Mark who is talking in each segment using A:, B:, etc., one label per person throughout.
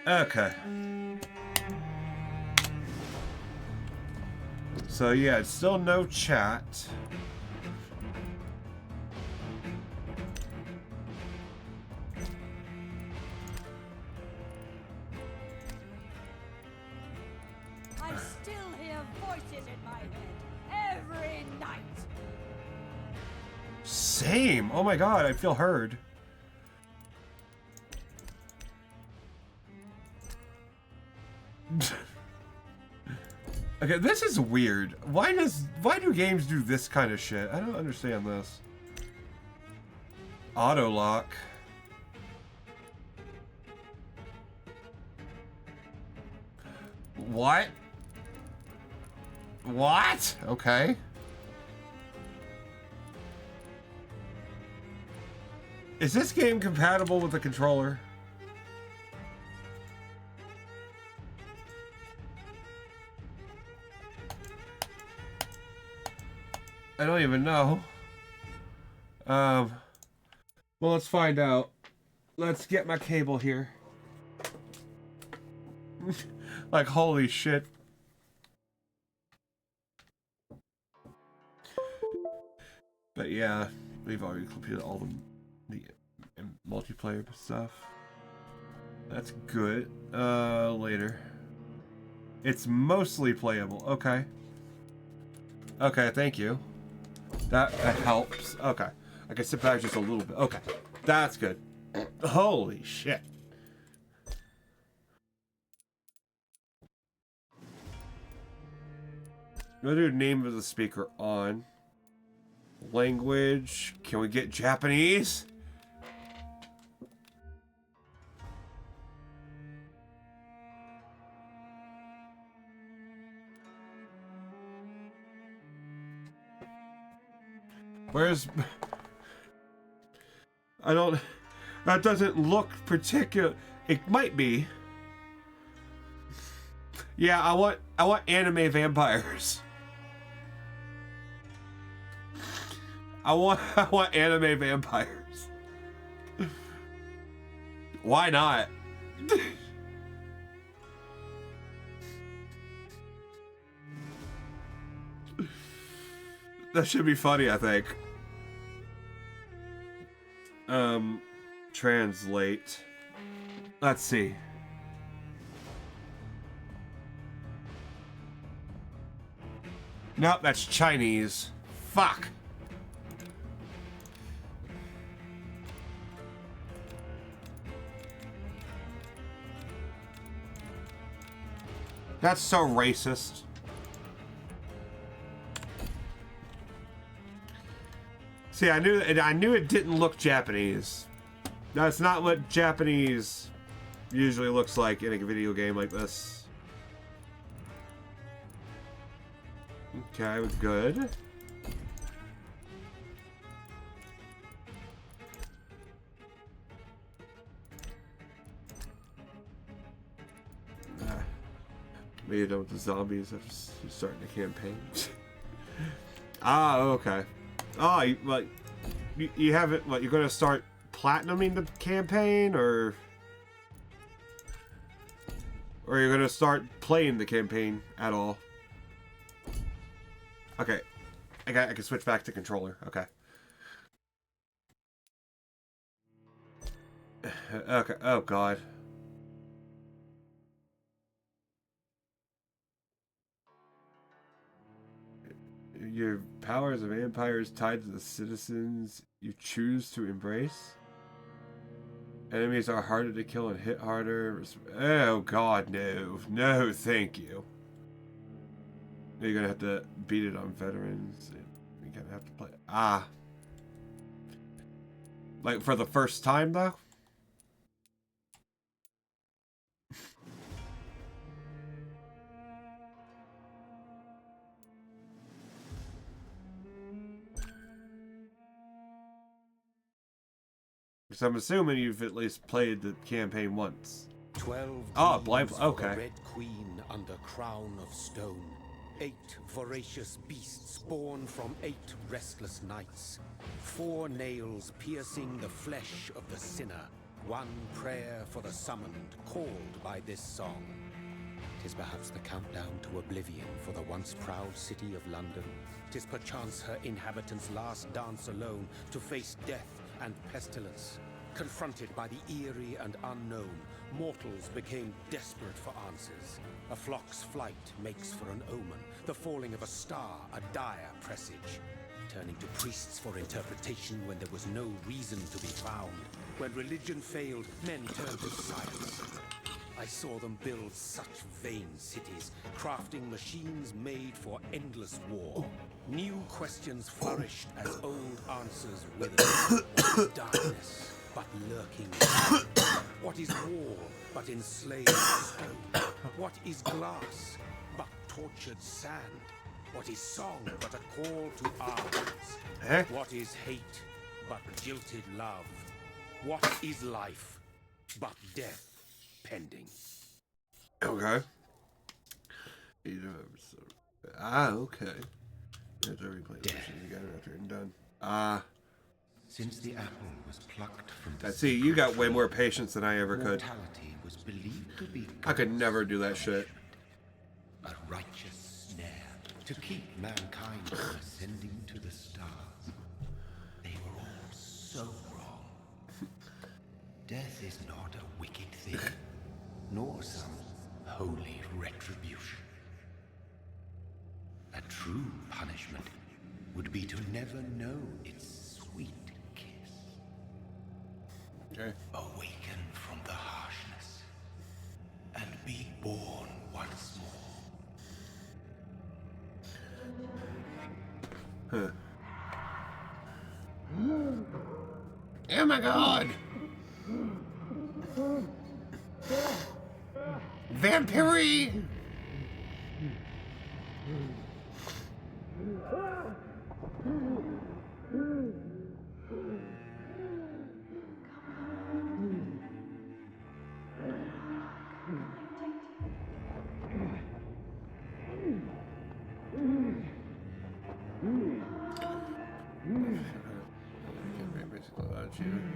A: Okay. So yeah, it's still no chat.
B: I still hear voices in my head every night.
A: Same. Oh my god, I feel heard. Okay, this is weird. Why do games do this kind of shit? I don't understand this. Auto lock. What? What? Okay. Is this game compatible with the controller? I don't even know. Well, let's find out. Let's get my cable here. Like, holy shit. But yeah, we've already completed all the multiplayer stuff. That's good. Later. It's mostly playable. Okay. Okay, thank you. That helps. Okay. I can sit back just a little bit. Okay. That's good. Holy shit. Go to name of the speaker on. Language. Can we get Japanese? Where's... I don't... That doesn't look particular... It might be. Yeah, I want anime vampires. I want anime vampires. Why not? That should be funny, I think. Translate. Let's see. Nope, that's Chinese. Fuck. That's so racist. See, I knew it didn't look Japanese. That's not what Japanese usually looks like in a video game like this. Okay, good. Maybe done with the zombies after starting the campaign. Ah, okay. Oh, you haven't. What, you're gonna start platinuming the campaign, or you're gonna start playing the campaign at all? Okay, I can switch back to controller. Okay. Okay. Oh God. Your power as a vampire is tied to the citizens you choose to embrace. Enemies are harder to kill and hit harder. Oh God, no. No, thank you. You're gonna have to beat it on veterans. You're gonna have to play. Ah. Like for the first time, though? Because I'm assuming you've at least played the campaign once.
C: 12
A: blind. Okay.
C: Red Queen under crown of stone. 8 voracious beasts born from 8 restless nights. 4 nails piercing the flesh of the sinner. one prayer for the summoned, called by this song. 'Tis perhaps the countdown to oblivion for the once proud city of London. 'Tis perchance her inhabitants' last dance alone to face death and pestilence. Confronted by the eerie and unknown, mortals became desperate for answers. A flock's flight makes for an omen, the falling of a star a dire presage. Turning to priests for interpretation when there was no reason to be found. When religion failed, men turned to science. I saw them build such vain cities, crafting machines made for endless war. New questions flourished as old answers withered. What is darkness but lurking night? What is war but enslaved stone? What is glass but tortured sand? What is song but a call to arms? What is hate but jilted love? What is life but death pending?
A: Okay. Okay. There's every place you got it after and done.
D: Since the apple was plucked from the
A: See, you got way more patience than I ever could.
D: mortality was believed to be
A: I could never do that shit.
D: a righteous snare to keep mankind from ascending to the stars. They were all so wrong. Death is not a wicked thing, nor some holy retribution. A true punishment would be to never know its sweet kiss.
A: Okay.
D: Awaken from the harshness and be born once more.
A: Huh. Oh my god! Vampyr!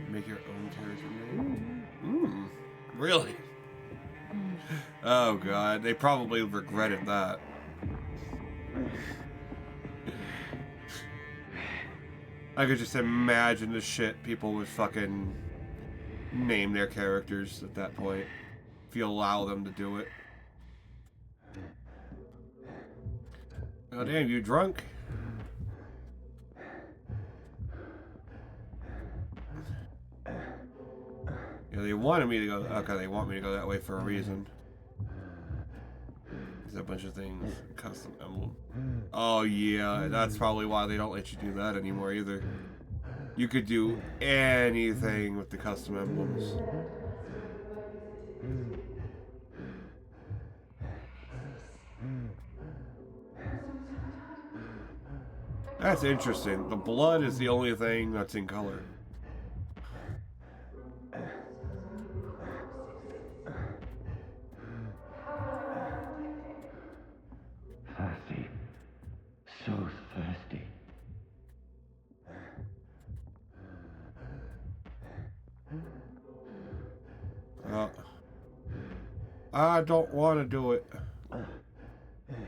A: Make your own character name. Really? Oh god, they probably regretted that. I could just imagine the shit people would fucking name their characters at that point, if you allow them to do it. Oh damn, you drunk? Yeah, they wanted me to go. Okay, they want me to go that way for a reason. There's a bunch of things. Custom emblem. Oh yeah, that's probably why they don't let you do that anymore either. You could do anything with the custom emblems. That's interesting. The blood is the only thing that's in color.
D: Thirsty. So thirsty.
A: I don't want to do it.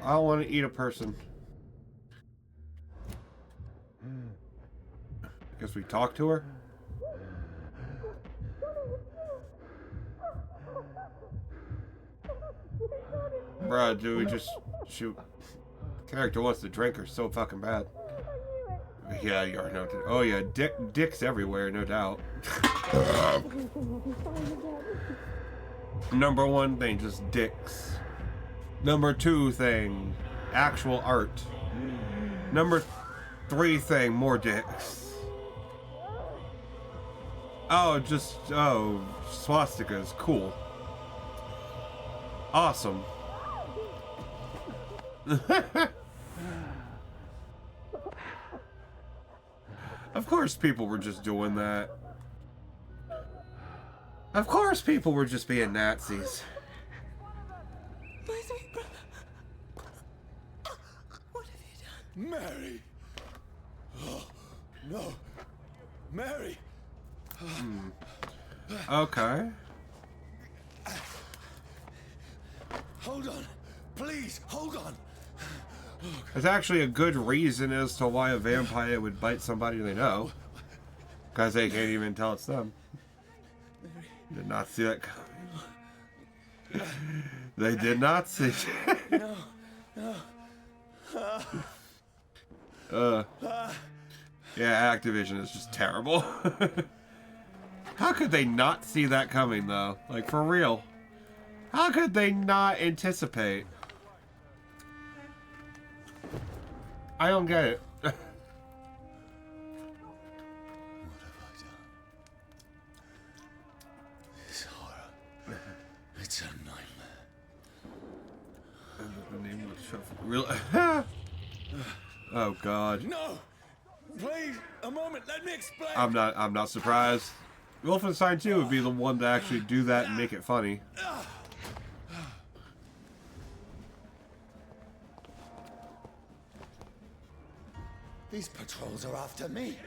A: I want to eat a person. I guess we talk to her. Bruh, dude, we just shoot. Character wants to drink her so fucking bad. Yeah, you are no. Oh yeah, dicks everywhere, no doubt. Number one thing, just dicks. Number two thing, actual art. Number three thing, more dicks. Oh, swastikas, cool. Awesome. Of course people were just doing that. Of course people were just being Nazis.
E: My sweet brother. What have you done?
C: Mary! Oh, no. Mary!
A: Okay.
C: Hold on. Please, hold on.
A: There's actually a good reason as to why a vampire would bite somebody they know. Because they can't even tell it's them. Did not see that coming. They did not see it. Yeah, Activision is just terrible. How could they not see that coming, though? Like, for real. How could they not anticipate? I don't get it.
C: What have I done? This horror. It's a nightmare.
A: Really? Oh God.
C: No! Please, a moment, let me explain.
A: I'm not surprised. Wolfenstein 2 would be the one to actually do that and make it funny.
C: These patrols are after me.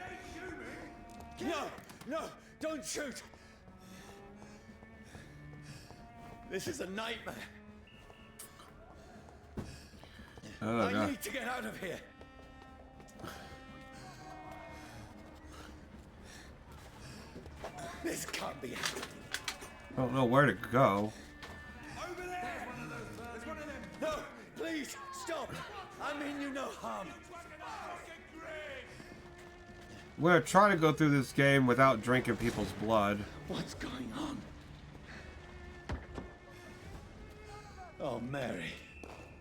C: No, don't shoot. This is a nightmare.
A: Oh,
C: I
A: God.
C: need to get out of here. This can't be happening.
A: I don't know where to go.
C: Over there! There's one of them. No, please, stop. I mean you no harm.
A: We're gonna try to go through this game without drinking people's blood.
C: What's going on? Oh, Mary.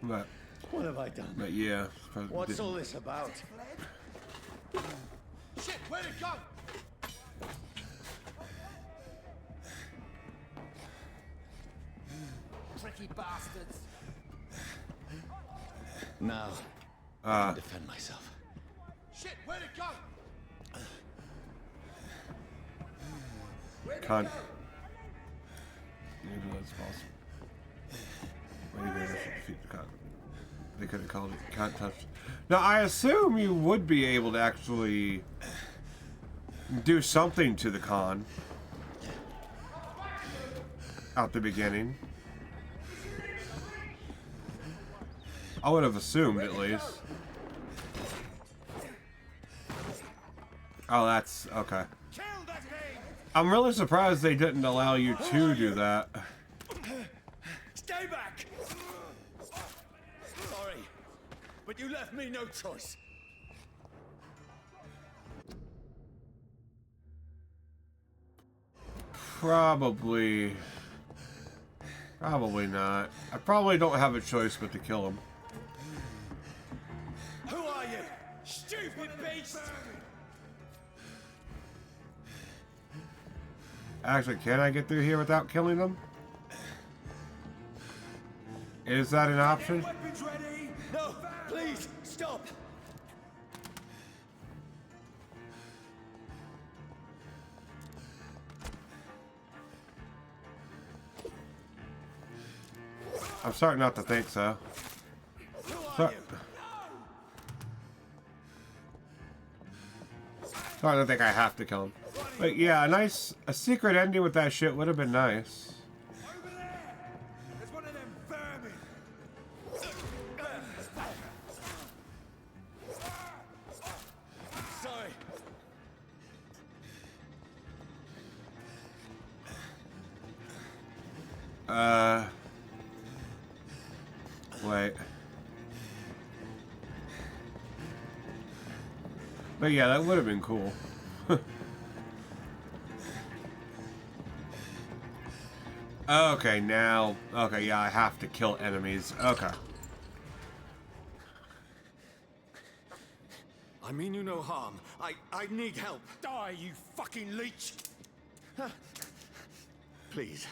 A: But
C: What have I done?
A: yeah.
C: What's all this about?
D: Shit, where'd it go?
B: Tricky bastards.
C: Now, I can defend myself.
D: Shit, where'd it go?
A: Can't. Maybe that's possible. Maybe they should defeat the con. They could have called it can't touch. Now I assume you would be able to actually do something to the con at the beginning. I would have assumed at least. Oh, that's okay. I'm really surprised they didn't allow you to do that.
C: Stay back! Sorry, but you left me no choice.
A: Probably not. I probably don't have a choice but to kill him.
C: Who are you? Stupid beast!
A: Actually, can I get through here without killing them? Is that an option?
C: Weapons ready! No, please, stop!
A: I'm starting not to think so.
C: Who are
A: Start-
C: you?
A: Starting to think I have to kill him. But yeah, a secret ending with that shit would have been nice.
C: Over there! There's one of them vermin! Sorry.
A: Wait. But yeah, that would have been cool. Okay, now... Okay, yeah, I have to kill enemies. Okay.
C: I mean you no harm. I need help. Die, you fucking leech! Please,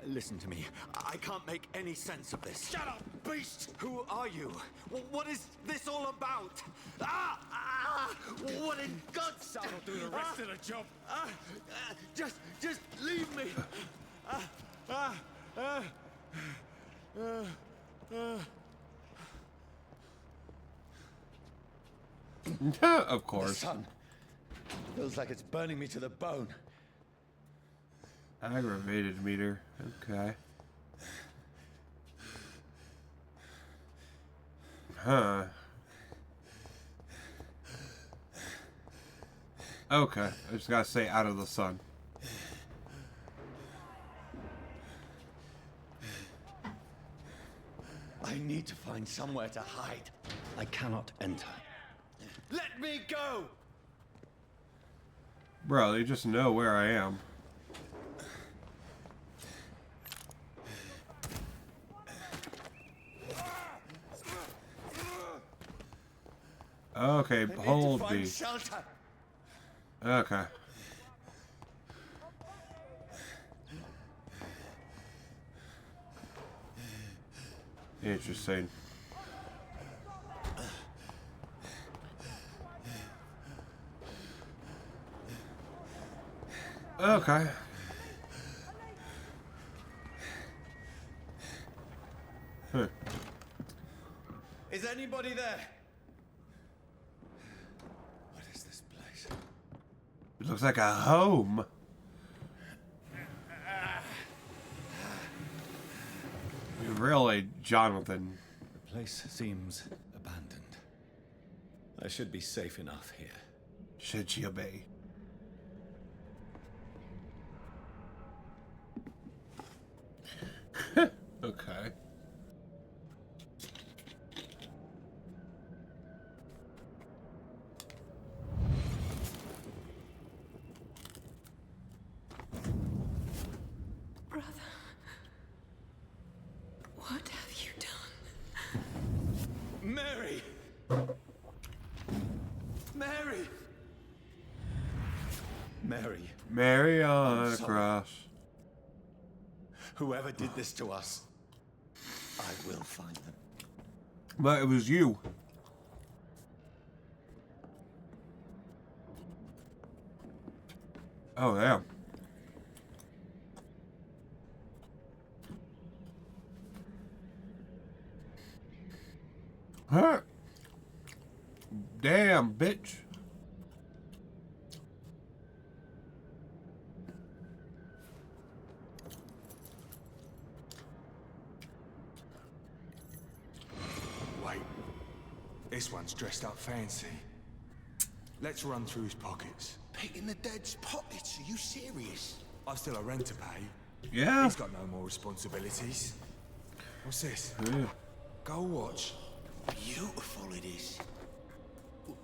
C: listen to me. I can't make any sense of this. Shut up, beast! Who are you? What is this all about? What in God's name? I'll do the rest of the job. Just leave me.
A: Of
C: The
A: course.
C: sun feels like it's burning me to the bone.
A: Aggravated meter. Okay. Huh. Okay. I just gotta say out of the sun.
F: I need to find somewhere to hide. I cannot enter. Let me go!
A: Bro, they just know where I am. Okay, hold B.
F: Shelter.
A: Okay. Interesting. Okay. Huh.
F: Is anybody there? What is this place?
A: It looks like a home. Really, Jonathan.
F: The place seems abandoned. I should be safe enough here.
A: Should she obey? Okay.
E: Brother, what have you done?
F: Mary! Mary! Mary,
A: Mary on a
F: sorry.
A: cross.
F: whoever did this to us, I will find them.
A: But it was you. Oh, damn. Huh? Damn, bitch.
G: Wait. This one's dressed up fancy. Let's run through his pockets.
D: Picking the dead's pockets? Are you serious?
G: I've still a rent to pay.
A: Yeah.
G: He's got no more responsibilities. What's this?
A: Yeah.
G: Go watch.
D: Beautiful it is.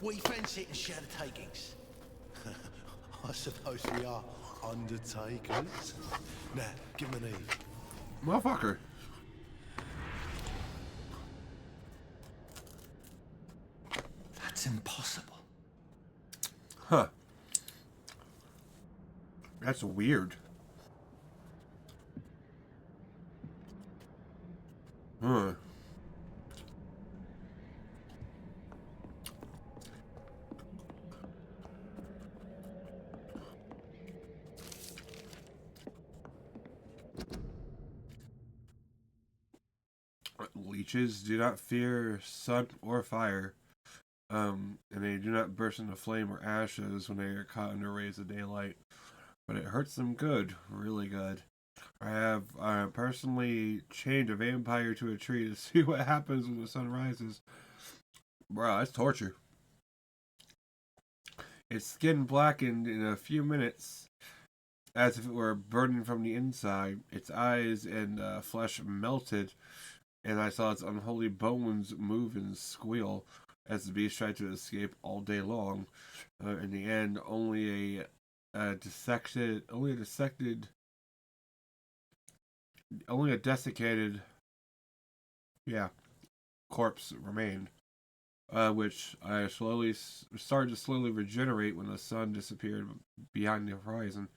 D: We fancy it and share the takings. I suppose we are undertakers. Now, give him an E.
A: Motherfucker.
D: That's impossible.
A: Huh. That's weird. Huh. Leeches do not fear sun or fire, and they do not burst into flame or ashes when they are caught under rays of daylight. But it hurts them good, really good. I have personally chained a vampire to a tree to see what happens when the sun rises. Bro, that's torture. Its skin blackened in a few minutes, as if it were burning from the inside. Its eyes and flesh melted, and I saw its unholy bones move and squeal as the beast tried to escape all day long. In the end, only a desiccated corpse remained, which I started to slowly regenerate when the sun disappeared behind the horizon.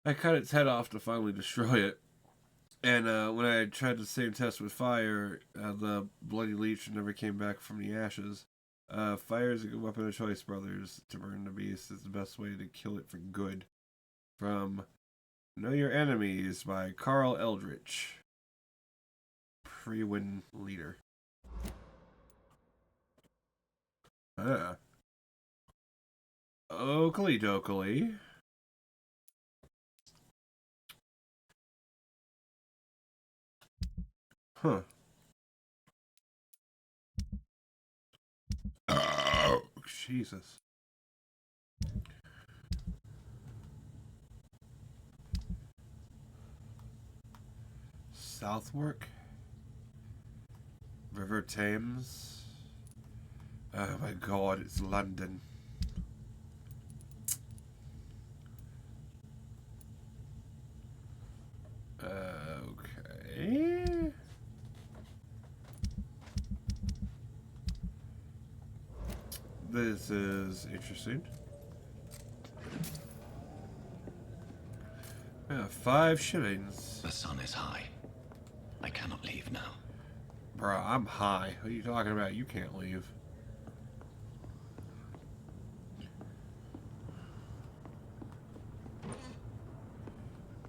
A: I cut its head off to finally destroy it. And when I tried the same test with fire, the bloody leech never came back from the ashes. Fire is a good weapon of choice, brothers. To burn the beast is the best way to kill it for good. From Know Your Enemies by Carl Eldritch. Pre-win leader. Oakley dokley. Huh. Oh, Jesus. Southwark? River Thames? Oh my god, it's London. Okay. This is interesting. 5 shillings.
F: The sun is high. I cannot leave now.
A: Bro, I'm high. What are you talking about? You can't leave.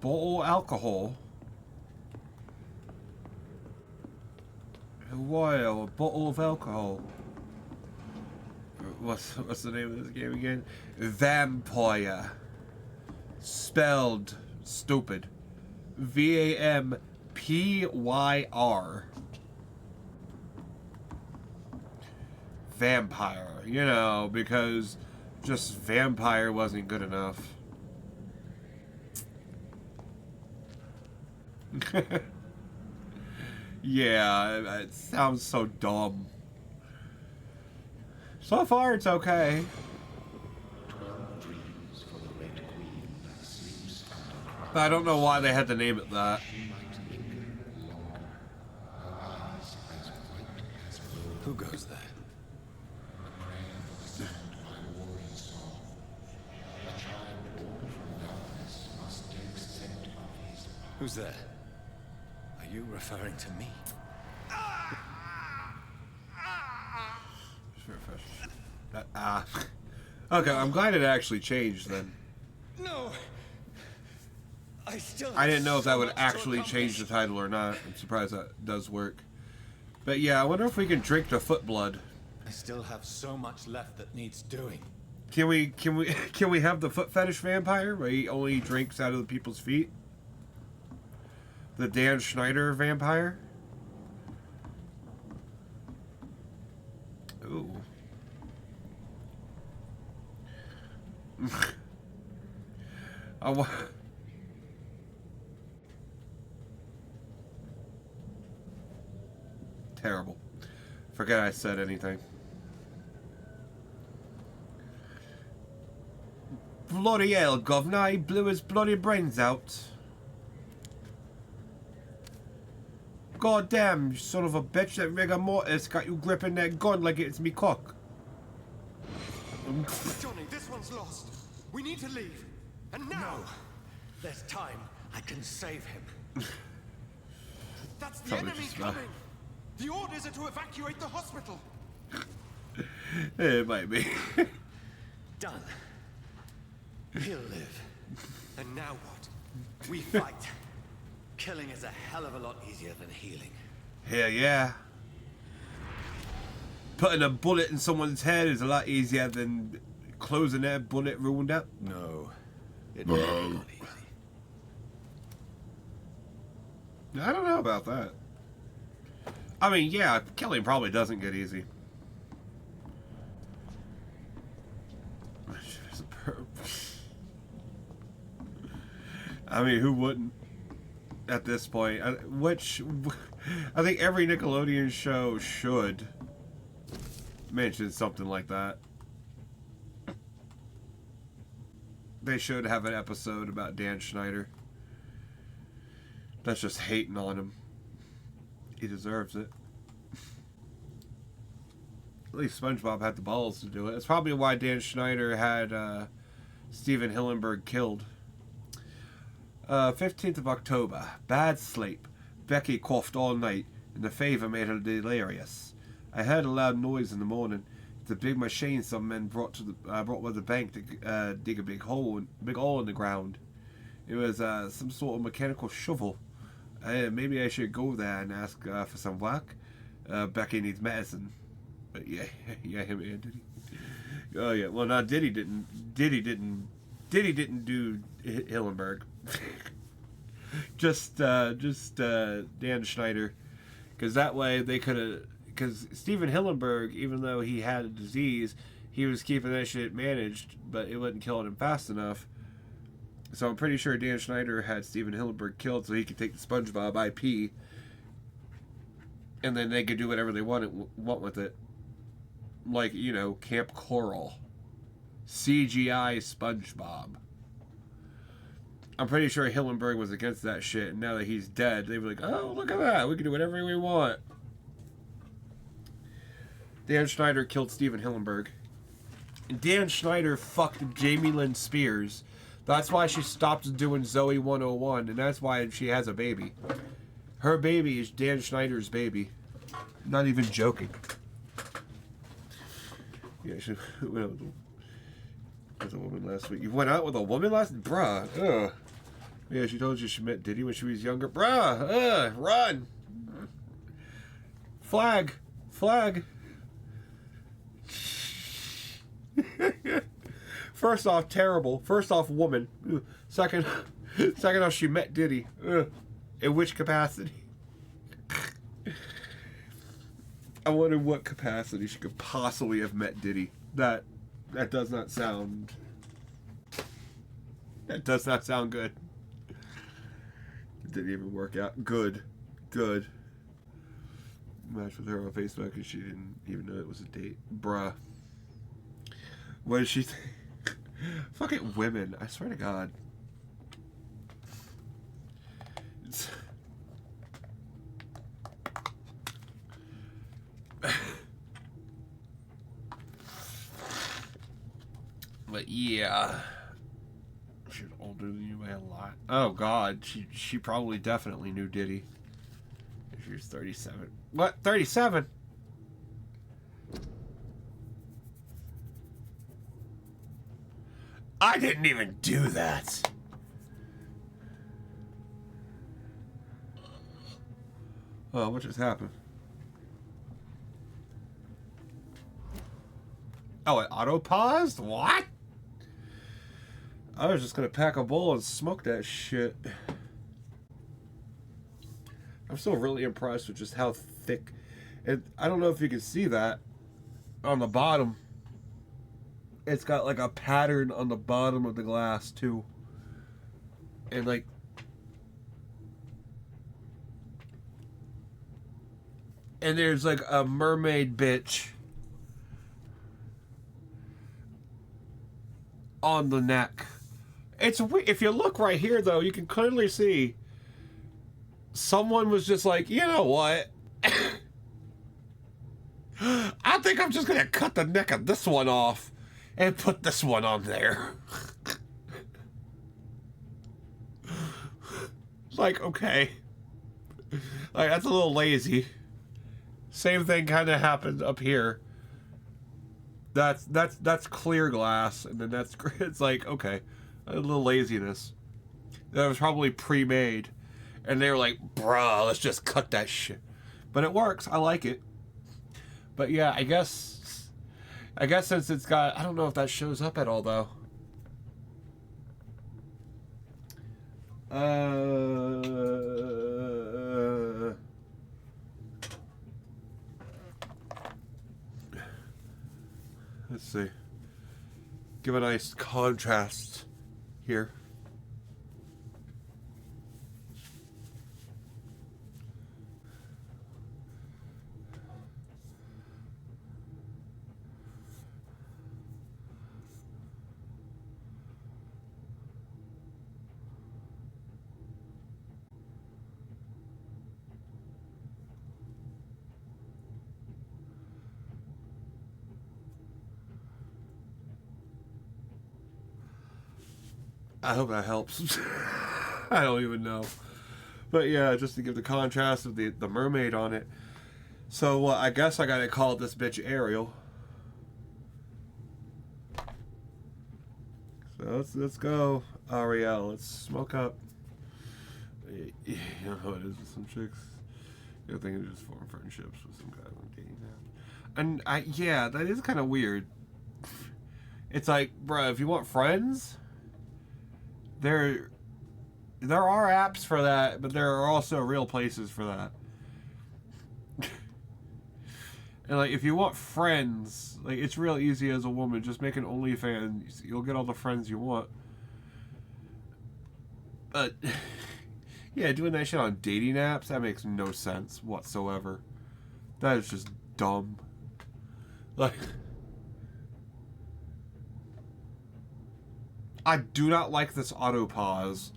A: Bottle alcohol. Why a bottle of alcohol? What's the name of this game again? Vampyr. Spelled stupid. Vampyr. Vampire. You know, because just vampire wasn't good enough. Yeah, it sounds so dumb. So far, it's okay. But I don't know why they had to name it that.
F: Who goes there? Who's there? Are you referring to me?
A: Okay, I'm glad it actually changed then.
F: No.
A: I didn't know if that would actually change the title or not. I'm surprised that does work. But yeah, I wonder if we can drink the foot blood.
F: I still have so much left that needs doing.
A: Can we have the foot fetish vampire where he only drinks out of the people's feet? The Dan Schneider vampire? Ooh. Terrible. Forget I said anything. Bloody hell, governor, he blew his bloody brains out. God damn, you son of a bitch, that rigor mortis got you gripping that gun like it's me cock.
G: Johnny, this one's lost. We need to leave. And now!
F: No. There's time. I can save him.
G: That's the
A: Probably
G: enemy
A: just
G: coming! The orders are to evacuate the hospital!
A: It might be.
F: Done. He'll live.
G: And now what?
F: We fight. Killing is a hell of a lot easier than healing.
A: Hell yeah. Putting a bullet in someone's head is a lot easier than closing their bullet wound up.
F: No. It won't be easy.
A: I don't know about that. I mean, yeah, killing probably doesn't get easy. I mean, who wouldn't at this point? Which I think every Nickelodeon show should mention something like that. They should have an episode about Dan Schneider. That's just hating on him. He deserves it. At least SpongeBob had the balls to do it. That's probably why Dan Schneider had Steven Hillenburg killed. 15th of October. Bad sleep. Becky coughed all night, and the fever made her delirious. I heard a loud noise in the morning. It's a big machine some men brought with the bank to dig a big hole in the ground. It was some sort of mechanical shovel. Maybe I should go there and ask for some work. Becky needs medicine. But yeah, him and Diddy. Oh yeah, well no, Diddy didn't do Hillenburg. just Dan Schneider Because that way they could have... Because Steven Hillenburg, even though he had a disease, he was keeping that shit managed, but it wasn't killing him fast enough. So I'm pretty sure Dan Schneider had Steven Hillenburg killed so he could take the SpongeBob IP, and then they could do whatever they want with it. Like, you know, Camp Coral. CGI SpongeBob. I'm pretty sure Hillenburg was against that shit, and now that he's dead, they were like, oh, look at that, we can do whatever we want. Dan Schneider killed Steven Hillenburg. And Dan Schneider fucked Jamie Lynn Spears. That's why she stopped doing Zoe 101, and that's why she has a baby. Her baby is Dan Schneider's baby. I'm not even joking. Yeah, she went out with a woman last week. You went out with a woman last... Bruh. Ugh. Yeah, she told you she met Diddy when she was younger. Bruh. Run. Flag. Flag. First off, terrible. First off, woman. Second off, she met Diddy. In which capacity? I wonder what capacity she could possibly have met Diddy. That does not sound... That does not sound good. It didn't even work out. Good. Matched with her on Facebook and she didn't even know it was a date. Bruh. What did she think? Fucking women. I swear to God. But yeah. She's older than you by a lot. Oh God. She probably definitely knew Diddy. She was 37. What? 37? I didn't even do that. Oh, what just happened? Oh, it auto-paused? What? I was just gonna pack a bowl and smoke that shit. I'm still really impressed with just how thick... I don't know if you can see that on the bottom. It's got like a pattern on the bottom of the glass too. And like... And there's like a mermaid bitch on the neck. It's weird. If you look right here though, you can clearly see someone was just like, you know what? I think I'm just gonna cut the neck of this one off and put this one on there. Like, okay. Like, that's a little lazy. Same thing kind of happened up here. That's clear glass, and then that's... It's like, okay, a little laziness. That was probably pre-made. And they were like, bruh, let's just cut that shit. But it works. I like it. But yeah, I guess since it's got... I don't know if that shows up at all, though. Let's see. Give a nice contrast here. I hope that helps. I don't even know. But yeah, just to give the contrast of the mermaid on it. So I guess I gotta call this bitch Ariel. So let's go, Ariel. Let's smoke up. You know how it is with some chicks. You're thinking just form friendships with some guys I'm dating now. And yeah, that is kind of weird. It's like, bro, if you want friends, there are apps for that, but there are also real places for that. And like, if you want friends, like, it's real easy as a woman. Just make an OnlyFans. You'll get all the friends you want. But yeah, doing that shit on dating apps, that makes no sense whatsoever. That is just dumb. Like, I do not like this auto pause.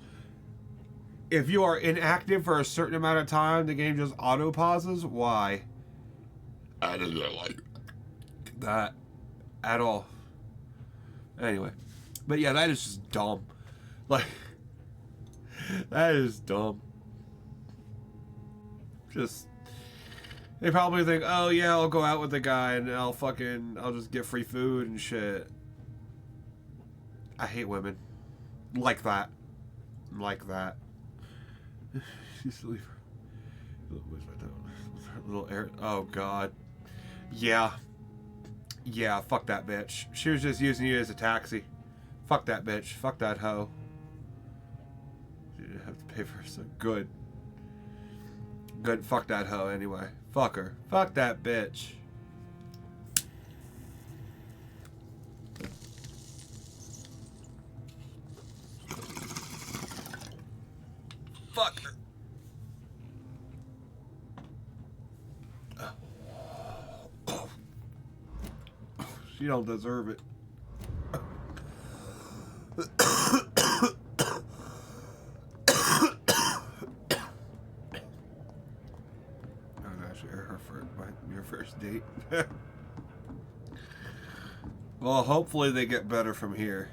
A: If you are inactive for a certain amount of time, the game just auto pauses. Why? I don't like that at all. Anyway, but yeah, that is just dumb. Like, that is dumb. Just, they probably think, oh yeah, I'll go out with the guy and I'll just get free food and shit. I hate women like that. Like that. She's leave her. Where's my little air? Oh god. Yeah. Yeah. Fuck that bitch. She was just using you as a taxi. Fuck that bitch. Fuck that hoe. You didn't have to pay for her. So good. Good. Fuck that hoe. Anyway. Fuck her. Fuck that bitch. Fuck her. She don't deserve it. Your first date. Well, hopefully they get better from here.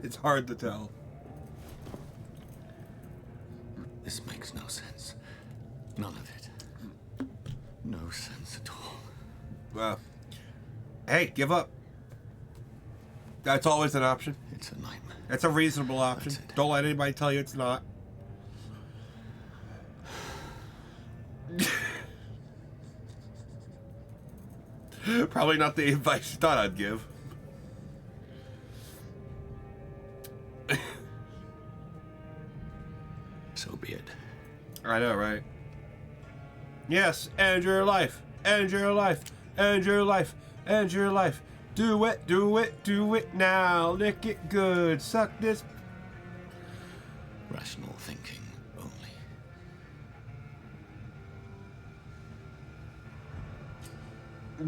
A: It's hard to tell.
F: This makes no sense. None of it. No sense at all.
A: Well, hey, give up. That's always an option.
F: It's a nightmare.
A: That's a reasonable option. Don't let anybody tell you it's not. Probably not the advice you thought I'd give.
F: So be it.
A: I know, right? Yes, end your life. End your life. End your life. End your life. Do it, do it, do it now. Lick it good. Suck this.
F: Rational thinking only.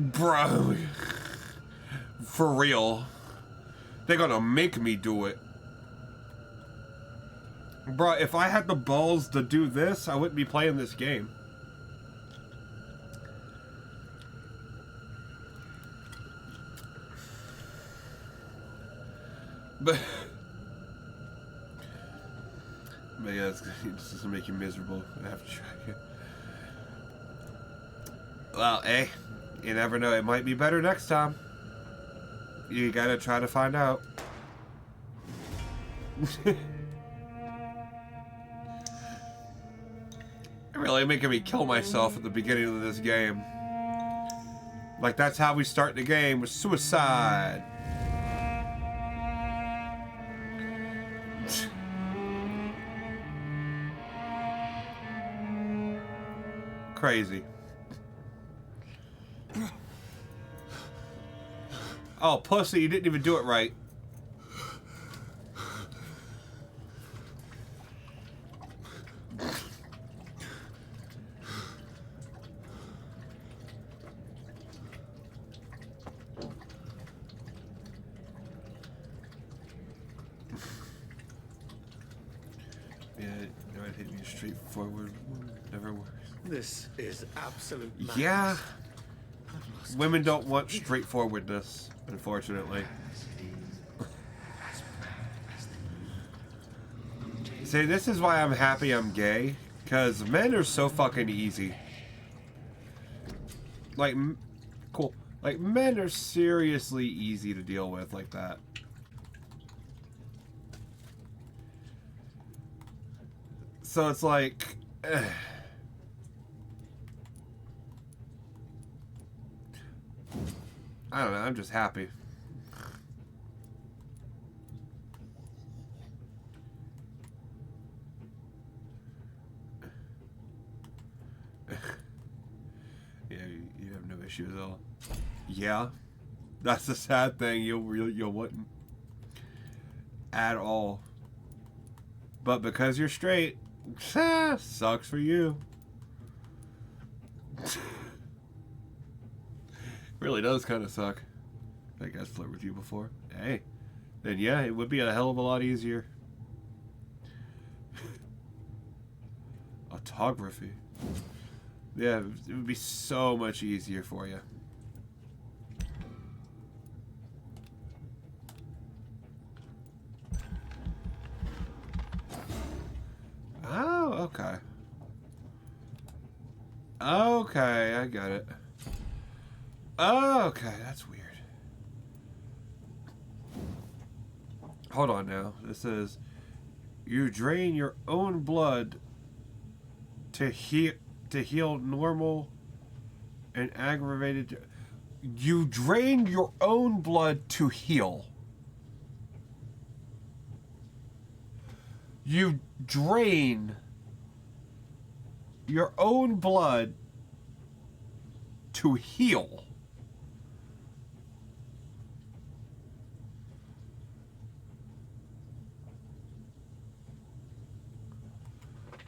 A: Bro. For real. They're gonna make me do it. Bro, if I had the balls to do this, I wouldn't be playing this game. But yeah, it's just gonna make you miserable. I have to try it. Well, hey, you never know. It might be better next time. You gotta try to find out. Really making me kill myself at the beginning of this game. Like, that's how we start the game, with suicide. Crazy. Oh, pussy, you didn't even do it right. Yeah, no, it hit me straightforward. Never works.
F: This is absolute madness.
A: Yeah. Women don't want straightforwardness, unfortunately. See, this is why I'm happy I'm gay, because men are so fucking easy. Like, cool. Like, men are seriously easy to deal with like that. So it's like... I don't know, I'm just happy. she was ill. Yeah, that's the sad thing. You wouldn't at all. But because you're straight, sucks for you. Really does kind of suck. I guess flirt with you before. Hey, then yeah, it would be a hell of a lot easier. Autography. Yeah, it would be so much easier for you. Oh, okay. Okay, I got it. Okay, that's weird. Hold on now. This says you drain your own blood to heal normal and aggravated. You drain your own blood to heal. You drain your own blood to heal.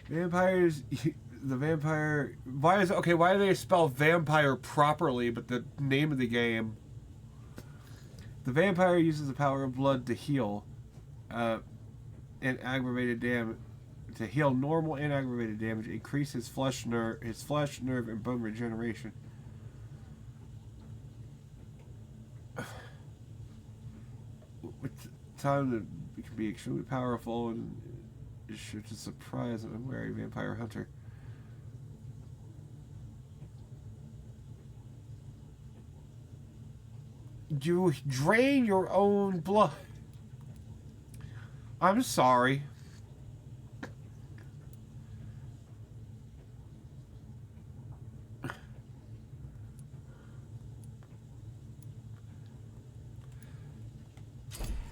A: Vampires, the vampire. Why do they spell vampire properly, but the name of the game? The vampire uses the power of blood to heal, and aggravated damage. To heal normal and aggravated damage, increase his flesh, nerve, and bone regeneration. With time, it can be extremely powerful and is sure to surprise an unwary vampire hunter. You drain your own blood. I'm sorry.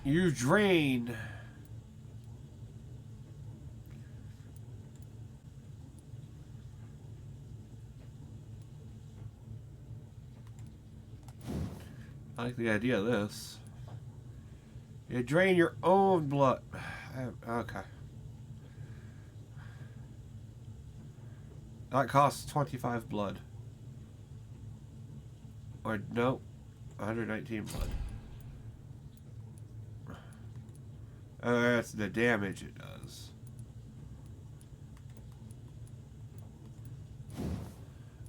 A: You drain. I like the idea of this. You drain your own blood. Okay. That costs 25 blood. Or no, 119 blood. That's the damage it does.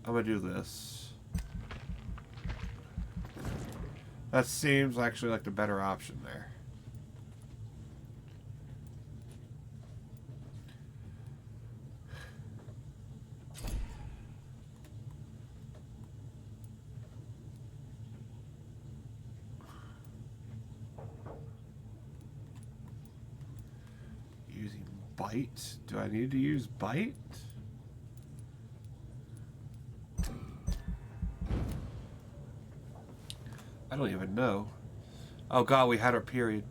A: I'm gonna do this. That seems actually like the better option there. Using bite? Do I need to use bite? I don't even know. Oh god, we had our period.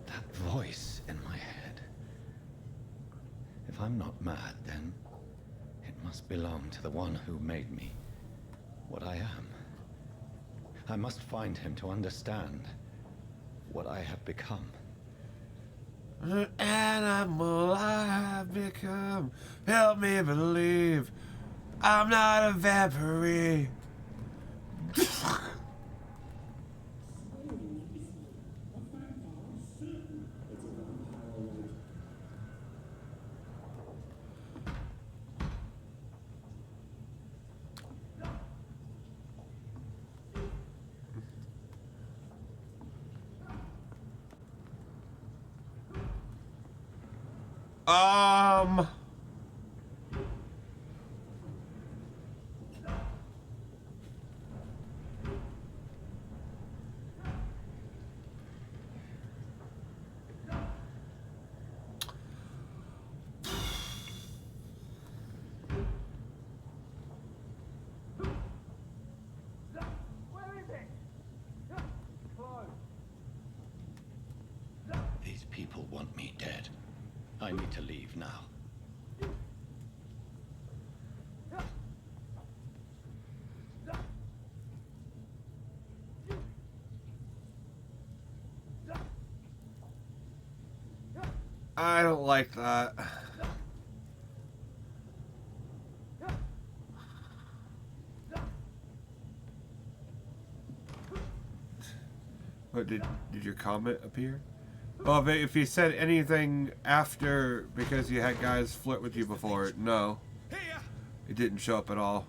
F: That voice in my head. If I'm not mad, then it must belong to the one who made me what I am. I must find him to understand what I have become.
A: An animal I have become. Help me believe I'm not a vampire.
F: These people want me dead. I need to leave now.
A: I don't like that. What, did your comment appear? Well, if you said anything after because you had guys flirt with you before, no. It didn't show up at all.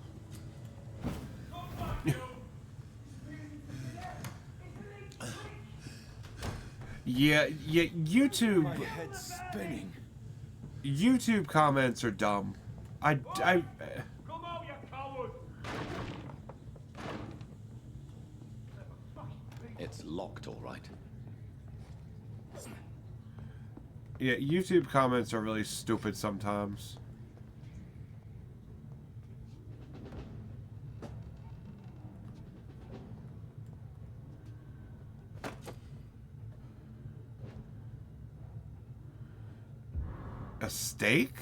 A: Yeah, YouTube.
G: My head's spinning.
A: YouTube comments are dumb.
H: Come out, you coward!
F: It's locked, all right.
A: Yeah, YouTube comments are really stupid sometimes. A steak?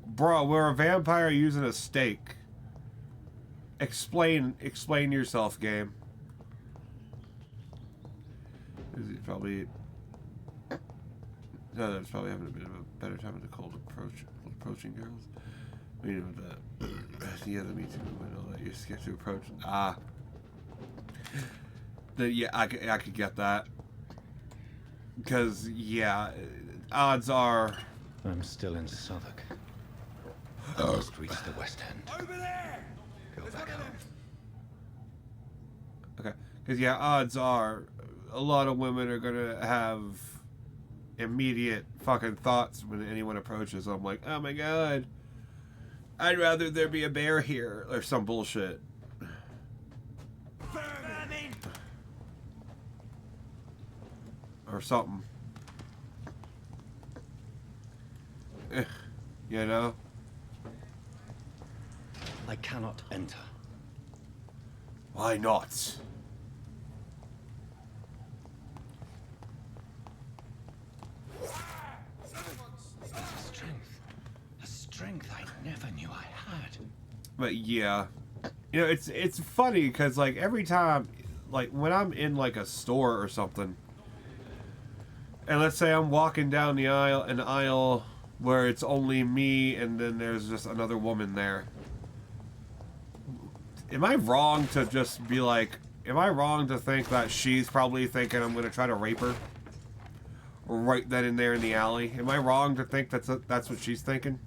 A: Bro, we're a vampire using a steak. Explain yourself, game. Is he probably... No, that's probably having a bit of a better time with the approaching girls. I mean, with the other Me Too movement, all that you're scared to approach. Ah. Yeah, I could get that. Because, yeah, odds are...
F: I'm still in Southwark. I must reach the West End.
G: Over there!
F: Go back home.
A: Okay. Because, yeah, odds are a lot of women are going to have immediate fucking thoughts when anyone approaches them. Like, oh my god, I'd rather there be a bear here. Or some bullshit.
G: Vermin!
A: Or something. You know?
F: I cannot enter.
A: Why not?
F: A strength I never knew I had.
A: But yeah, you know, it's funny because like every time, like when I'm in like a store or something, and let's say I'm walking down the aisle, an aisle where it's only me and then there's just another woman there. Am I wrong to just be like, am I wrong to think that she's probably thinking I'm gonna try to rape her? Right then and there in the alley. Am I wrong to think that's what she's thinking?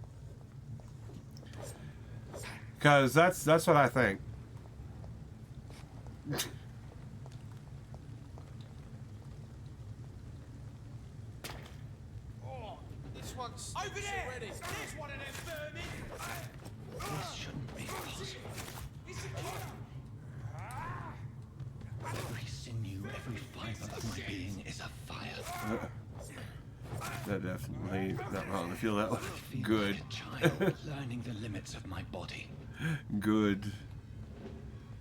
A: Because that's what I think.
G: Oh, this one's over there! Already. There's one of them vermin!
F: This shouldn't be possible. Every sinew, every fiber of my being is afire.
A: That definitely not wrong to feel that way.
F: Feel
A: Good.
F: like a child learning the limits of my body.
A: Good.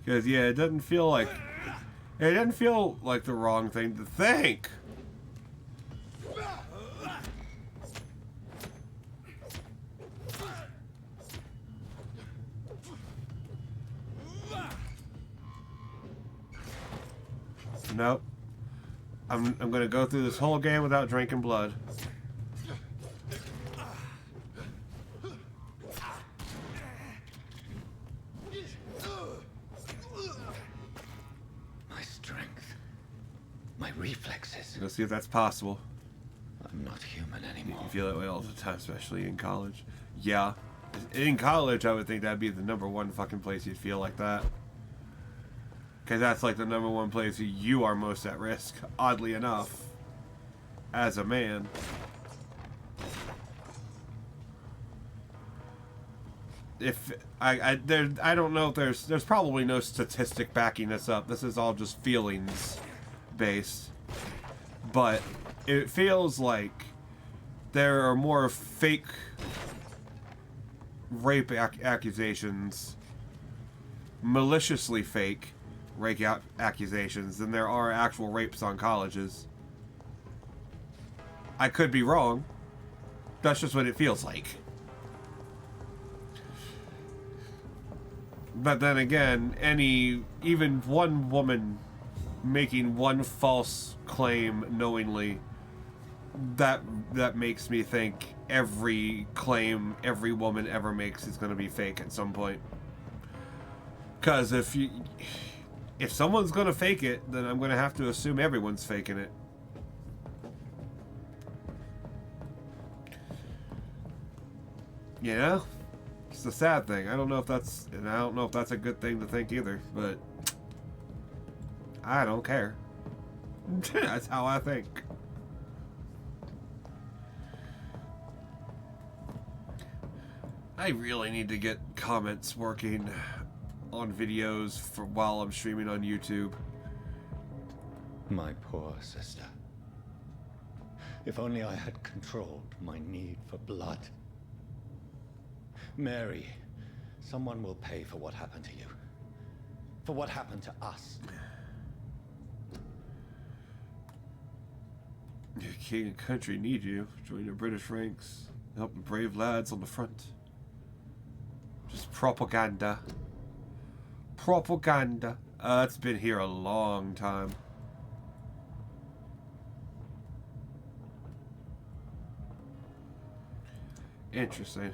A: Because yeah, it doesn't feel like the wrong thing to think. Nope. I'm gonna go through this whole game without drinking blood.
F: My strength. My reflexes.
A: Let's see if that's possible.
F: I'm not human anymore.
A: You feel that way all the time, especially in college. Yeah. In college, I would think that'd be the #1 fucking place you'd feel like that. Because that's like the #1 place you are most at risk, oddly enough, as a man. If I don't know if there's probably no statistic backing this up. This is all just feelings based. But it feels like there are more fake rape accusations, maliciously fake rape accusations, than there are actual rapes on colleges. I could be wrong. That's just what it feels like. But then again, even one woman making one false claim knowingly, that makes me think every claim every woman ever makes is going to be fake at some point. Because if someone's going to fake it, then I'm going to have to assume everyone's faking it. You know? It's the sad thing. I don't know if that's a good thing to think either, but I don't care. That's how I think. I really need to get comments working on videos for while I'm streaming on YouTube.
F: My poor sister. If only I had controlled my need for blood. Mary, someone will pay for what happened to you. For what happened to us.
A: Your king and country need you. Join the British ranks. Help the brave lads on the front. Just propaganda. Propaganda. It's been here a long time. Interesting.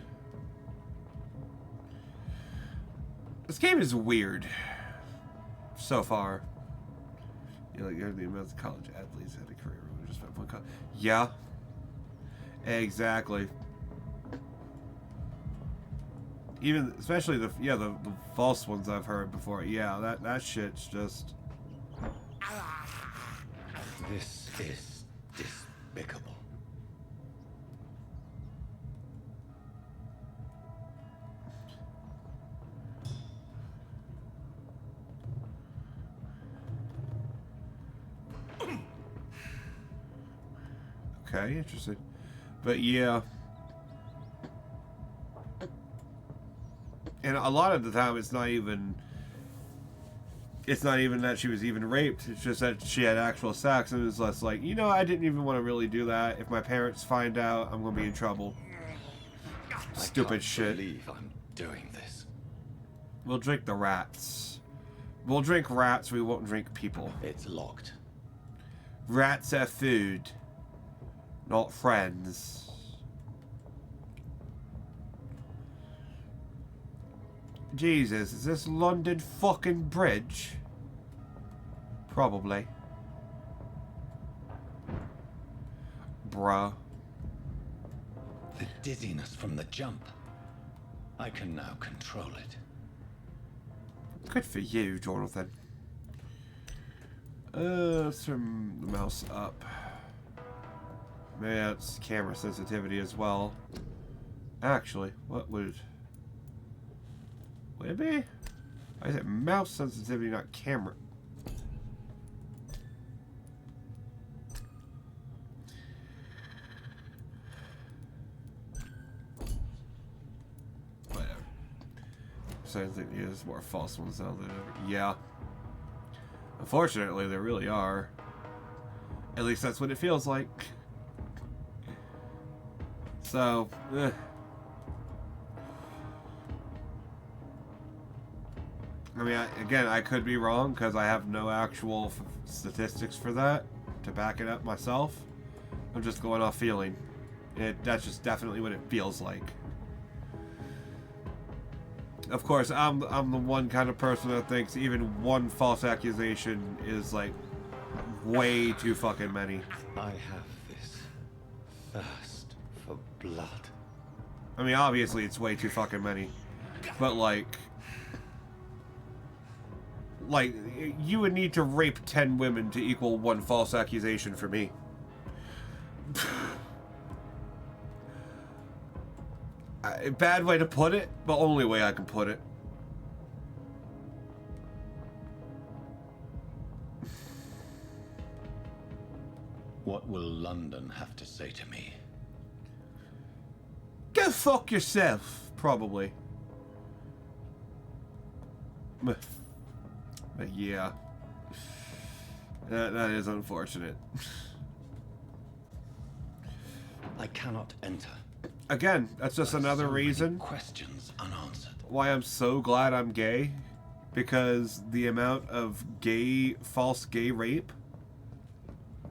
A: This game is weird. So far. You know, you're the amount of college athletes had a career. Just one college. Yeah. Exactly. Even, especially the false ones I've heard before. Yeah, that shit's just...
F: This is despicable.
A: Okay, interesting. But yeah. And a lot of the time it's not even that she was even raped. It's just that she had actual sex, and it's less like, you know, I didn't even want to really do that. If my parents find out, I'm gonna be in trouble. Stupid shit.
F: I can't believe I'm doing this.
A: We'll drink the rats. We'll drink rats, we won't drink people.
F: It's locked.
A: Rats are food, not friends. Jesus, is this London fucking Bridge? Probably. Bruh.
F: The dizziness from the jump. I can now control it.
A: Good for you, Jonathan. Let's turn the mouse up. Maybe that's camera sensitivity as well. Actually, what would it be? Why is it mouse sensitivity, not camera? Whatever. So I think there's more false ones out there. Yeah. Unfortunately, there really are. At least that's what it feels like. So, I mean, again, I could be wrong because I have no actual statistics for that to back it up myself. I'm just going off feeling. That's just definitely what it feels like. Of course, I'm the one kind of person that thinks even one false accusation is like way too fucking many.
F: I have this thirst for blood.
A: I mean, obviously it's way too fucking many, but like you would need to rape 10 women to equal one false accusation for me. Bad way to put it, but only way I can put it.
F: What will London have to say to me?
A: Go fuck yourself, probably. But yeah. That is unfortunate.
F: I cannot enter.
A: Again, that's just another
F: So many
A: reason
F: questions unanswered.
A: why I'm so glad I'm gay. Because the amount of false gay rape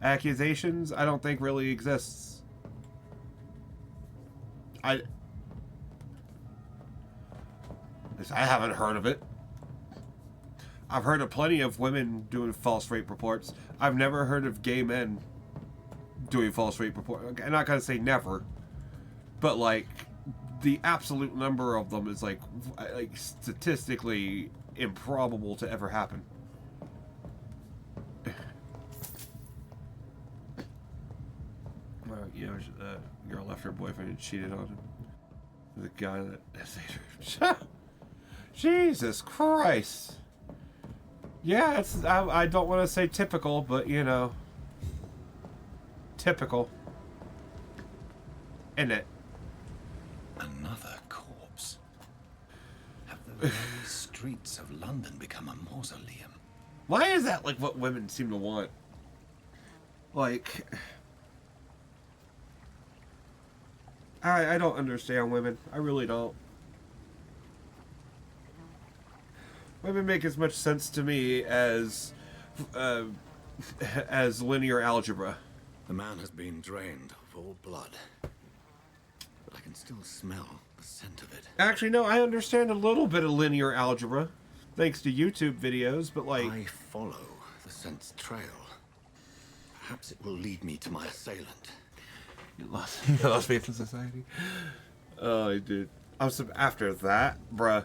A: accusations, I don't think really exists. I haven't heard of it. I've heard of plenty of women doing false rape reports. I've never heard of gay men doing false rape reports. I'm not gonna say never, but like the absolute number of them is like statistically improbable to ever happen. Well, you know, girl left her boyfriend and cheated on him. The guy that Jesus Christ. Yeah, it's I don't want to say typical, but you know, typical. Isn't it?
F: Another corpse. Have the very streets of London become a mausoleum?
A: Why is that like what women seem to want? Like, I don't understand women. I really don't. Women make as much sense to me as linear algebra.
F: The man has been drained of all blood, but I can still smell the scent of it.
A: Actually, no, I understand a little bit of linear algebra, thanks to YouTube videos, but like...
F: I follow the scent's trail. Perhaps it will lead me to my assailant.
A: You lost faith in society? Oh, I did. After that, bruh.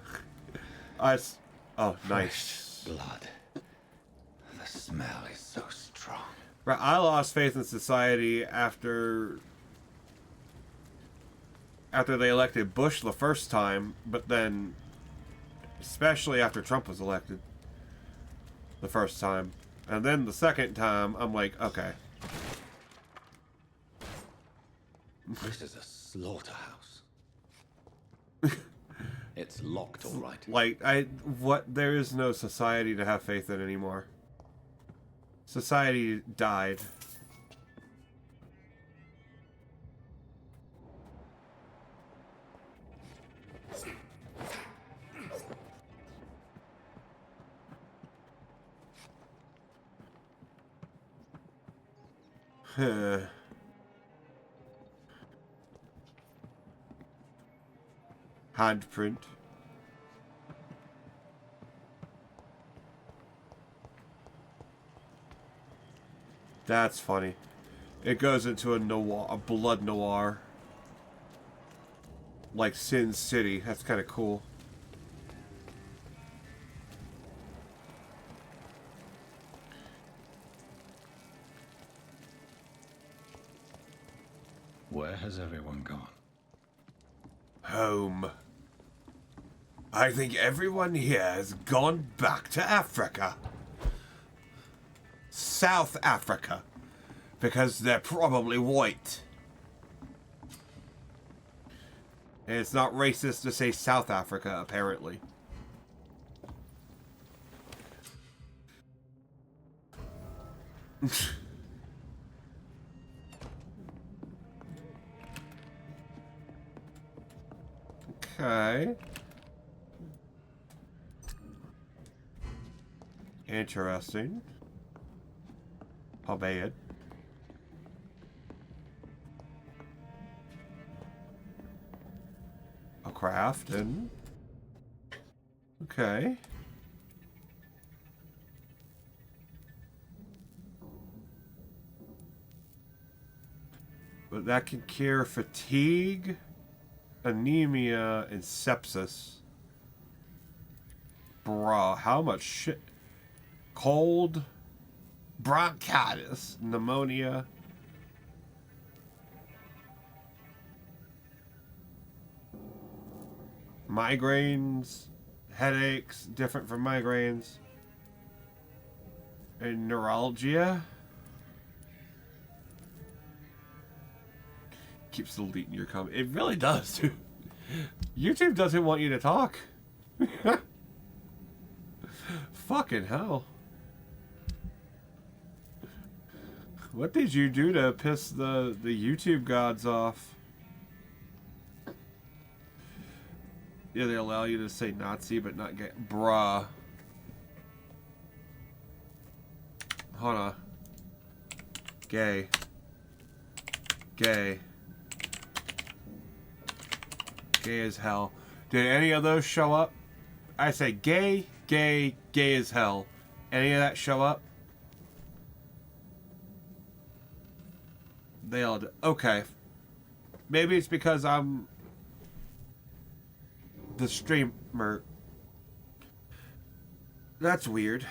A: Oh, nice.
F: Fresh blood. The smell is so strong.
A: Bruh, I lost faith in society after they elected Bush the first time, but then, especially after Trump was elected the first time. And then the second time, I'm like, okay.
F: This is a slaughterhouse. It's locked, all right.
A: Like, there is no society to have faith in anymore. Society died. Handprint. That's funny. It goes into a blood noir. Like Sin City. That's kind of cool.
F: Where has everyone gone?
A: Home. I think everyone here has gone back to Africa. South Africa. Because they're probably white. And it's not racist to say South Africa, apparently. Okay. Interesting. Albeit. A craft and... Okay. But that can cure fatigue, anemia, and sepsis. Bruh, how much shit? Cold, bronchitis, pneumonia. Migraines, headaches, different from migraines. And neuralgia. Keeps deleting your comment. It really does, too. YouTube doesn't want you to talk. Fucking hell. What did you do to piss the YouTube gods off? Yeah, they allow you to say Nazi, but not gay. Bruh. Hold on. Gay. Gay. Gay as hell. Did any of those show up? I say gay, gay, gay as hell. Any of that show up? They all did. Okay. Maybe it's because I'm the streamer. That's weird.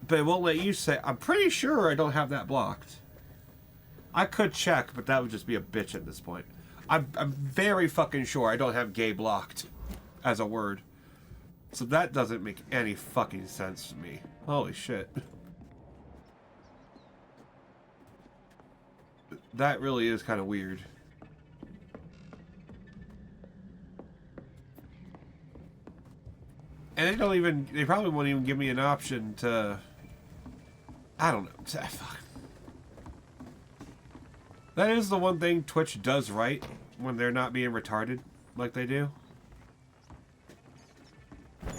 A: But it won't let you say. I'm pretty sure I don't have that blocked. I could check, but that would just be a bitch at this point. I'm very fucking sure I don't have gay blocked as a word. So that doesn't make any fucking sense to me. Holy shit. That really is kind of weird. And they don't even, they probably won't even give me an option to, I don't know. Fuck. That is the one thing Twitch does right when they're not being retarded like they do. I'm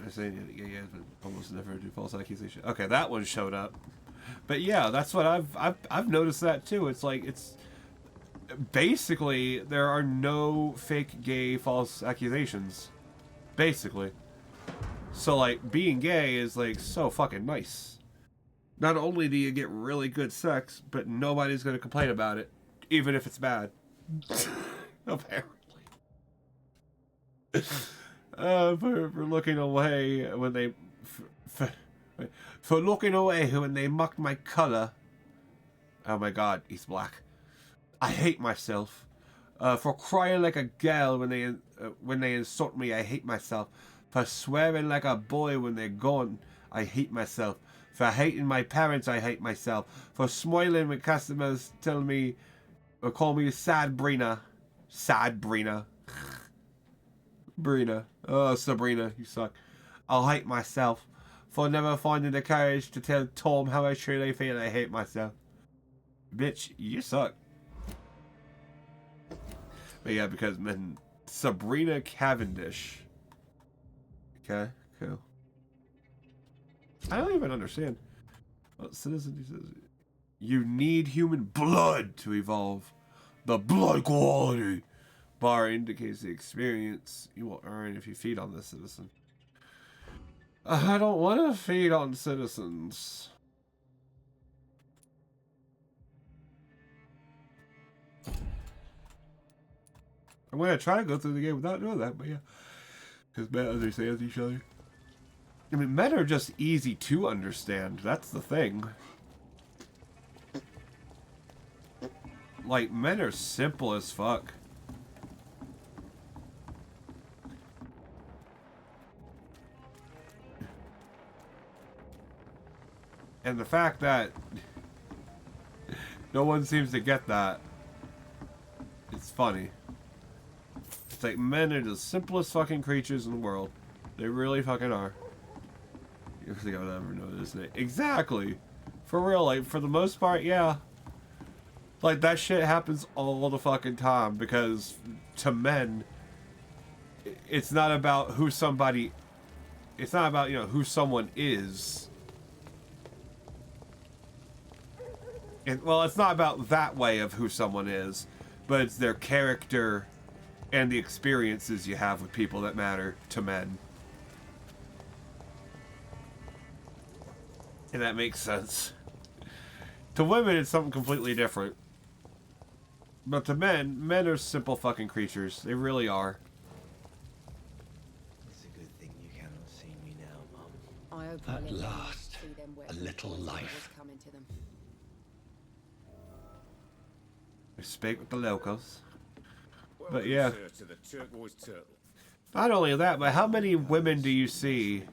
A: saying that gay guys would almost never do false accusation. Okay, that one showed up. But yeah, that's what I've noticed that too. It's like it's basically there are no fake gay false accusations. Basically. So like being gay is like so fucking nice. Not only do you get really good sex, but nobody's going to complain about it, even if it's bad. Apparently. For looking away when they... For looking away when they mocked my color. Oh my god, he's black. I hate myself. For crying like a girl when they insult me, I hate myself. For swearing like a boy when they're gone, I hate myself. For hating my parents, I hate myself. For smiling when customers tell me or call me sad Brina. Sad Brina. Brina. Oh, Sabrina, you suck. I'll hate myself. For never finding the courage to tell Tom how I truly feel, I hate myself. Bitch, you suck. But yeah, because man, Sabrina Cavendish. Okay, cool. I don't even understand. Well, citizen, he says, you need human blood to evolve. The blood quality bar indicates the experience you will earn if you feed on this citizen. I don't want to feed on citizens. I'm going to try to go through the game without doing that, but yeah. Because men understand each other. I mean, men are just easy to understand. That's the thing. Like, men are simple as fuck. And the fact that no one seems to get that, it's funny. It's like men are the simplest fucking creatures in the world. They really fucking are. You think I would ever notice it. Exactly. For real, like, for the most part, yeah. Like, that shit happens all the fucking time, because to men, it's not about who somebody... It's not about, you know, who someone is. Well, it's not about that way of who someone is, but it's their character and the experiences you have with people that matter to men. And that makes sense. To women, it's something completely different. But to men, men are simple fucking creatures. They really are.
D: It's a good thing you cannot see me now, Mum.
B: I hope
F: At last, a little life.
A: I spake with the locals. But yeah. Not only that, but how many women do you see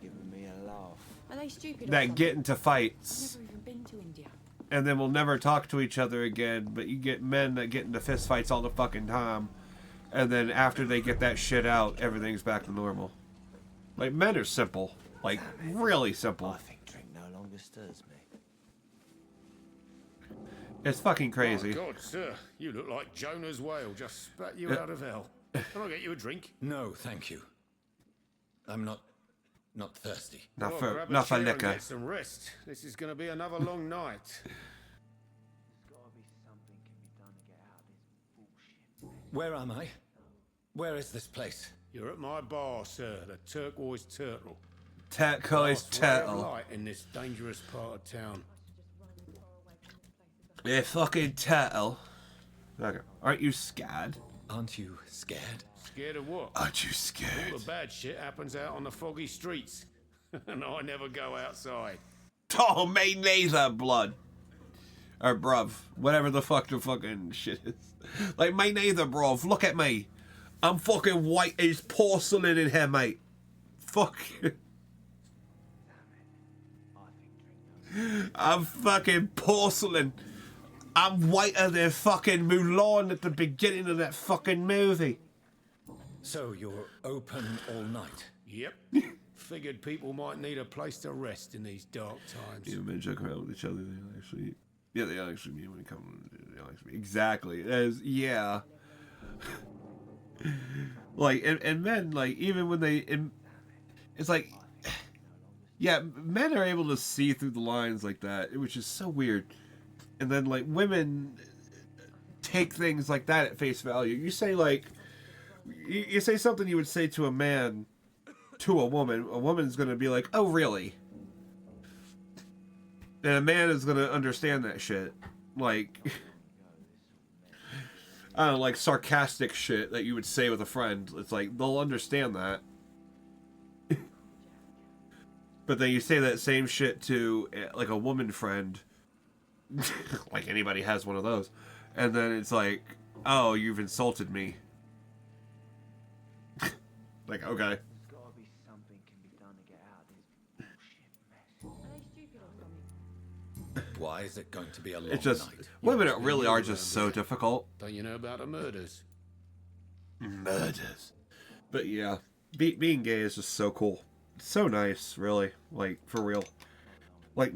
B: Are they stupid
A: that get into fights
B: I've never even been to India.
A: and then will never talk to each other again, but you get men that get into fist fights all the fucking time, and then after they get that shit out, everything's back to normal. Like, men are simple. Like, really simple.
D: I think drink no longer stirs me.
A: It's fucking crazy.
I: Oh God, sir, you look like Jonah's whale just spat you out of hell. Can I get you a drink?
F: No, thank you. I'm not thirsty.
A: Not
I: Well,
A: for
I: grab a
A: not for
I: chair and
A: liquor.
I: get some rest. This is going to be another long night.
F: Where am I? Where is this place?
I: You're at my bar, sir, the Turquoise Turtle.
A: Turquoise
I: Last ray of
A: turtle.
I: light in this dangerous part of town.
A: Yeah, fucking turtle. Okay. Aren't you scared?
F: Aren't you scared?
I: Scared of what?
A: Aren't you
I: All
A: scared?
I: the bad shit happens out on the foggy streets. And I never go outside.
A: Oh, me neither, blood. Or bruv. Whatever the fuck the fucking shit is. Like, me neither, bruv. Look at me. I'm fucking white as porcelain in here, mate. Fuck. I'm fucking porcelain. I'm whiter than fucking Mulan at the beginning of that fucking movie.
F: So you're open all night?
I: Yep. Figured people might need a place to rest in these dark times.
A: You know, men joke around with each other. They actually, yeah, they actually mean when it comes. They actually, exactly. As yeah. Like and men, like, even when they, it's like, yeah, men are able to see through the lines like that, which is so weird. And then, like, women take things like that at face value. You say, like, you say something you would say to a man to a woman's going to be like, oh, really? And a man is going to understand that shit. Like, I don't know, like sarcastic shit that you would say with a friend. It's like, they'll understand that. But then you say that same shit to, like, a woman friend. Like anybody has one of those. And then it's like, oh, you've insulted me. Like, okay.
F: Why is it going to be a long
A: It's just,
F: night?
A: women really are just so difficult.
I: Don't you know about the murders?
A: Murders. But yeah, being gay is just so cool. It's so nice, really. Like, for real. Like,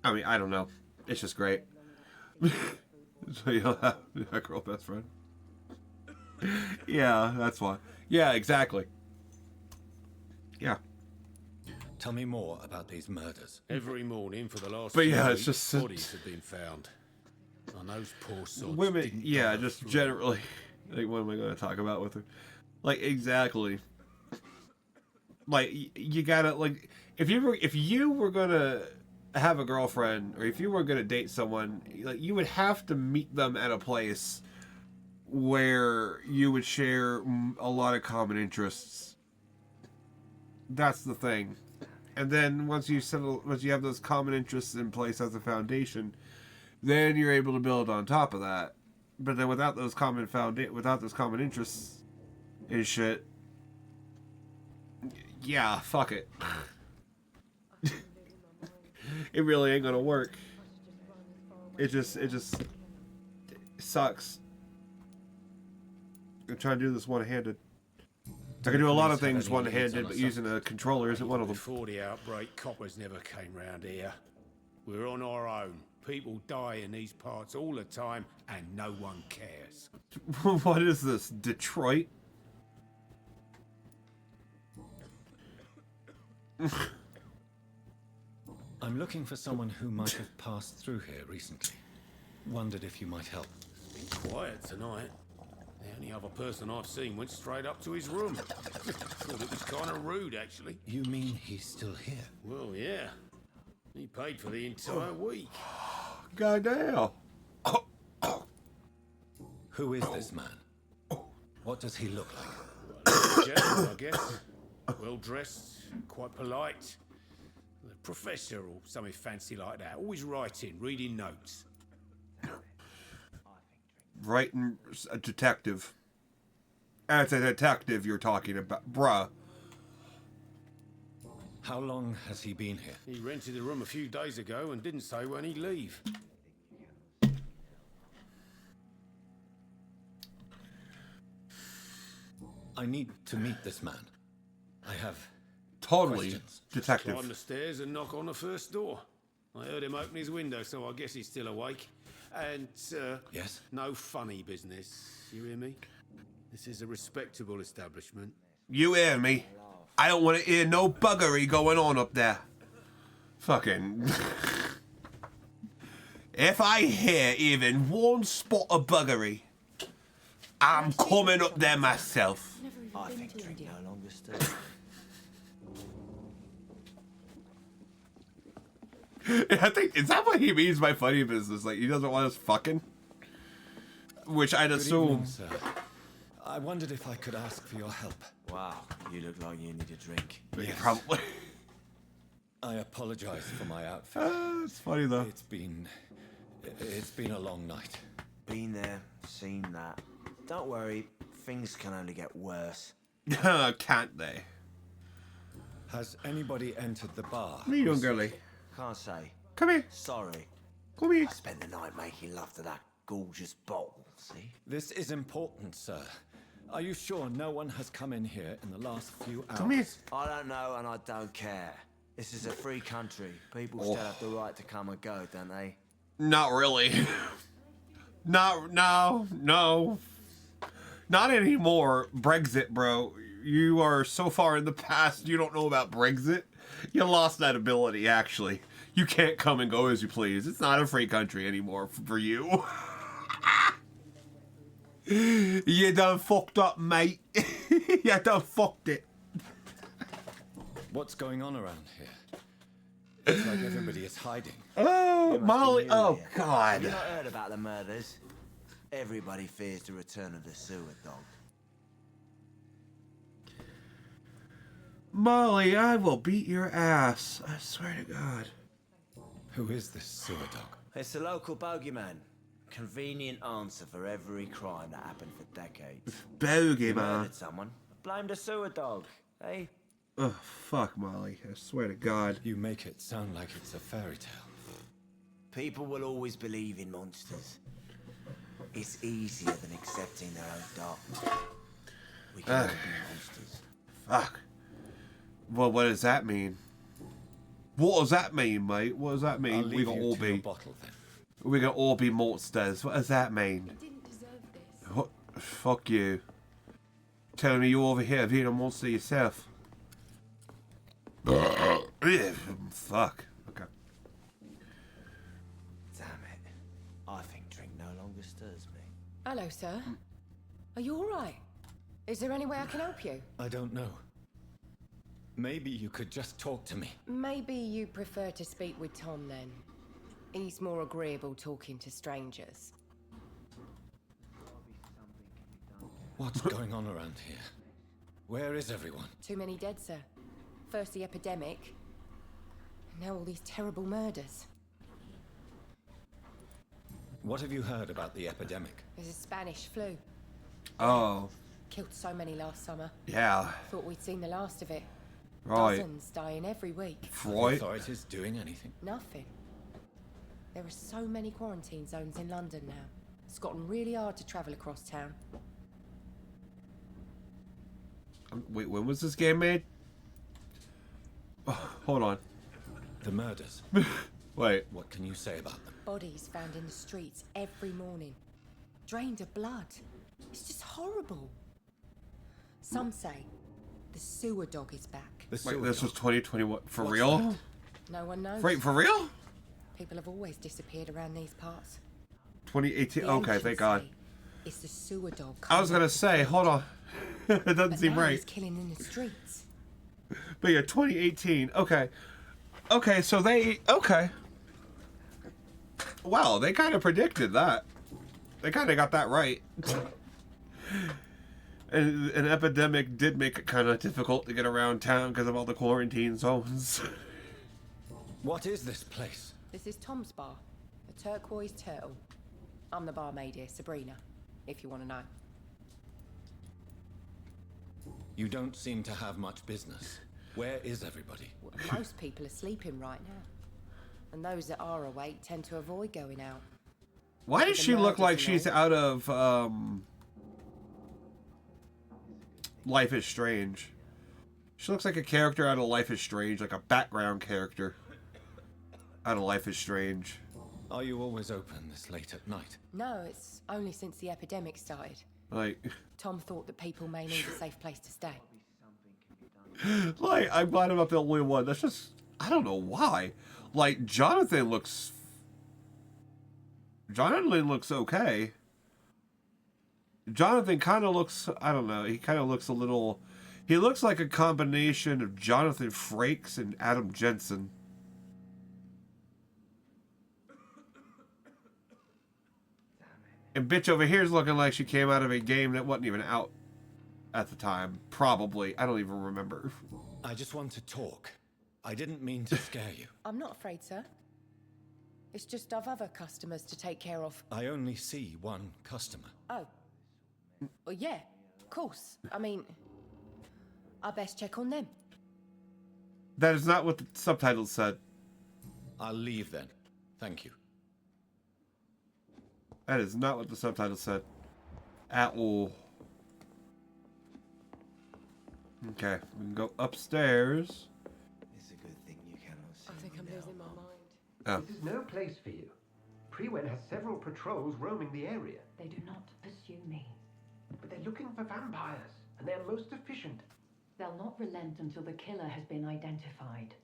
A: I mean, I don't know. It's just great. So you don't have a girl best friend. Yeah, that's why. Yeah, exactly. Yeah.
F: Tell me more about these murders.
I: Every morning for the last
A: But
I: few
A: yeah, it's
I: weeks,
A: just
I: bodies have been found. And those poor sods
A: women.
I: didn't
A: Yeah,
I: bother
A: just
I: through.
A: generally. Like, what am I going to talk about with her? Like, exactly. Like, you gotta, like, if you were gonna have a girlfriend, or if you were gonna date someone, like, you would have to meet them at a place where you would share a lot of common interests. That's the thing. And then once you have those common interests in place as a foundation, then you're able to build on top of that. But then without those common interests and shit, yeah, fuck it. It really ain't gonna work. It just sucks. I'm trying to do this one-handed. I can do a lot of things one-handed, but using a controller isn't one of them.
I: Before the outbreak, coppers never came round here. We're on our own. People die in these parts all the time, and no one cares.
A: What is this, Detroit?
F: I'm looking for someone who might have passed through here recently. Wondered if you might help.
I: Been quiet tonight. The only other person I've seen went straight up to his room. Thought it was kind of rude, actually.
F: You mean he's still here?
I: Well, yeah. He paid for the entire week.
A: Goddamn.
F: Who is this man? What does he look like?
I: General, I guess. Well dressed, quite polite. A professor or something fancy like that. Always writing, reading notes.
A: Writing a detective. That's a detective you're talking about, bruh.
F: How long has he been here?
I: He rented the room a few days ago and didn't say when he'd leave.
F: I need to meet this man. I have
A: Totally
F: questions.
A: detective.
I: Climb the stairs and knock on the first door. I heard him open his window, so I guess he's still awake. And,
F: Yes?
I: no funny business. You hear me? This is a respectable establishment.
A: You hear me? I don't want to hear no buggery going on up there. Fucking. If I hear even one spot of buggery, I'm coming up there myself.
J: I think drink no longer stirs.
A: I think, is that what he means by funny business? Like, he doesn't want us fucking? Which I'd
F: Good
A: assume.
F: evening, sir. I wondered if I could ask for your help.
J: Wow, you look like you need a drink.
A: Yeah, probably.
F: I apologize for my outfit.
A: It's funny though.
F: It's been a long night.
J: Been there, seen that. Don't worry, things can only get worse.
A: Can't they?
F: Has anybody entered the bar?
A: What are you doing, girly?
J: Can't say.
A: Come here.
J: Sorry.
A: Come here.
J: I spent the night making love to that gorgeous bottle, see?
F: This is important, sir. Are you sure no one has come in here in the last few hours?
A: Come here.
J: I don't know and I don't care. This is a free country. People still have the right to come and go, don't they?
A: Not really. No. Not anymore. Brexit, bro. You are so far in the past, you don't know about Brexit. You lost that ability, actually. You can't come and go as you please. It's not a free country anymore for you. You done fucked up, mate. You done fucked it.
F: What's going on around here? It's like everybody is hiding.
A: Oh, Molly. Oh, God.
J: Have you not heard about the murders? Everybody fears the return of the sewer dog.
A: Molly, I will beat your ass. I swear to God.
F: Who is this sewer dog?
J: It's the local bogeyman. Convenient answer for every crime that happened for decades.
A: Bogeyman.
J: Murdered someone. Blame the sewer dog, eh?
A: Oh, fuck, Molly. I swear to God.
F: You make it sound like it's a fairy tale.
J: People will always believe in monsters. It's easier than accepting their own darkness. We can all be monsters.
A: Fuck. Well, what does that mean? What does that mean, mate? What does that
F: I'll
A: mean?
F: leave
A: We can
F: you
A: all
F: to your
A: be.
F: bottle then.
A: We can all be monsters. What does that mean?
E: I didn't deserve this.
A: What? Fuck you. Telling me you over here being a monster yourself. Fuck. Okay.
J: Damn it. I think drink no longer stirs me.
K: Hello, sir. Are you all right? Is there any way I can help you?
F: I don't know. Maybe you could just talk to me.
K: Maybe you prefer to speak with Tom then. He's more agreeable talking to strangers.
F: What's going on around here? Where is everyone?
K: Too many dead, sir. First the epidemic, and now all these terrible murders.
F: What have you heard about the epidemic?
K: There's a Spanish flu.
A: Oh.
K: Killed so many last summer.
A: Yeah.
K: Thought we'd seen the last of it.
A: Right.
K: Dozens dying every week.
A: Right.
F: Authorities doing anything?
K: Nothing. There are so many quarantine zones in London now. It's gotten really hard to travel across town.
A: Wait, when was this game made? Oh, hold on.
F: The murders.
A: Wait.
F: What can you say about them?
K: Bodies found in the streets every morning. Drained of blood. It's just horrible. Some say the sewer dog is back.
F: The sewer
A: Wait, this
F: dog.
A: was 2021. For
F: What's
A: real?
F: that?
K: No one knows.
A: Wait, for real?
K: People have always disappeared around these parts.
A: 2018.
K: The
A: Okay,
K: ancients
A: thank God.
K: say it's the sewer dog.
A: I was gonna say, hold on. It doesn't
K: But
A: seem
K: now
A: right.
K: he's killing in the streets.
A: But yeah, 2018. Okay. Okay, so they. Okay. Wow, they kind of predicted that. They kind of got that right. And an epidemic did make it kind of difficult to get around town because of all the quarantine zones.
F: What is this place?
K: This is Tom's bar, a turquoise turtle. I'm the barmaid here, Sabrina, if you want to know.
F: You don't seem to have much business. Where is everybody?
K: Well, most people are sleeping right now. And those that are awake tend to avoid going out.
A: Why does
K: The
A: she look
K: murders
A: like
K: and
A: she's
K: all.
A: out of Life is Strange? She looks like a character out of Life is Strange, like a background character out of Life is Strange.
F: Are you always open this late at night?
K: No, it's only since the epidemic started.
A: Like,
K: Tom thought that people may need a safe place to stay.
A: like, I'm glad I'm not the only one. That's just, I don't know why. Like, Jonathan looks okay. Jonathan kind of looks, I don't know, he kind of looks a little, he looks like a combination of Jonathan Frakes and Adam Jensen. And bitch over here is looking like she came out of a game that wasn't even out at the time. Probably. I don't even remember.
F: I just want to talk. I didn't mean to scare you.
K: I'm not afraid, sir. It's just I've other customers to take care of.
F: I only see one customer.
K: Oh. Well, yeah, of course. I mean, I best check on them.
A: That is not what the subtitles said.
F: I'll leave then. Thank you.
A: That is not what the subtitles said. At all. Okay, we can go upstairs.
J: It's a good thing you cannot see.
K: I think I'm losing my mind.
A: Oh.
L: This is no place for you. Prewen has several patrols roaming the area.
M: They do not pursue me.
L: But they're looking for vampires, and they're most efficient.
M: They'll not relent until the killer has been identified.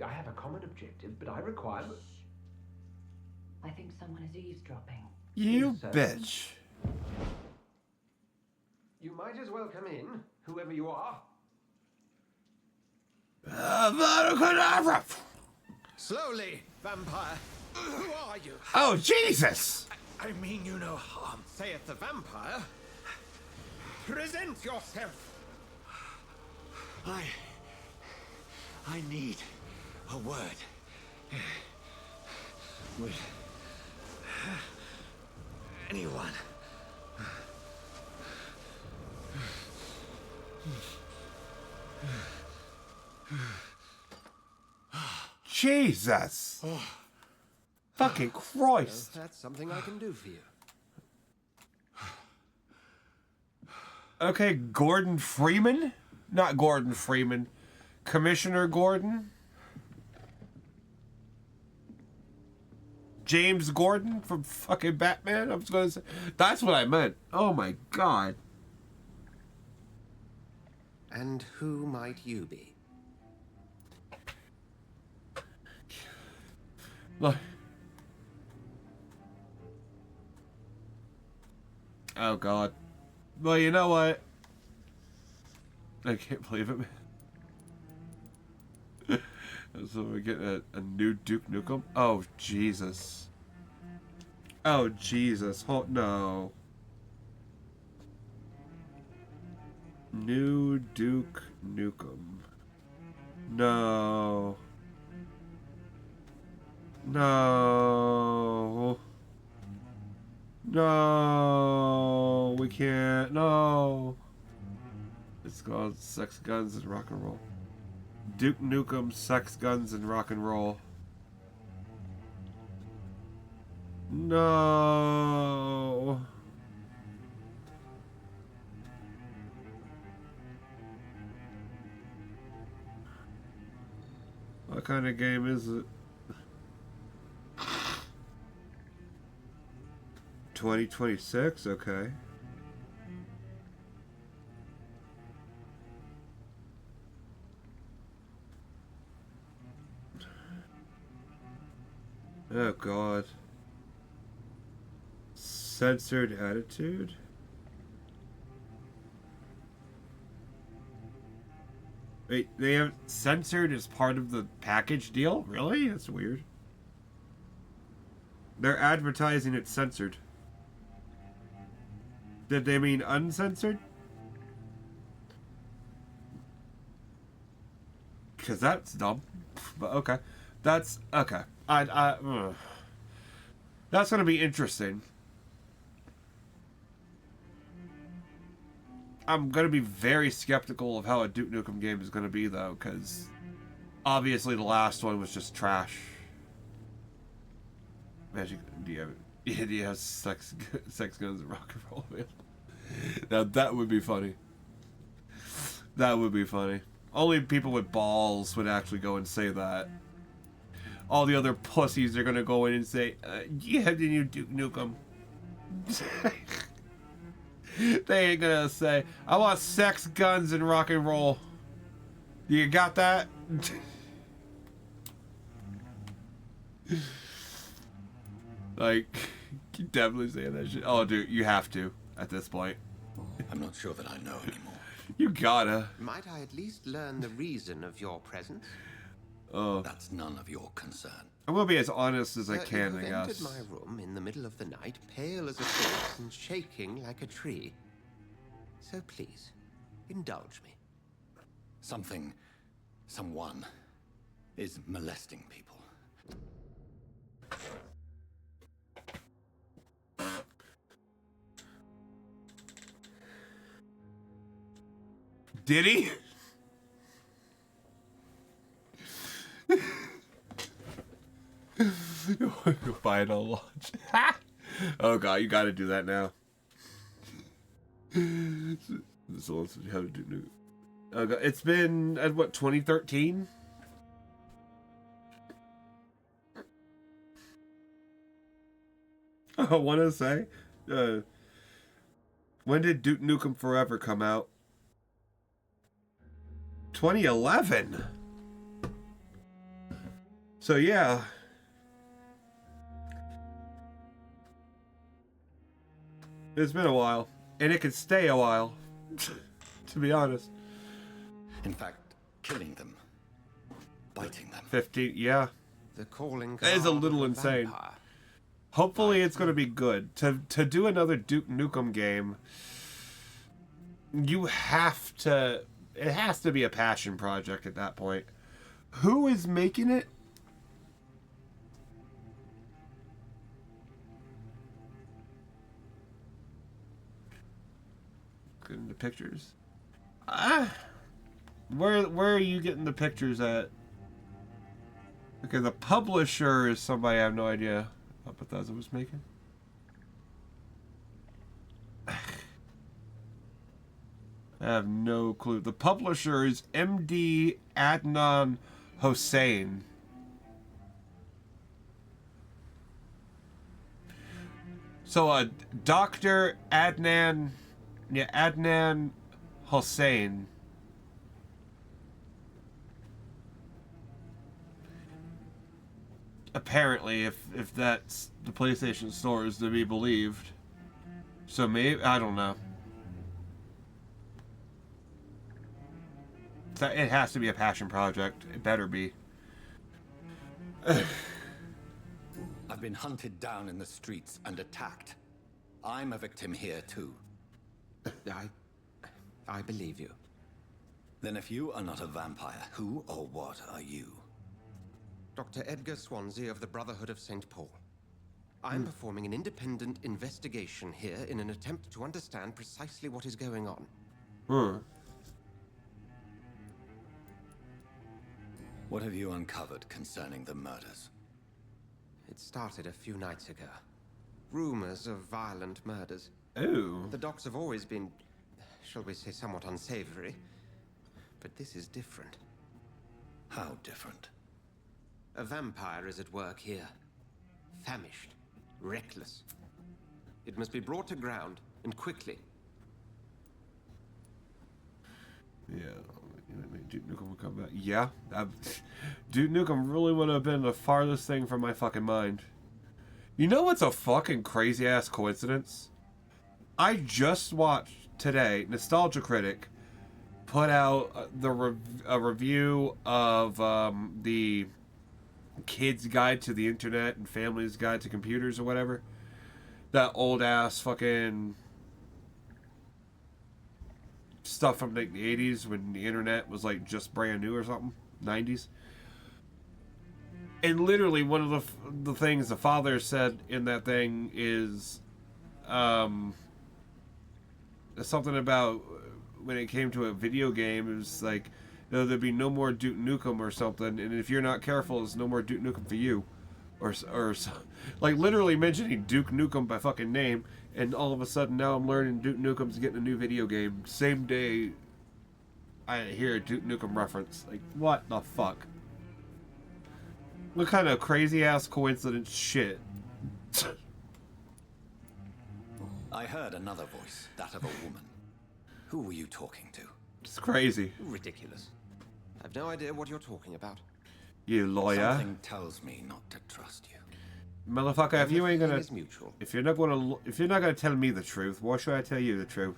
L: I have a common objective, but I require...
M: I think someone is eavesdropping.
A: You
L: Sir?
A: bitch.
L: You might as well come in, whoever you are.
C: Slowly, vampire. Who are you?
A: Oh, Jesus!
C: I mean you no harm, saith the vampire. Present yourself.
D: I need a word with anyone.
A: Jesus! Fucking Christ!
L: That's something I can do for you.
A: Okay, Gordon Freeman? Not Gordon Freeman. Commissioner Gordon? James Gordon from fucking Batman? I was gonna say. That's what I meant. Oh my god.
L: And who might you be?
A: Look. Oh god. Well, you know what? I can't believe it, man. So we get a new Duke Nukem? Oh, Jesus. Oh, Jesus. Oh, no. New Duke Nukem. No. No. No. We can't. No. It's called Sex, Guns, and Rock and Roll. Duke Nukem, Sex, Guns, and Rock and Roll. No. What kind of game is it? 2026? Okay. Oh god. Censored attitude? Wait, they have censored as part of the package deal? Really? That's weird. They're advertising it censored. Did they mean uncensored? Because that's dumb. But okay. That's okay. That's gonna be interesting. I'm gonna be very skeptical of how a Duke Nukem game is gonna be though, because obviously the last one was just trash. Magic, do you have sex, guns, and rock and roll, man? Now that would be funny. That would be funny. Only people with balls would actually go and say that. All the other pussies are gonna go in and say, yeah, then you Duke Nukem. They ain't gonna say, I want sex, guns, and rock and roll. You got that? Like, you definitely saying that shit. Oh, dude, you have to at this point.
F: I'm not sure that I know anymore.
A: You gotta.
N: Might I at least learn the reason of your presence?
A: Oh.
F: That's none of your concern.
A: I'm gonna be as honest as I
N: You
A: can,
N: have
A: I
N: entered
A: guess.
N: my room in the middle of the night, pale as a corpse and shaking like a tree. So please, indulge me.
F: Someone is molesting people.
A: Did he? You'll buy it on launch. Oh god, you gotta do that now. So let's how to do new. Oh god, it's been at what, 2013? I want to say, when did Duke Nukem Forever come out? 2011. So yeah. It's been a while. And it could stay a while. To be honest.
F: In fact, killing them. Biting them.
A: 50, yeah.
N: The calling
A: That is a
N: card
A: little
N: of
A: insane.
N: vampire.
A: Hopefully it's going to be good. To do another Duke Nukem game, you have to... It has to be a passion project at that point. Who is making it? Getting the pictures. Where are you getting the pictures at? Okay, the publisher is somebody I have no idea what Bethesda was making. I have no clue. The publisher is MD Adnan Hossein. So, Dr. Adnan... Yeah, Adnan Hossein. Apparently, if that's the PlayStation Store is to be believed. So maybe, I don't know. So it has to be a passion project. It better be.
F: I've been hunted down in the streets and attacked. I'm a victim here too.
N: I believe you.
F: Then if you are not a vampire, who or what are you?
N: Dr. Edgar Swansea of the Brotherhood of St. Paul. I'm performing an independent investigation here in an attempt to understand precisely what is going on.
F: What have you uncovered concerning the murders?
N: It started a few nights ago. Rumors of violent murders.
A: Ooh.
N: The docs have always been, shall we say, somewhat unsavory. But this is different.
F: How different?
N: A vampire is at work here. Famished. Reckless. It must be brought to ground, and quickly.
A: Yeah, Duke Nukem will come back. Yeah, Duke Nukem really would have been the farthest thing from my fucking mind. You know what's a fucking crazy ass coincidence? I just watched today, Nostalgia Critic put out a review of the Kid's Guide to the Internet and Family's Guide to Computers or whatever. That old ass fucking stuff from like the 80s when the internet was like just brand new or something. 90s. And literally one of the things the father said in that thing is something about when it came to a video game, it was like, no, there'd be no more Duke Nukem or something, and if you're not careful, there's no more Duke Nukem for you. Or like literally mentioning Duke Nukem by fucking name, and all of a sudden now I'm learning Duke Nukem's getting a new video game same day I didn't hear a Duke Nukem reference. Like, what the fuck? What kind of crazy ass coincidence shit?
F: I heard another voice, that of a woman. Who were you talking to?
A: It's crazy.
F: Ridiculous.
N: I've no idea what you're talking about.
A: You lawyer.
F: Something tells me not to trust you.
A: Motherfucker, if you ain't gonna,
N: is mutual.
A: if you're not gonna tell me the truth, why should I tell you the truth?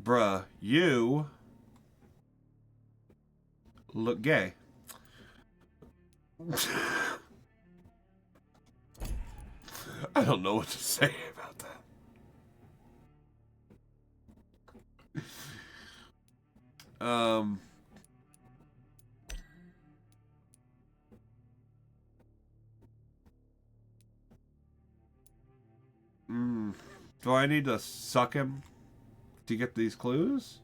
A: Bruh, you look gay. I don't know what to say about that. Do I need to suck him to get these clues?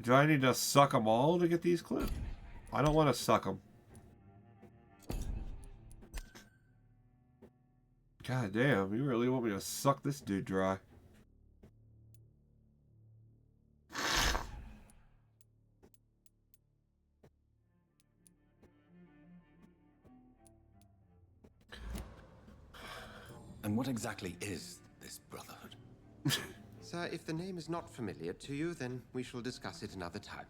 A: Do I need to suck them all to get these clues? I don't want to suck them. God damn, you really want me to suck this dude dry?
F: And what exactly is this brotherhood?
N: Sir, if the name is not familiar to you, then we shall discuss it another time.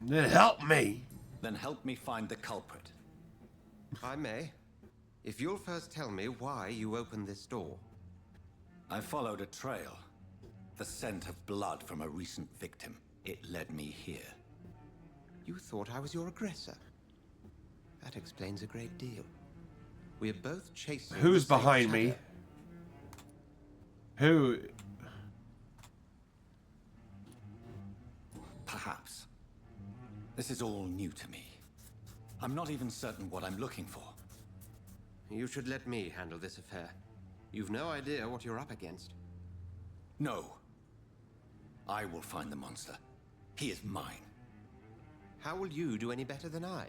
A: Then help me!
F: Then help me find the culprit.
N: I may. If you'll first tell me why you opened this door.
F: I followed a trail. The scent of blood from a recent victim. It led me here.
N: You thought I was your aggressor. That explains a great deal. We're both chasing...
A: Who's behind me? Who?
F: Perhaps. This is all new to me. I'm not even certain what I'm looking for.
N: You should let me handle this affair. You've no idea what you're up against.
F: No. I will find the monster. He is mine.
N: How will you do any better than I?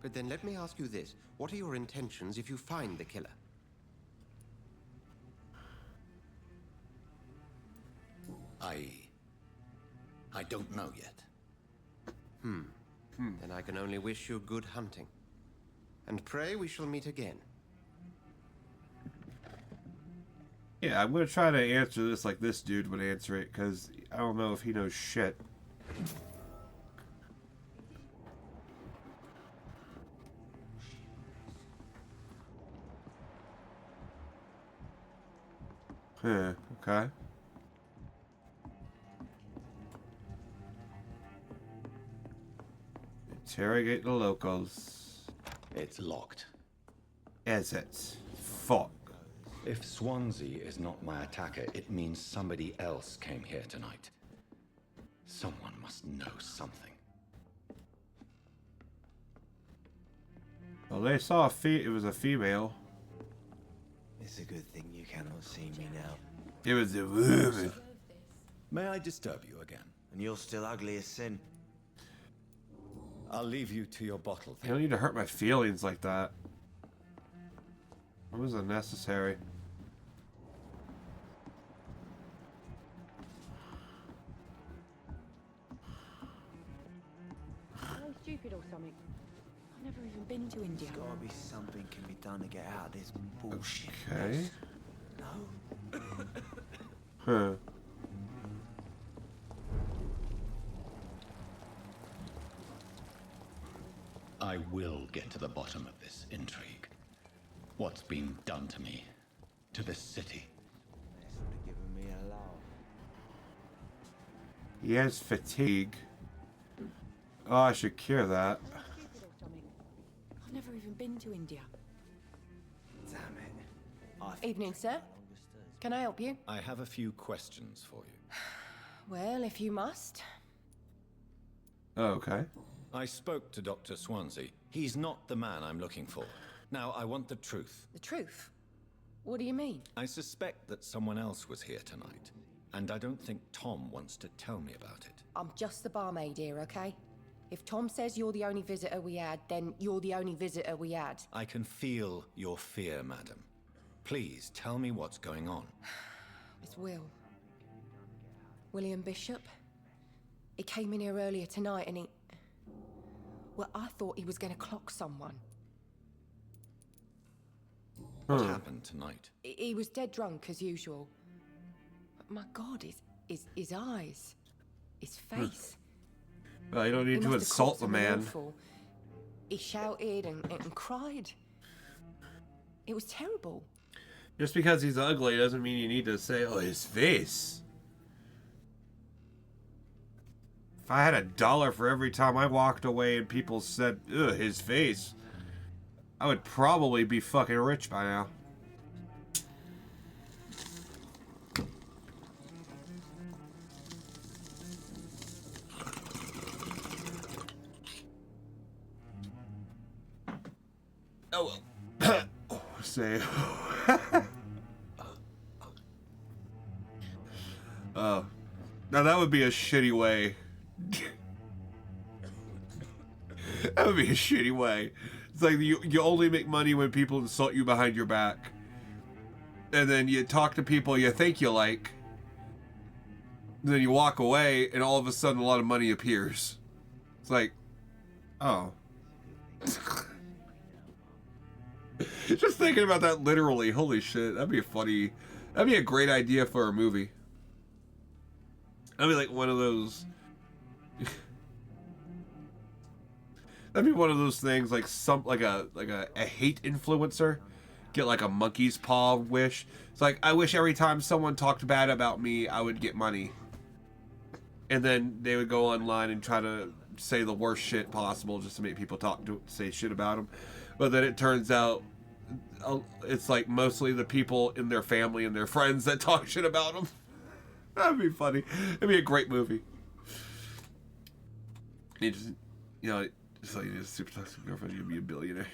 N: But then let me ask you this. What are your intentions if you find the killer?
F: I don't know yet.
N: Then I can only wish you good hunting. And pray we shall meet again.
A: Yeah, I'm gonna try to answer this like this dude would answer it, because I don't know if he knows shit. Huh, okay. Interrogate the locals.
F: It's locked.
A: Is it? Fuck.
F: If Swansea is not my attacker, it means somebody else came here tonight. Someone must know something.
A: Well, they saw it was a female.
J: It's a good thing you cannot see me now.
A: It was a woman.
F: May I disturb you again?
J: And you're still ugly as sin.
F: I'll leave you to your bottle.
A: You don't need to hurt my feelings like that. It was unnecessary.
B: Are they stupid or something? I've never even been to India.
J: There's gotta be something can be done to get out of this bullshit.
A: Okay.
J: No.
A: Huh.
F: I will get to the bottom of this intrigue. What's been done to me, to this city.
J: This would have given me a laugh.
A: He has fatigue. Oh, I should cure that.
B: Are they stupid or something? I've never even been to India.
J: Damn it.
K: Evening, sir. Can I help you?
F: I have a few questions for you.
K: Well, if you must.
A: Oh, okay.
F: I spoke to Dr. Swansea. He's not the man I'm looking for. Now, I want the truth.
K: The truth? What do you mean?
F: I suspect that someone else was here tonight, and I don't think Tom wants to tell me about it.
K: I'm just the barmaid here, okay? If Tom says you're the only visitor we had, then you're the only visitor we had.
F: I can feel your fear, madam. Please tell me what's going on.
K: It's Will. William Bishop. He came in here earlier tonight and he... Well, I thought he was going to clock someone.
F: What happened tonight?
K: He was dead drunk as usual. But my God, his eyes, his face.
A: Well, you don't need to insult the man.
K: Awful. He shouted and cried. It was terrible.
A: Just because he's ugly doesn't mean you need to say, oh, his face. If I had $1 for every time I walked away and people said, ugh, his face, I would probably be fucking rich by now. Oh well. Say. Oh. Now that would be a shitty way. That would be a shitty way. It's like you only make money when people insult you behind your back. And then you talk to people you think you like. And then you walk away and all of a sudden a lot of money appears. It's like, oh. Just thinking about that literally, holy shit, that'd be a great idea for a movie. That'd be like one of those. That'd be one of those things like a hate influencer get like a monkey's paw wish. It's like, I wish every time someone talked bad about me, I would get money. And then they would go online and try to say the worst shit possible just to make people say shit about them. But then it turns out it's like mostly the people in their family and their friends that talk shit about them. That'd be funny. It'd be a great movie. You just, just like a super toxic girlfriend, you'd be a billionaire.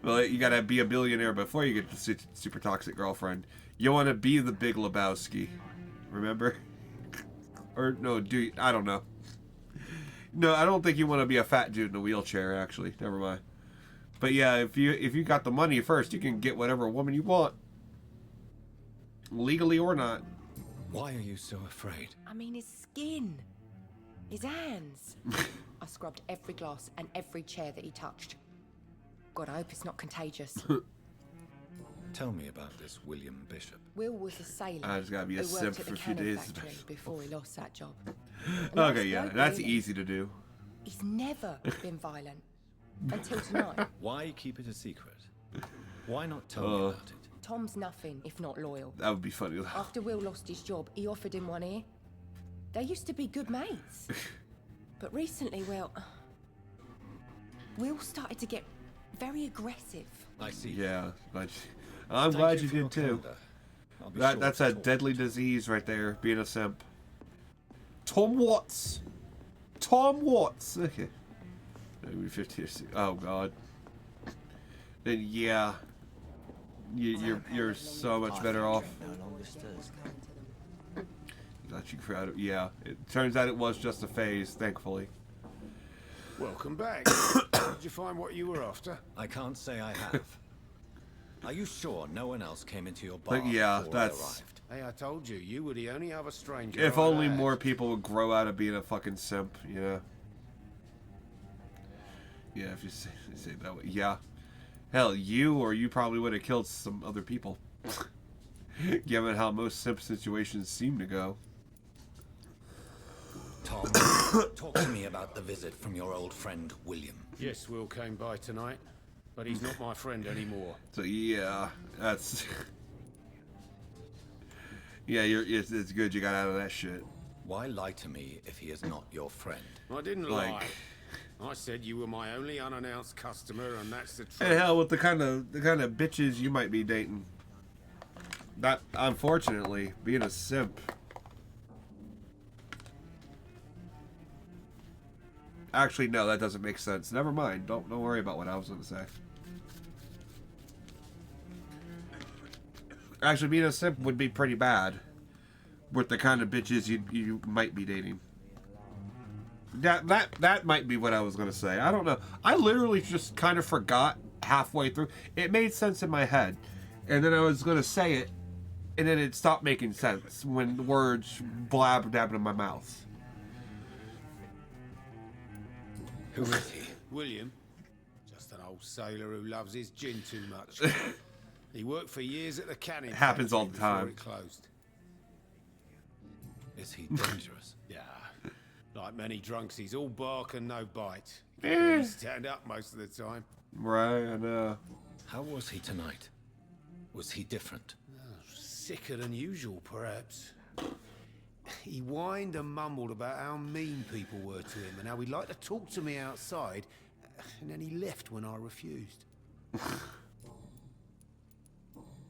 A: Well, you gotta be a billionaire before you get the super toxic girlfriend. You want to be the Big Lebowski, remember? Or no, I don't know. No, I don't think you want to be a fat dude in a wheelchair. Actually, never mind. But yeah, if you got the money first, you can get whatever woman you want, legally or not.
F: Why are you so afraid?
K: I mean, his skin, his hands. I scrubbed every glass and every chair that he touched. God, I hope it's not contagious.
F: Tell me about this William Bishop.
K: Will was a sailor.
A: I just gotta be a simp for a few days
K: before he lost that job.
A: Okay, yeah, that's easy to do.
K: He's never been violent until tonight.
F: Why keep it a secret? Why not tell me about it?
K: Tom's nothing if not loyal.
A: That would be funny.
K: After Will lost his job, he offered him one ear. They used to be good mates. But recently, Will started to get very aggressive.
F: I see.
A: Yeah, but I'm glad you did too. That's a deadly disease right there, being a simp. Tom Watts. Okay. Maybe 50 or 60. Oh god. Then yeah, you're so much better off. That you crowd. Yeah, it turns out it was just a phase, thankfully.
I: Welcome back. Did you find what you were after?
F: I can't say I have. Are you sure no one else came into your bar?
A: But yeah,
F: before I
A: that's.
F: arrived?
I: Hey, I told you, you were the only other stranger.
A: If
I: I
A: only
I: had.
A: more people would grow out of being a fucking simp, yeah. Yeah, if you say it that way. Yeah. Hell, you probably would have killed some other people. Given how most simp situations seem to go.
F: Tom, talk to me about the visit from your old friend, William.
I: Yes, Will came by tonight, but he's not my friend anymore.
A: So yeah, that's... Yeah, it's good you got out of that shit.
F: Why lie to me if he is not your friend?
I: I didn't lie. I said you were my only unannounced customer, and that's the truth.
A: And hell, with the kind of bitches you might be dating. That, unfortunately, being a simp. Actually, no, that doesn't make sense. Never mind. Don't worry about what I was going to say. Actually, being a simp would be pretty bad. With the kind of bitches you might be dating. That might be what I was going to say. I don't know. I literally just kind of forgot halfway through. It made sense in my head. And then I was going to say it, and then it stopped making sense when the words blabbed out of my mouth.
F: Who is he?
I: William. Just an old sailor who loves his gin too much. He worked for years at the canning
A: It happens all the
I: before
A: time.
I: it closed.
F: Is he dangerous?
I: Yeah. Like many drunks, he's all bark and no bite.
A: Eh.
I: He stand up most of the time.
A: Right, I know.
F: How was he tonight? Was he different?
I: Sicker than usual, perhaps. He whined and mumbled about how mean people were to him and how he'd like to talk to me outside, and then he left when I refused.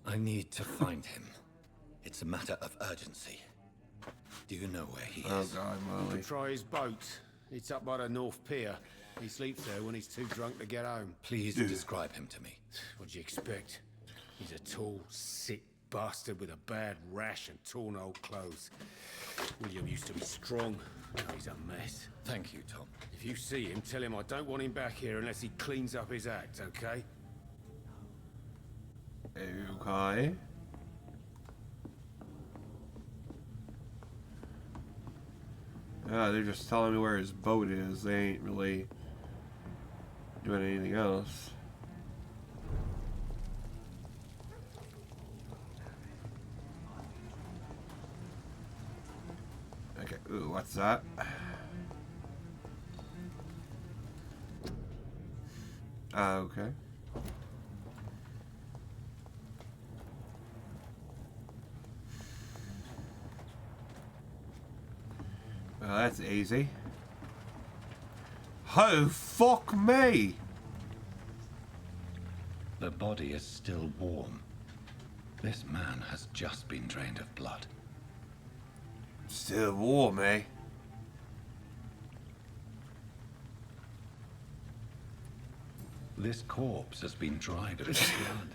F: I need to find him. It's a matter of urgency. Do you know where he is?
A: Oh God,
I: You
A: Molly.
I: can try his boat. It's up by the North Pier. He sleeps there when he's too drunk to get home.
F: Please describe him to me.
I: What do you expect? He's a tall, sick bastard with a bad rash and torn old clothes. William used to be strong. Now he's a mess.
F: Thank you, Tom.
I: If you see him, tell him I don't want him back here unless he cleans up his act, okay?
A: Okay. They're just telling me where his boat is. They ain't really doing anything else. Okay, ooh, what's that? Okay. Well, that's easy. Oh, fuck me!
F: The body is still warm. This man has just been drained of blood.
A: Still warm, eh?
F: This corpse has been dried of its blood,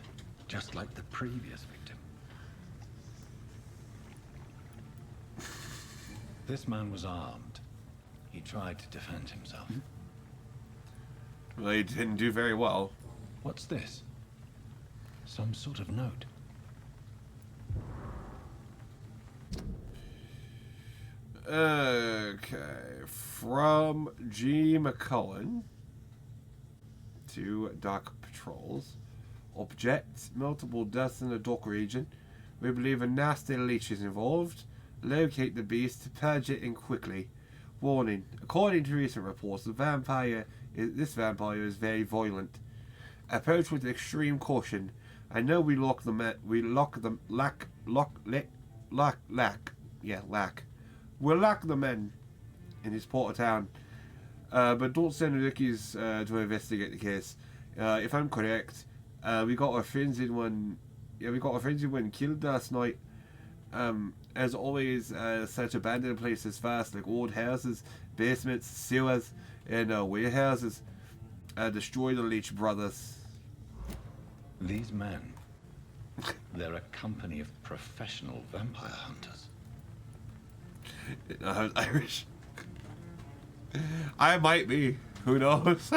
F: just like the previous victim. This man was armed. He tried to defend himself.
A: Well, he didn't do very well.
F: What's this? Some sort of note.
A: Okay, from G. McCullen to Dock Patrols. Object, multiple deaths in the dock region. We believe a nasty leech is involved. Locate the beast, purge it in quickly. Warning, according to recent reports, this vampire is very violent. Approach with extreme caution. I know we lack. We'll lack the men in this part of town. But don't send rookies to investigate the case. If I'm correct, we got a frenzied one. Yeah, we got a frenzied one killed last night. As always, such abandoned places fast, like old houses, basements, sewers, and warehouses. Destroy the Leech brothers.
F: These men, they're a company of professional vampire hunters.
A: I was Irish. I might be. Who knows?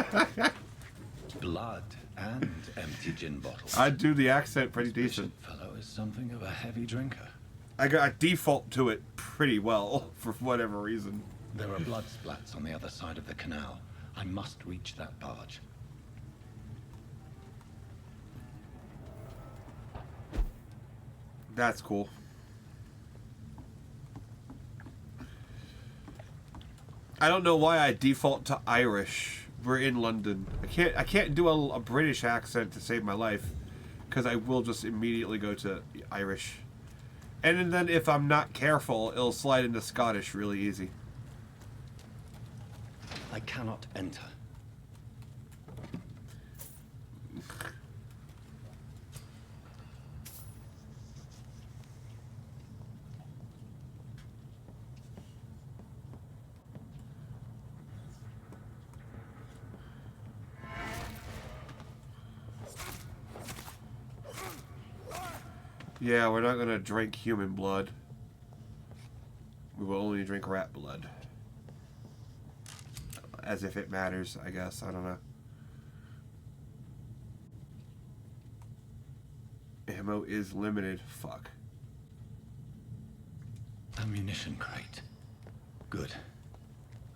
F: Blood and empty gin bottles.
A: I do the accent pretty decent.
F: Fellow is something of a heavy drinker.
A: I default to it pretty well for whatever reason.
F: There are blood splats on the other side of the canal. I must reach that barge.
A: That's cool. I don't know why I default to Irish. We're in London. I can't do a British accent to save my life, because I will just immediately go to Irish. And then if I'm not careful, it'll slide into Scottish really easy.
F: I cannot enter.
A: Yeah, we're not gonna drink human blood. We will only drink rat blood. As if it matters, I guess. I don't know. Ammo is limited. Fuck.
F: Ammunition crate. Good.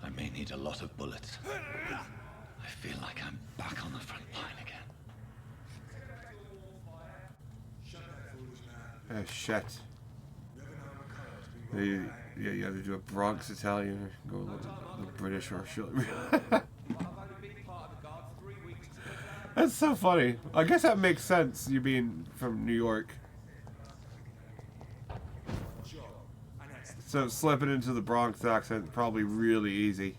F: I may need a lot of bullets. I feel like I'm back on the front line again.
A: Shit. You have to do a Bronx Italian or go the British or shit. That's so funny. I guess that makes sense, you being from New York. So slipping into the Bronx accent is probably really easy.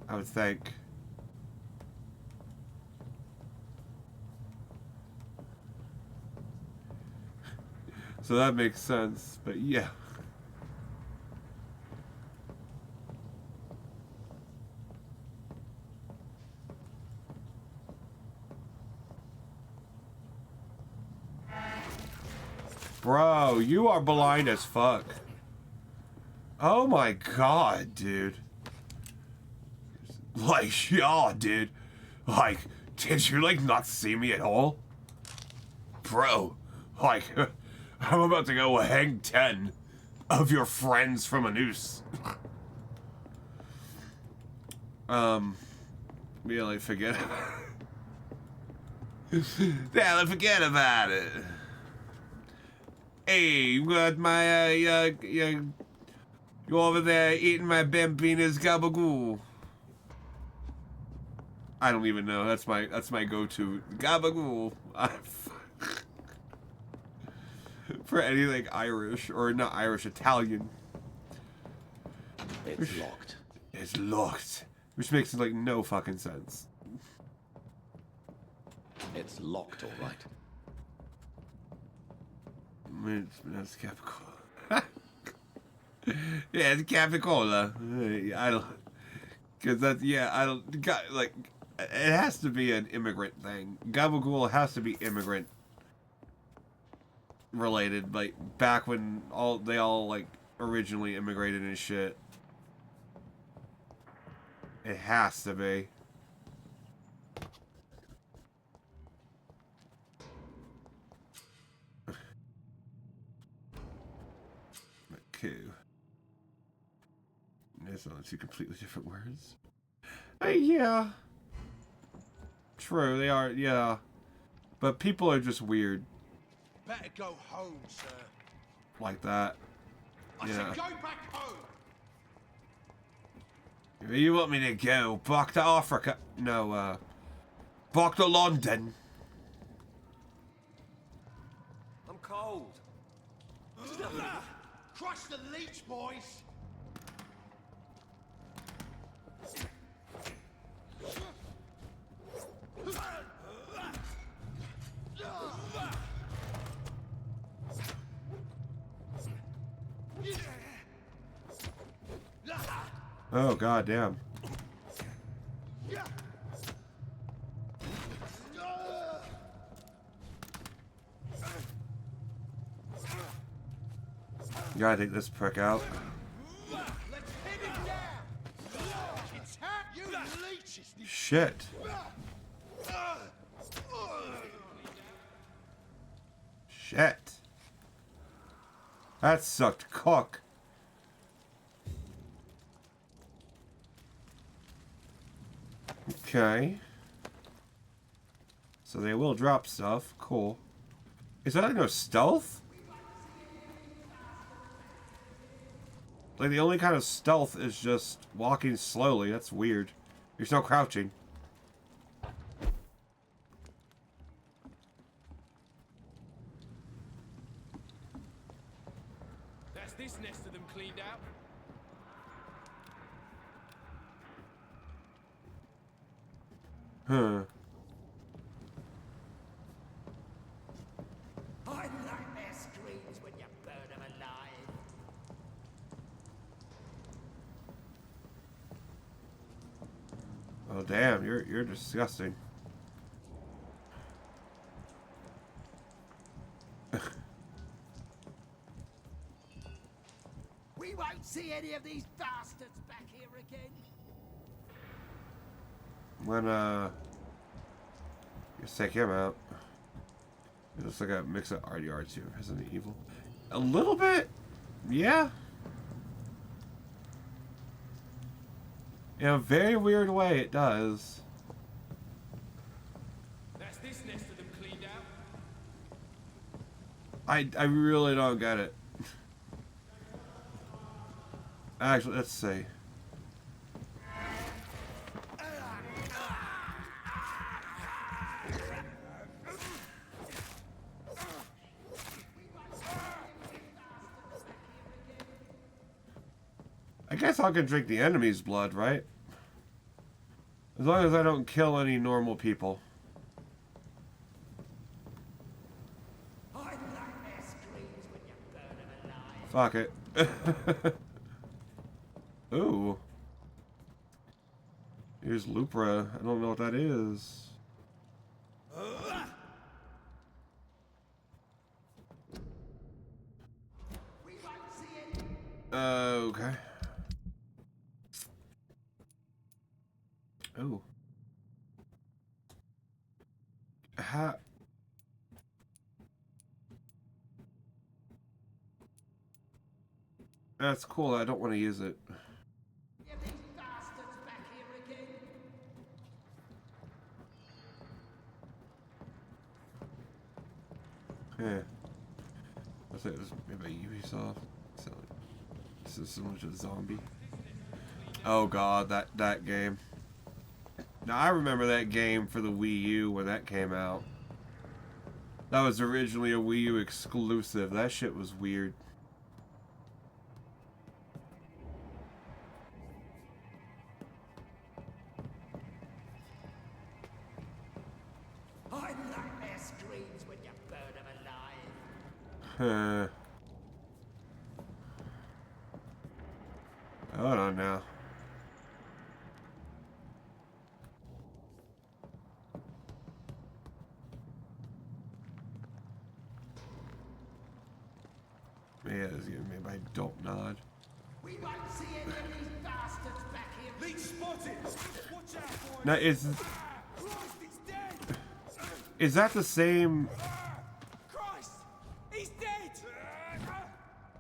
A: I would think. So that makes sense, but yeah. Bro, you are blind as fuck. Oh my god, dude. Like, yeah, dude. Like, did you, like, not see me at all? Bro, like, I'm about to go hang 10 of your friends from a noose. Yeah, like, forget about it. Yeah, like, forget about it. Hey, you got my, you over there eating my Bambina's gabagoo. I don't even know. That's my go-to. Gabagoo. For anything Irish, or not Irish, Italian.
F: It's locked.
A: It's locked. Which makes like no fucking sense.
F: It's locked, all right.
A: That's Capicola. Yeah, it's Capicola. I don't... Because that's... Yeah, I don't... Got, like... It has to be an immigrant thing. Gabagool has to be immigrant related. Like, back when they all, like, originally immigrated and shit. It has to be. Okay. There's only two completely different words. Yeah. True, they are, yeah. But people are just weird.
I: Better go home, sir.
A: Like that.
I: I
A: Yeah.
I: said go back home.
A: Where you want me to go? Back to Africa? No, back to London.
I: I'm cold. Crush the leech, boys.
A: Oh, goddamn. You gotta take this prick out. Shit. Shit. That sucked cock. Okay. So they will drop stuff. Cool. Is that like no stealth? Like the only kind of stealth is just walking slowly. That's weird. You're still crouching.
O: That's this nest of them cleaned out.
A: Huh.
J: I like their screams when you burn them alive.
A: Oh damn, you're disgusting.
J: We won't see any of these bastards back here again.
A: When Let's take him out. It looks like a mix of RDR2 and Resident Evil. A little bit? Yeah. In a very weird way, it does.
O: That's this nest of them cleaned out.
A: I really don't get it. Actually, let's see. I guess I can drink the enemy's blood, right? As long as I don't kill any normal people. Fuck it. Ooh. Here's Lupra. I don't know what that is. Okay. Oh. That's cool. I don't want to use it. Yeah. I think it was maybe Ubisoft. This is similar to Zombie. Oh god, that game. Now I remember that game for the Wii U when that came out. That was originally a Wii U exclusive. That shit was weird. Huh. Hold on now. Yeah, it's giving me my dope nod.
O: We won't see any of these bastards back here. Leech spotted. Watch out, boys.
A: Now is that the same?
O: Christ, he's dead.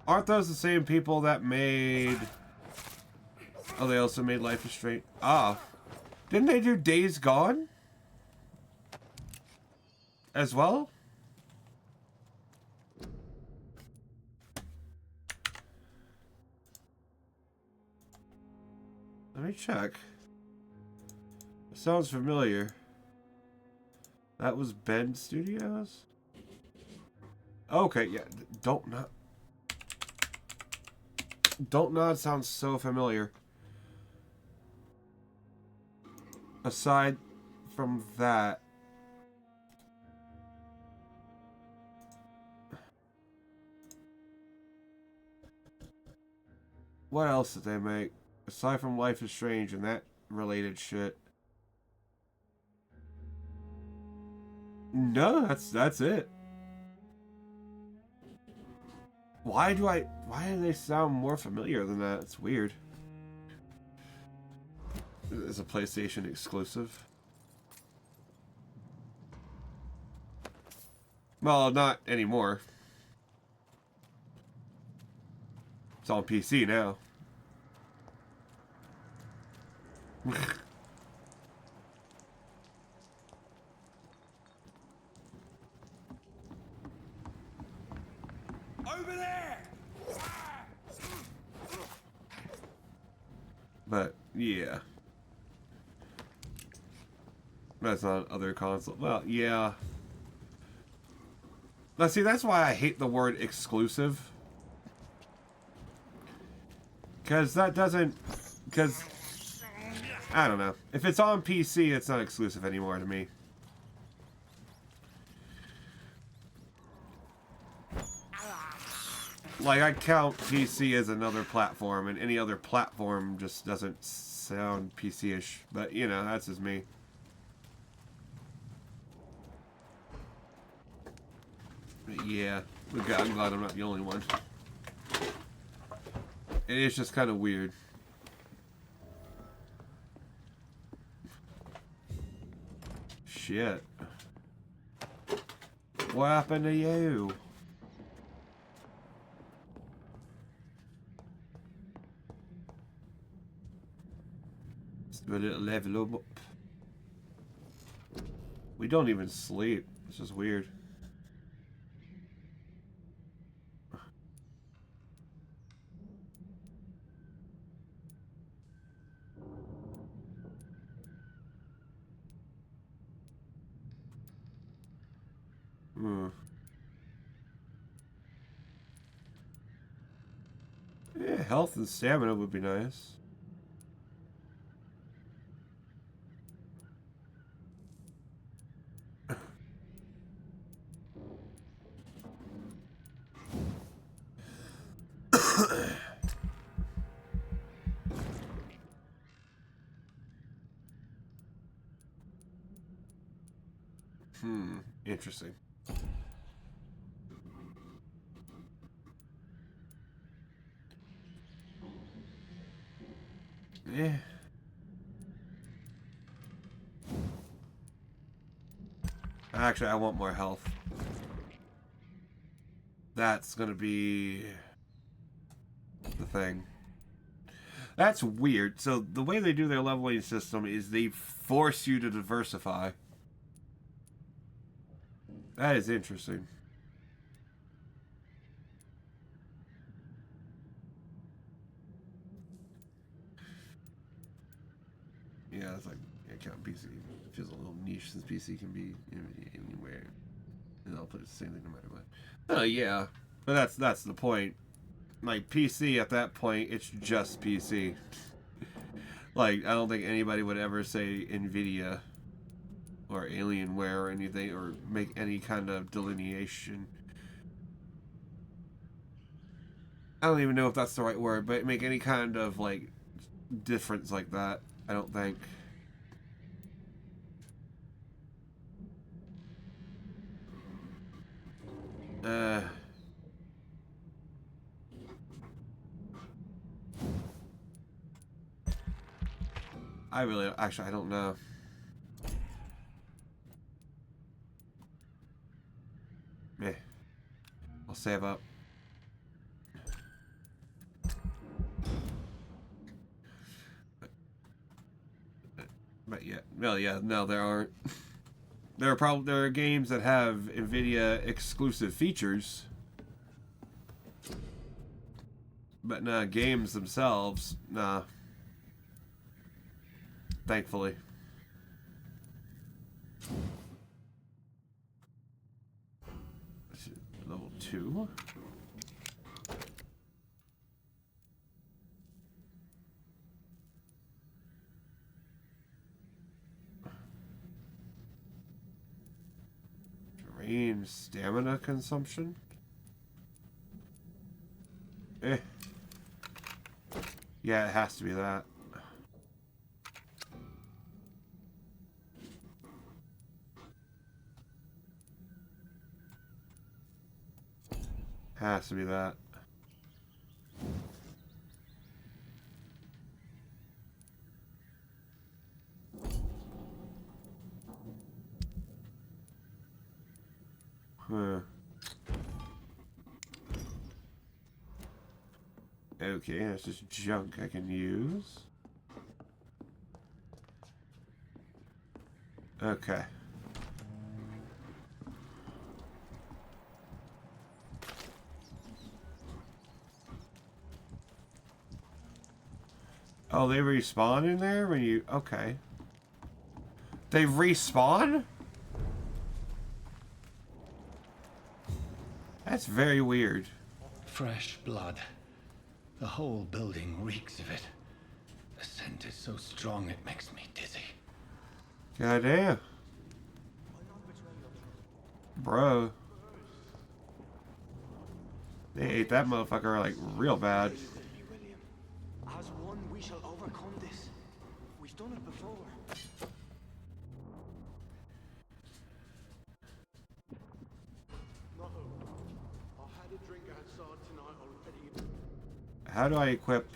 A: Aren't those the same people that made? Oh, they also made Life is Strange. Ah, didn't they do Days Gone as well? Let me check. It sounds familiar. That was Bend Studios? Okay, yeah. Don't Nod sounds so familiar. Aside from that, what else did they make? Aside from Life is Strange and that related shit. No, that's it. Why do they sound more familiar than that? It's weird. It's a PlayStation exclusive. Well, not anymore. It's on PC now.
O: Over there.
A: But yeah, that's not other console. Well, yeah. Now, see, that's why I hate the word exclusive. Because that doesn't... Because... I don't know. If it's on PC, it's not exclusive anymore to me. Like, I count PC as another platform, and any other platform just doesn't sound PC-ish. But, you know, that's just me. But yeah. I'm glad I'm not the only one. It is just kind of weird. Shit. What happened to you? Let's do a little level up. We don't even sleep. It's just weird. Yeah, health and stamina would be nice. Interesting. Yeah. Actually, I want more health. That's gonna be the thing. That's weird. So the way they do their leveling system is they force you to diversify. That is interesting. Yeah, it's like, I count PC. It feels a little niche since PC can be anywhere. And I'll put the same thing no matter what. Oh yeah, but that's the point. Like PC at that point, it's just PC. Like I don't think anybody would ever say Nvidia or Alienware or anything, or make any kind of delineation. I don't even know if that's the right word, but make any kind of like difference like that. I don't think. I really, actually, I don't know. Meh. I'll save up. But yeah, well, yeah, no, there aren't. There are games that have Nvidia exclusive features, but nah, games themselves, nah. Thankfully. Level 2. Drain stamina consumption? Eh. Yeah, it has to be that. Has to be that. Huh. Okay, that's just junk I can use. Okay. Oh, they respawn in there when you... Okay. They respawn? That's very weird.
F: Fresh blood. The whole building reeks of it. The scent is so strong it makes me dizzy.
A: Goddamn. Bro. They ate that motherfucker like real bad.
O: As one, we shall overcome this. We've done it before. No, I had a drink outside tonight already.
A: How do I equip?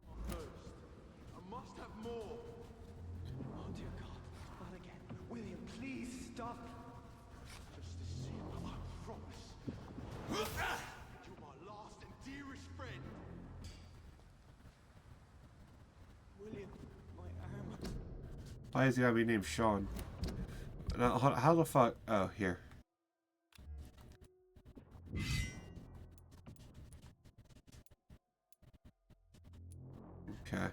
O: I must have more. up. Just to see him, I promise. You're my last and dearest friend. William, my arm.
A: Why is he gotta be named Sean? Now, how the fuck? Oh, here. Okay.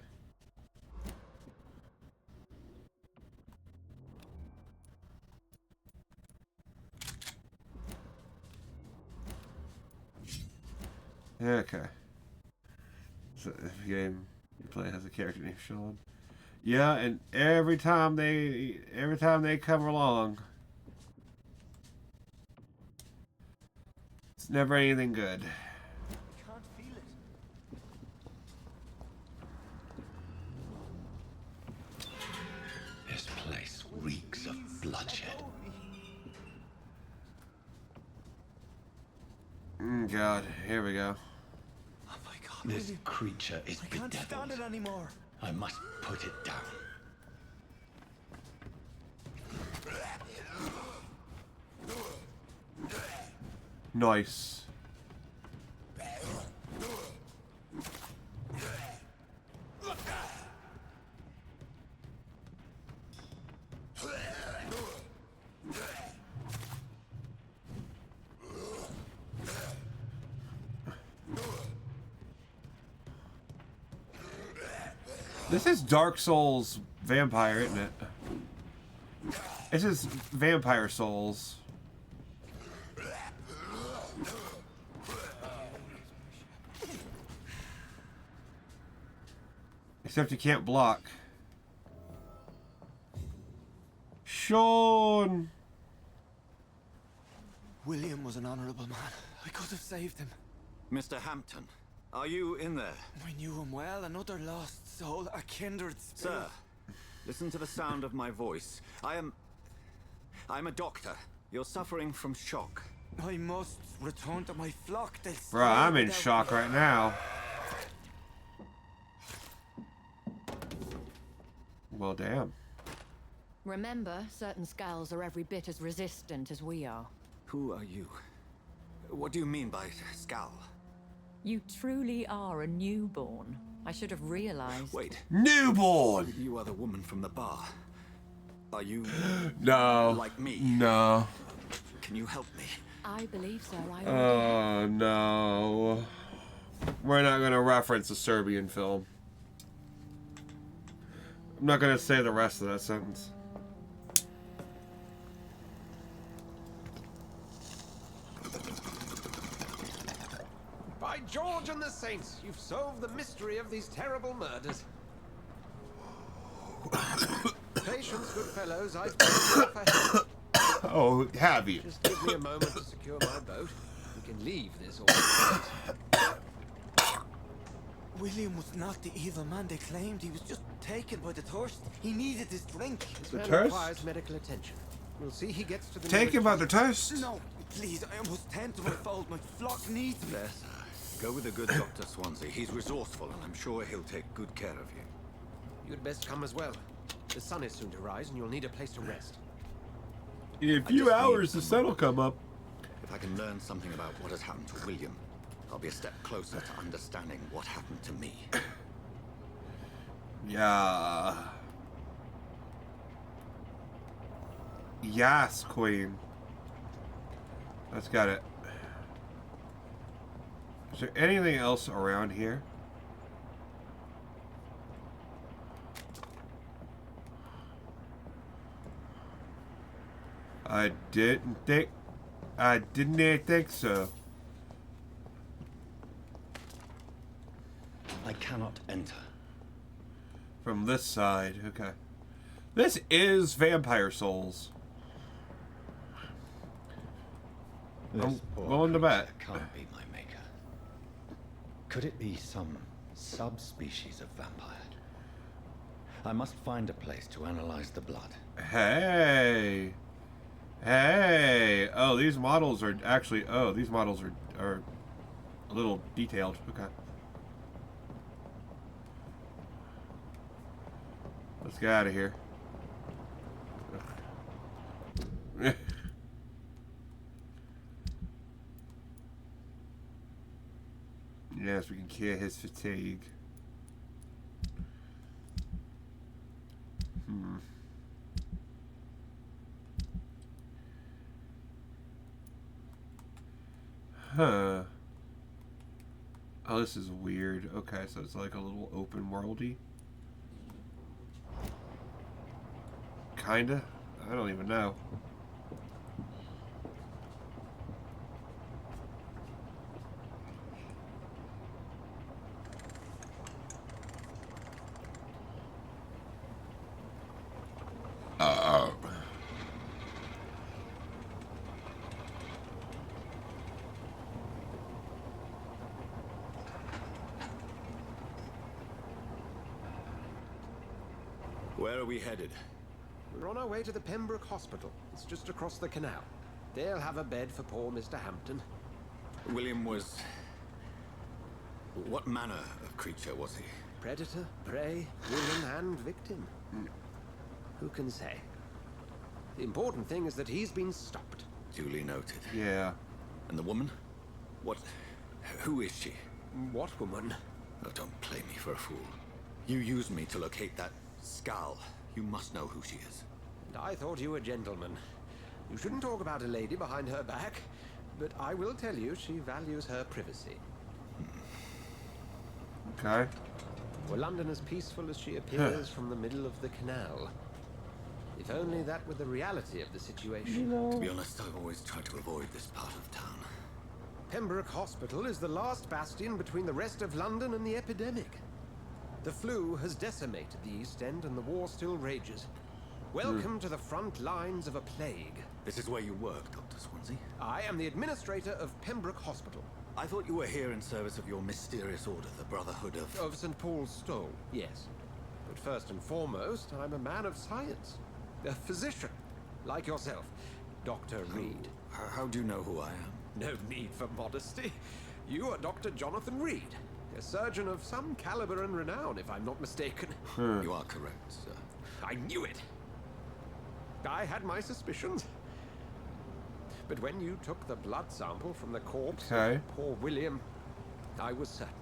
A: Okay. So the game you play has a character named Sean. Yeah, and every time they come along, it's never anything good.
O: Can't feel it.
F: This place reeks of bloodshed.
A: God, here we go.
O: Oh my God.
F: This creature is
O: I can't stand
F: bedeviled.
O: it anymore.
F: I must put it down.
A: Nice. This is Dark Souls Vampire, isn't it? This is Vampire Souls. Except you can't block. Sean!
G: William was an honorable man. I could have saved him.
F: Mr. Hampton, are you in there?
G: I knew him well, another lost soul, a kindred spirit.
F: Sir, listen to the sound of my voice. I'm a doctor. You're suffering from shock.
G: I must return to my flock. They
A: Bro, I'm in shock right now. Well, damn.
M: Remember, certain skulls are every bit as resistant as we are.
F: Who are you? What do you mean by scowl?
M: You truly are a newborn. I should have realized.
F: Wait.
A: Newborn!
F: You are the woman from the bar. Are you...
A: No.
F: Like me?
A: No.
M: Can you help me? I believe so.
A: Oh, no. We're not going to reference a Serbian film. I'm not going to say the rest of that sentence.
N: By George and the Saints, you've solved the mystery of these terrible murders. Patience, good fellows, I've got enough ahead.
A: Oh, have you?
N: Just give me a moment to secure my boat. We can leave this all.
G: William was not the evil man they claimed. He was just taken by the thirst. He needed this drink.
N: This
A: The
N: man
A: thirst?
N: requires medical attention. We'll see he gets to the
A: Take him by the toast.
G: No, please, I must tend to my fold. My flock needs me.
F: There, sir. Go with the good Dr. Swansea. He's resourceful, and I'm sure he'll take good care of you.
N: You'd best come as well. The sun is soon to rise, and you'll need a place to rest.
A: In a few hours, the sun will come up.
F: If I can learn something about what has happened to William, I'll be a step closer to understanding what happened to me.
A: Yeah. Yes, Queen. Let's get it. Is there anything else around here? I didn't think so.
F: I cannot enter.
A: From this side, okay. This is Vampire Souls. I'm willing to bet.
F: Can't be my maker. Could it be some subspecies of vampire? I must find a place to analyze the blood.
A: Hey. Hey. Oh, these models are actually... Oh, these models are a little detailed. Okay. Let's get out of here. Yes, we can cure his fatigue. Huh. Oh, this is weird. Okay, so it's like a little open worldy. Kinda? I don't even know.
P: Where are we headed?
N: We're on our way to the Pembroke Hospital. It's just across the canal. They'll have a bed for poor Mr. Hampton.
P: William was... What manner of creature was he?
N: Predator, prey, villain, and victim. Who can say? The important thing is that he's been stopped.
P: Duly noted.
A: Yeah.
P: And the woman? What... Who is she?
N: What woman?
P: Oh, don't play me for a fool. You used me to locate that skull. You must know who she is.
N: And I thought you a gentleman. You shouldn't talk about a lady behind her back, but I will tell you she values her privacy.
A: Okay.
N: Were London as peaceful as she appears from the middle of the canal? If only that were the reality of the situation.
P: To be honest, I've always tried to avoid this part of town.
N: Pembroke Hospital is the last bastion between the rest of London and the epidemic. The flu has decimated the East End and the war still rages. Welcome to the front lines of a plague.
P: This is where you work, Dr. Swansea?
N: I am the administrator of Pembroke Hospital.
P: I thought you were here in service of your mysterious order, the Brotherhood of...
N: Of St. Paul's Stole, yes. But first and foremost, I'm a man of science. A physician, like yourself, Dr. Reed.
P: How do you know who I am?
N: No need for modesty. You are Dr. Jonathan Reed, a surgeon of some caliber and renown, if I'm not mistaken.
P: You are correct, sir.
N: I knew it. I had my suspicions. But when you took the blood sample from the corpse of poor William, I was certain.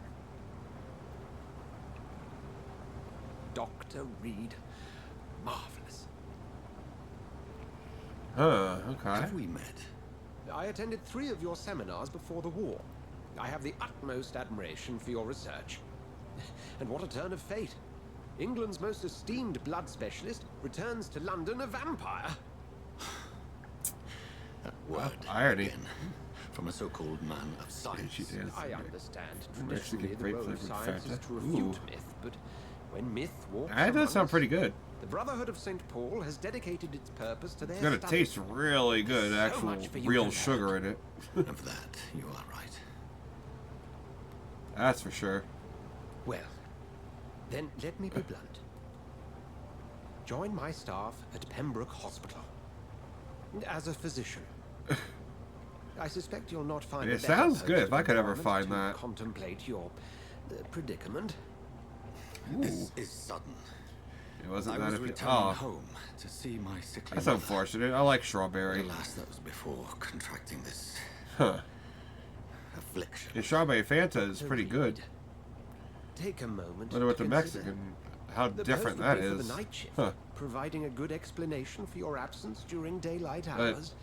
N: Dr. Reed, marvelous.
A: Okay.
N: Have we met? I attended 3 of your seminars before the war. I have the utmost admiration for your research. And what a turn of fate. England's most esteemed blood specialist returns to London a vampire.
P: That word,
A: irony.
P: Again, from a so-called man of science.
N: I understand. Traditionally, the role of science is to refute myth, but when myth walks
A: That does sound pretty good.
N: The Brotherhood of St. Paul has dedicated its purpose to their
A: It's gonna
N: study.
A: taste really good,
N: So
A: actual
N: much for you
A: real
N: to
A: sugar in it.
P: Of that, you are right.
A: That's for sure.
N: Well, then let me be blunt. Join my staff at Pembroke Hospital. As a physician. I suspect you'll not find
A: It sounds good if I could ever find
N: to
A: that.
N: Contemplate your predicament.
P: This is sudden.
A: It wasn't
P: I
A: that
P: was
A: if
P: returning
A: oh,
P: home to see my sickly
A: that's
P: mother.
A: unfortunate. I like strawberry.
P: Alas, that was before contracting this affliction.
A: The strawberry Fanta is pretty good.
N: Take a moment.
A: Wonder what
N: to
A: the
N: consider.
A: Mexican, how
N: The
A: different
N: post would
A: that
N: be for
A: is.
N: the night shift,
A: Huh.
N: providing a good explanation for your absence during daylight
A: But-
N: hours.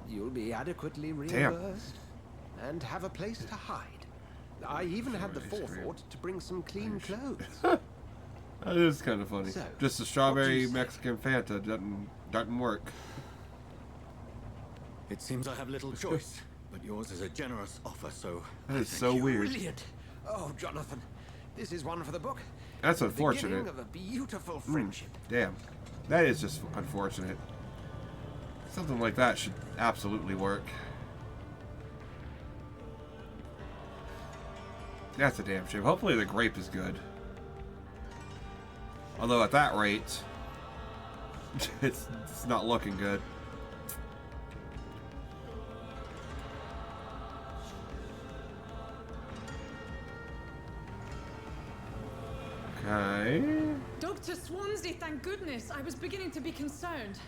N: You'll be adequately reimbursed and have a place to hide. I even had the forethought to bring some clean clothes.
A: That is kind of funny.
N: So,
A: Just the strawberry Mexican Fanta doesn't work.
P: It seems I have little choice, but yours is a generous offer, so...
A: That is
P: thank
A: so
P: you.
A: weird.
N: Brilliant. Oh, Jonathan, this is one for the book.
A: That's
N: The
A: unfortunate.
N: beginning of a beautiful friendship.
A: Damn. That is just unfortunate. Something like that should absolutely work. That's a damn shame. Hopefully the grape is good. Although at that rate, it's not looking good. Okay.
E: Dr. Swansea, thank goodness. I was beginning to be concerned.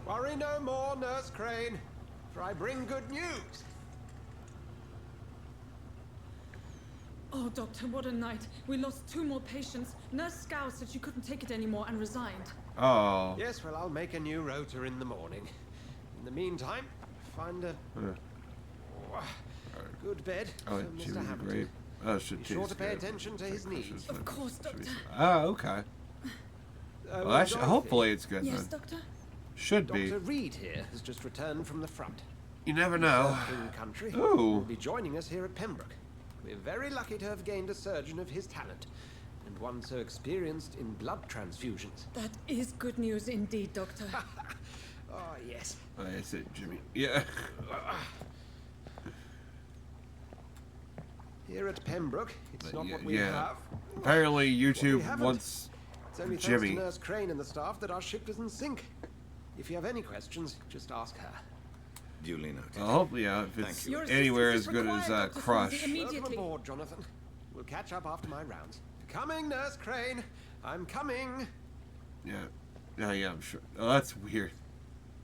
N: Worry no more, Nurse Crane, for I bring good news.
E: Oh, Doctor, what a night. We lost 2 more patients. Nurse Scow said she couldn't take it anymore and resigned.
A: Oh.
N: Yes, well, I'll make a new rota in the morning. In the meantime, find a good bed
A: Oh,
N: for
A: she
N: Mr.
A: was
N: Hampton.
A: great. Oh, should
N: Be sure
A: taste
N: to pay
A: good.
N: attention to his needs.
E: Of course, Doctor.
A: Oh, okay. Well,
N: Dorothy.
A: hopefully it's good
E: Yes,
A: then.
E: Doctor?
A: Should be.
N: Dr. Reed here has just returned from the front.
A: You never know.
N: Surfing country.
A: Ooh.
N: Will be joining us here at Pembroke. We're very lucky to have gained a surgeon of his talent, and one so experienced in blood transfusions.
E: That is good news indeed, Doctor.
N: Oh, yes.
A: I said Jimmy. Yeah.
N: Here at Pembroke, it's not what we
A: yeah.
N: have.
A: Apparently
N: What we
A: YouTube
N: haven't.
A: wants
N: It's only thanks
A: Jimmy.
N: to Nurse Crane and the staff that our ship doesn't sink. If you have any questions, just ask her.
F: Duly noted.
A: Well, hopefully, yeah, if
F: Thank
A: it's
F: you.
A: anywhere as good as Crush.
N: Welcome aboard, Jonathan. We'll catch up after my rounds. Coming, Nurse Crane. I'm coming.
A: Yeah. Yeah, I'm sure. Oh, that's weird.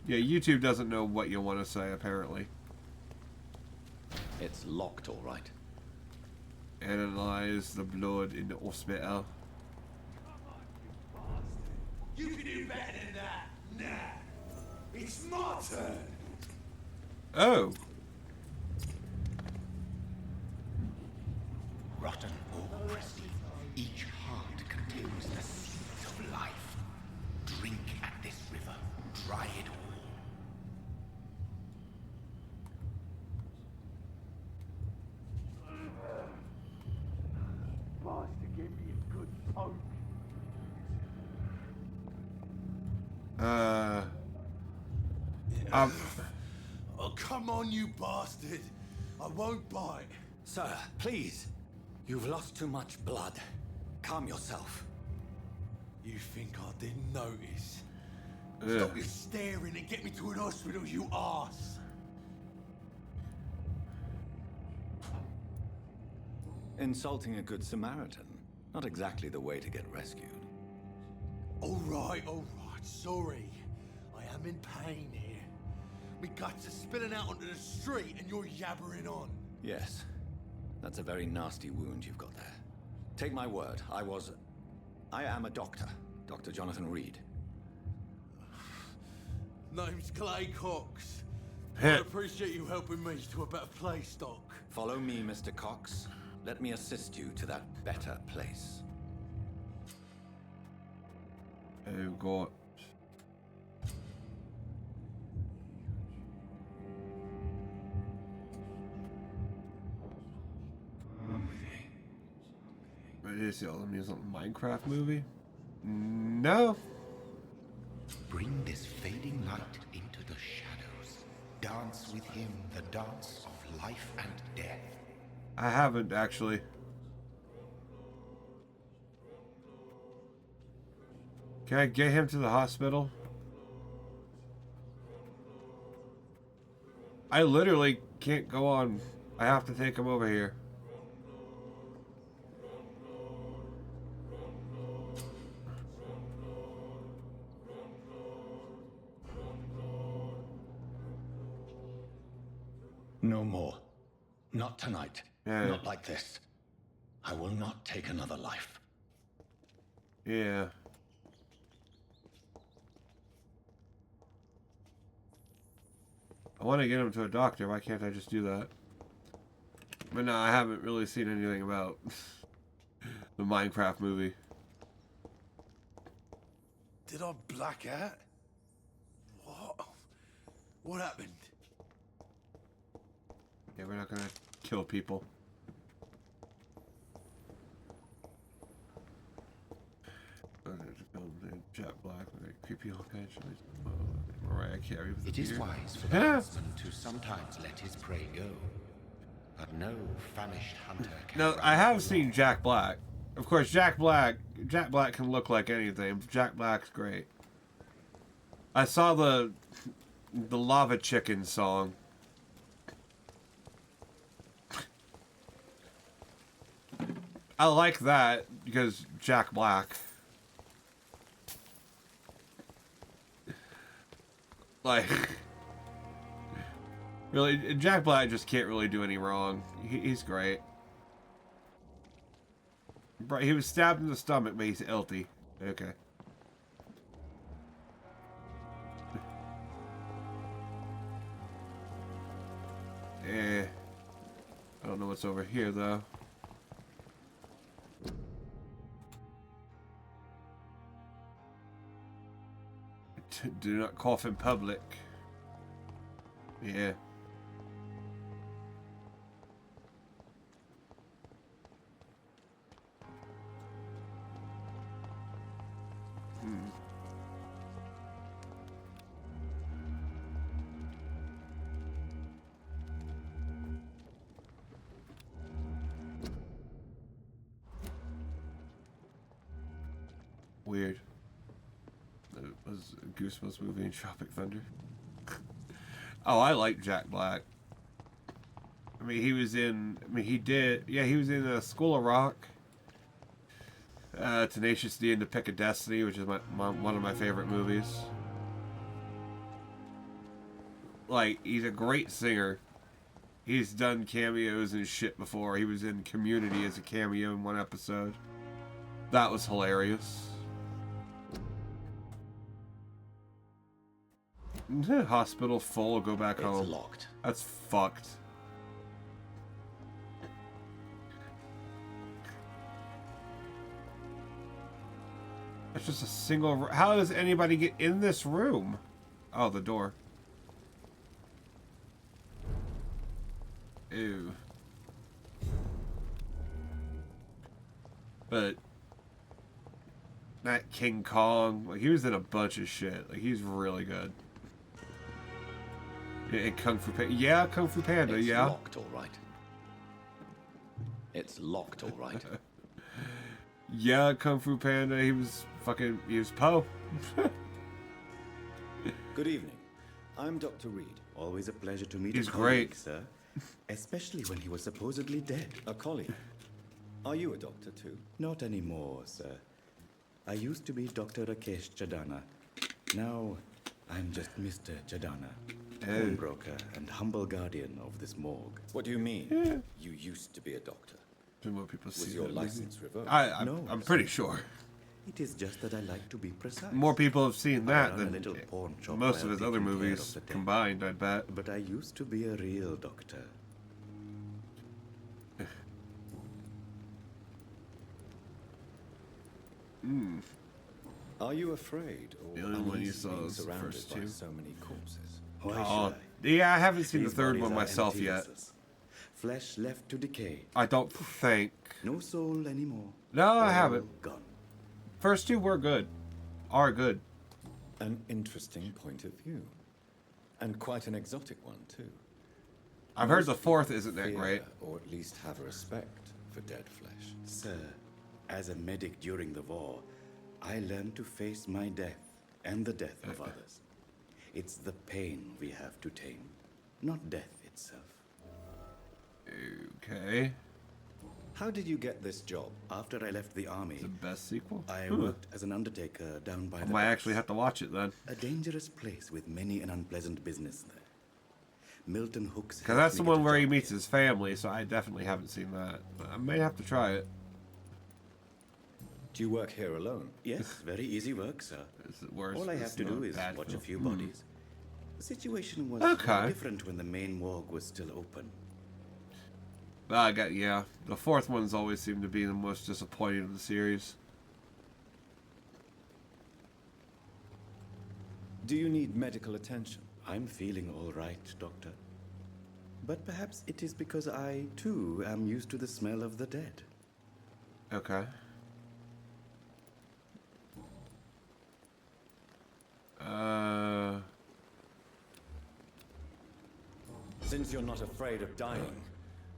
A: Yeah, YouTube doesn't know what you want to say, apparently.
F: It's locked, all right.
A: Analyze the blood in the hospital.
O: You can do better than that. Nah. It's my turn.
A: Oh.
D: Rotten or crispy, each heart contains the seeds of life. Drink at this river, dry it all.
O: Bastard gave me a good poke. Oh, come on, you bastard. I won't bite.
F: Sir, please. You've lost too much blood. Calm yourself.
O: You think I didn't notice?
A: Ugh.
O: Stop your staring and get me to an hospital, you arse.
F: Insulting a good Samaritan. Not exactly the way to get rescued.
O: All right, sorry. I am in pain here. My guts are spilling out onto the street and you're yabbering on.
F: Yes. That's a very nasty wound you've got there. Take my word, I am a doctor. Dr. Jonathan Reed.
O: Name's Clay Cox. I appreciate you helping me to a better place, Doc.
F: Follow me, Mr. Cox. Let me assist you to that better place.
A: Oh, God. What is the other music? Minecraft movie? No.
D: Bring this fading light into the shadows. Dance with him the dance of life and death.
A: I haven't, actually. Can I get him to the hospital? I literally can't go on. I have to take him over here.
F: No more. Not tonight.
A: Yeah.
F: Not like this. I will not take another life.
A: Yeah. I want to get him to a doctor. Why can't I just do that? But no, I haven't really seen anything about the Minecraft movie.
O: Did I black out? What? What happened?
A: Yeah, we're not gonna kill people. Jet Black, very creepy looking. Mariah Carey with the
D: It is
A: beard.
D: wise for the huntsman to sometimes let his prey go, but no famished hunter can.
A: Now, I have seen Jack Black. Of course, Jack Black can look like anything. Jack Black's great. I saw the Lava Chicken song. I like that because Jack Black. Like, really, Jack Black just can't really do any wrong. He's great. He was stabbed in the stomach, but he's healthy. Okay. I don't know what's over here, though. Do not cough in public. Yeah. Weird. It was a Goosebumps movie in Tropic Thunder. Oh, I like Jack Black. I mean, he was in. I mean, he did. Yeah, he was in School of Rock. Tenacious D and The Pick of Destiny, which is one of my favorite movies. Like, he's a great singer. He's done cameos and shit before. He was in Community as a cameo in one episode. That was hilarious. Hospital full, go back home.
F: It's locked.
A: That's fucked. That's just a single... How does anybody get in this room? Oh, the door. Ew. But... that King Kong, like, he was in a bunch of shit. Like, he's really good. And Kung Fu Panda. Yeah, Kung Fu Panda,
F: It's
A: yeah.
F: locked, all right. It's locked, all right.
A: Yeah, Kung Fu Panda, he was Poe.
Q: Good evening. I'm Dr. Reed. Always a pleasure to meet
A: He's
Q: a colleague,
A: great.
Q: sir. Especially when he was supposedly dead.
F: A colleague? Are you a doctor too?
Q: Not anymore, sir. I used to be Dr. Rakesh Chadana. Now, I'm just Mr. Chadana. Broker and humble guardian of this morgue.
F: What do you mean?
A: Yeah.
F: You used to be a doctor.
A: More people
F: Was
A: see
F: your
A: that
F: license
A: movie.
F: revoked?
A: I'm pretty sure.
Q: It is just that I like to be precise.
A: More people have seen that
Q: I run a
A: than
Q: little pawn shop
A: most of
Q: while
A: his other
Q: taking care
A: movies
Q: of the dead.
A: combined, I bet.
Q: But I used to be a real doctor.
F: Are you afraid or
A: The only one you
F: uneasy
A: saw
F: being
A: was the
F: surrounded
A: first
F: by
A: two.
F: so many corpses?
Q: Why
A: Oh,
Q: should I?
A: yeah, I haven't seen the
Q: These
A: third
Q: bodies
A: one
Q: are
A: myself
Q: empty
A: yet.
Q: vessels. Flesh left to decay.
A: I don't think.
Q: No soul anymore.
A: No, I
Q: All
A: haven't.
Q: Gone.
A: First two were good. Are good.
F: An interesting point of view. And quite an exotic one, too.
A: I've heard
F: Most
A: the fourth
F: people
A: isn't that
F: fear,
A: great.
F: Or at least have a respect for dead flesh.
Q: Sir, as a medic during the war, I learned to face my death and the death of others. It's the pain we have to tame, not death itself.
A: Okay.
F: How did you get this job?
Q: After I left the army,
A: The best sequel?
Q: I
A: Hmm.
Q: worked as an undertaker down by
A: I
Q: the
A: might
Q: docks.
A: actually have to watch it then.
Q: A dangerous place with many an unpleasant business there. Milton Hooks.
A: Because that's the one where he meets his family, so I definitely haven't seen that. But I may have to try it.
F: Do you work here alone?
Q: Yes, very easy work, sir.
A: Is it worse?
Q: All I
A: It's
Q: have to
A: not
Q: do is
A: bad
Q: watch a
A: film.
Q: few
A: Hmm.
Q: bodies. The situation was
A: Okay.
Q: different when the main morgue was still open.
A: Yeah. The fourth one's always seemed to be the most disappointing of the series.
F: Do you need medical attention?
Q: I'm feeling all right, Doctor. But perhaps it is because I, too, am used to the smell of the dead.
A: Okay.
F: Since you're not afraid of dying,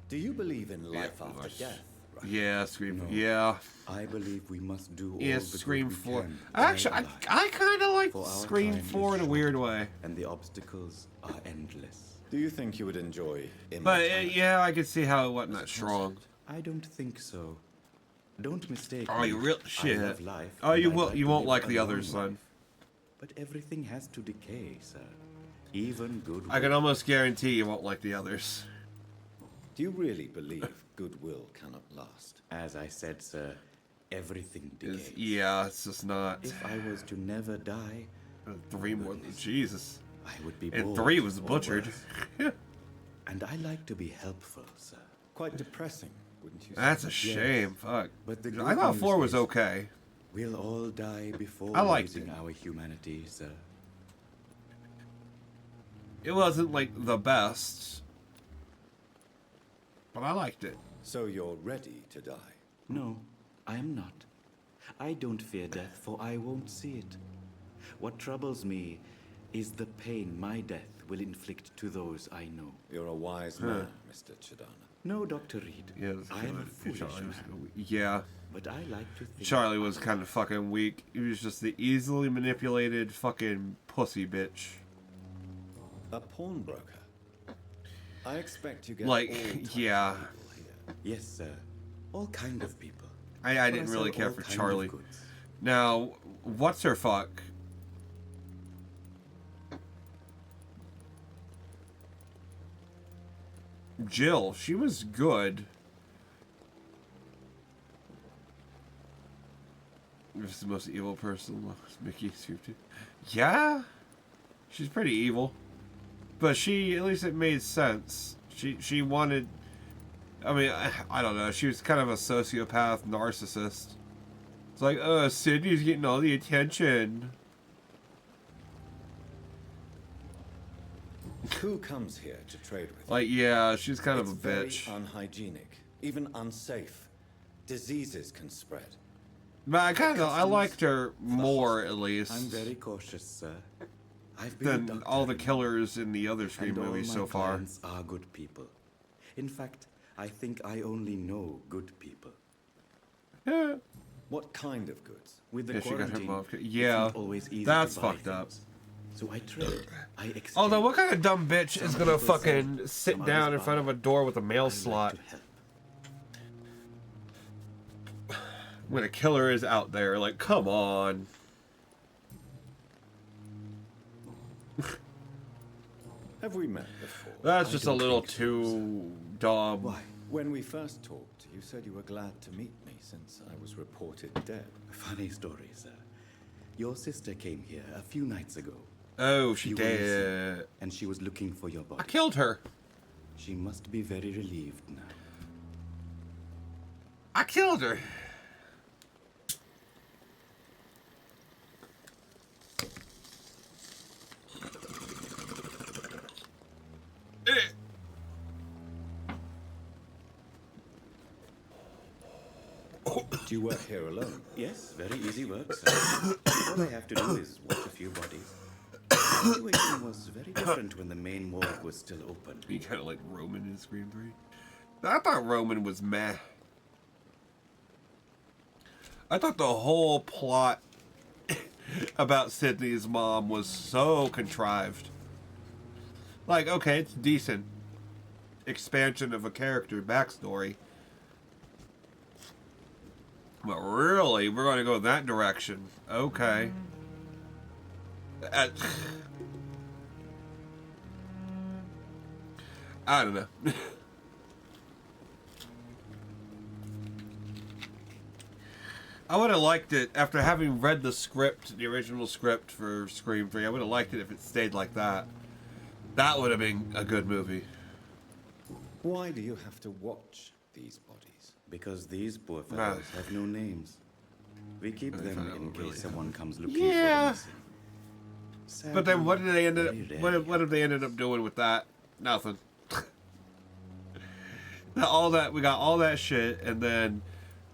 F: do you believe in life after death?
A: Yeah, Scream.
Q: No.
A: Yeah.
Q: I believe we must do all
A: Yeah,
Q: the good
A: Scream
Q: we
A: 4.
Q: can
A: Actually,
Q: while
A: I kind of like
Q: For our
A: Scream
Q: time is
A: 4 in a
Q: short,
A: weird way.
Q: And the obstacles are endless.
F: Do you think you would enjoy
A: But yeah, I could see how it wasn't that strong.
Q: I don't think so. Don't mistake
A: Oh,
Q: me.
A: you real
Q: I
A: shit.
Q: love life,
A: Oh,
Q: and
A: you
Q: I'd
A: will.
Q: like
A: You
Q: to
A: won't
Q: live
A: like
Q: a
A: the
Q: long
A: others,
Q: life.
A: son.
Q: But everything has to decay, sir. Even goodwill.
A: I can almost guarantee you won't like the others.
F: Do you really believe goodwill cannot last?
Q: As I said, sir, everything decays.
A: Yeah, it's just not.
Q: If I was to never die,
A: 3 more than Jesus.
Q: I would be
A: And
Q: bored
A: 3 was
Q: or
A: butchered.
Q: worse. And I like to be helpful, sir.
F: Quite depressing, wouldn't you say?
A: That's a shame. Fuck.
Q: But the
A: I thought
Q: good
A: 4
Q: news
A: was
Q: is
A: okay.
Q: We'll all die before
A: I liked
Q: losing
A: it.
Q: our humanity, sir.
A: It wasn't like the best, but I liked it.
F: So you're ready to die?
Q: No, I am not. I don't fear death, for I won't see it. What troubles me is the pain my death will inflict to those I know.
F: You're a wise man, Mr. Chidana.
Q: No, Dr. Reed.
A: Yeah,
Q: I am a foolish man.
A: Yeah.
Q: But I like to think
A: Charlie was kind of fucking weak. He was just the easily manipulated fucking pussy bitch.
F: A pawnbroker? I expect you get
A: Like,
F: all types
A: yeah.
F: of people here.
Q: Yes, sir. All kind of people.
A: I
Q: But
A: didn't
Q: said
A: really care
Q: all
A: for
Q: kind of
A: Charlie.
Q: goods.
A: Now, what's her fuck? Jill, she was good. This is the most evil person. Mickey Scooped. Yeah, she's pretty evil, but she at least it made sense. She wanted. I mean, I don't know. She was kind of a sociopath, narcissist. It's like, Sydney's getting all the attention.
F: Who comes here to trade with you?
A: Like, yeah, she's kind
F: It's
A: of a
F: very
A: bitch.
F: unhygienic, even unsafe. Diseases can spread.
A: But I liked her more, at least,
Q: I'm very cautious, sir. I've been a
A: than
Q: doctor,
A: all the killers in the other Scream
Q: and all
A: movies
Q: my
A: so far.
Q: clients are good people. In fact, I think I only know good people.
A: Yeah.
F: What kind of goods?
Q: With the
A: Yeah, she got her
Q: quarantine,
A: mouth.
Q: it's
A: Yeah,
Q: not always easy
A: that's
Q: to buy
A: fucked up.
Q: things. So I trade. I exchange.
A: Although, what kind of dumb bitch is
Q: Some
A: gonna
Q: people
A: fucking
Q: sell,
A: sit
Q: some
A: down
Q: others
A: in front of
Q: buy.
A: a door with a mail
Q: I like
A: slot
Q: to help.
A: when a killer is out there? Like, come on.
F: Have we met before?
A: That's
F: I
A: just a
F: don't
A: little
F: think so,
A: too dumb.
F: Why? When we first talked, you said you were glad to meet me since I was reported dead.
Q: Funny story, sir. Your sister came here a few nights ago.
A: Oh, she
Q: You were missing,
A: did.
Q: and she was looking for your body.
A: I killed her.
Q: She must be very relieved now.
A: I killed her.
F: Do you work here alone?
Q: Yes, very easy work, sir. All I have to do is watch a few bodies. The situation was very different when the main morgue was still open.
A: He kind of like Roman in Scream 3. I thought Roman was meh. I thought the whole plot about Sydney's mom was so contrived. Like, okay, it's decent expansion of a character backstory. But really, we're going to go that direction. Okay. I don't know. I would have liked it, after having read the script, the original script for Scream 3, I would have liked it if it stayed like that. That would have been a good movie.
F: Why do you have to watch these bodies?
Q: Because these poor fellows have no names. We keep them in case someone comes looking for
A: Yeah.
Q: them. Sadly,
A: But then what did they end up,
Q: very rare.
A: what have they ended up doing with that? Nothing. All that, we got all that shit, and then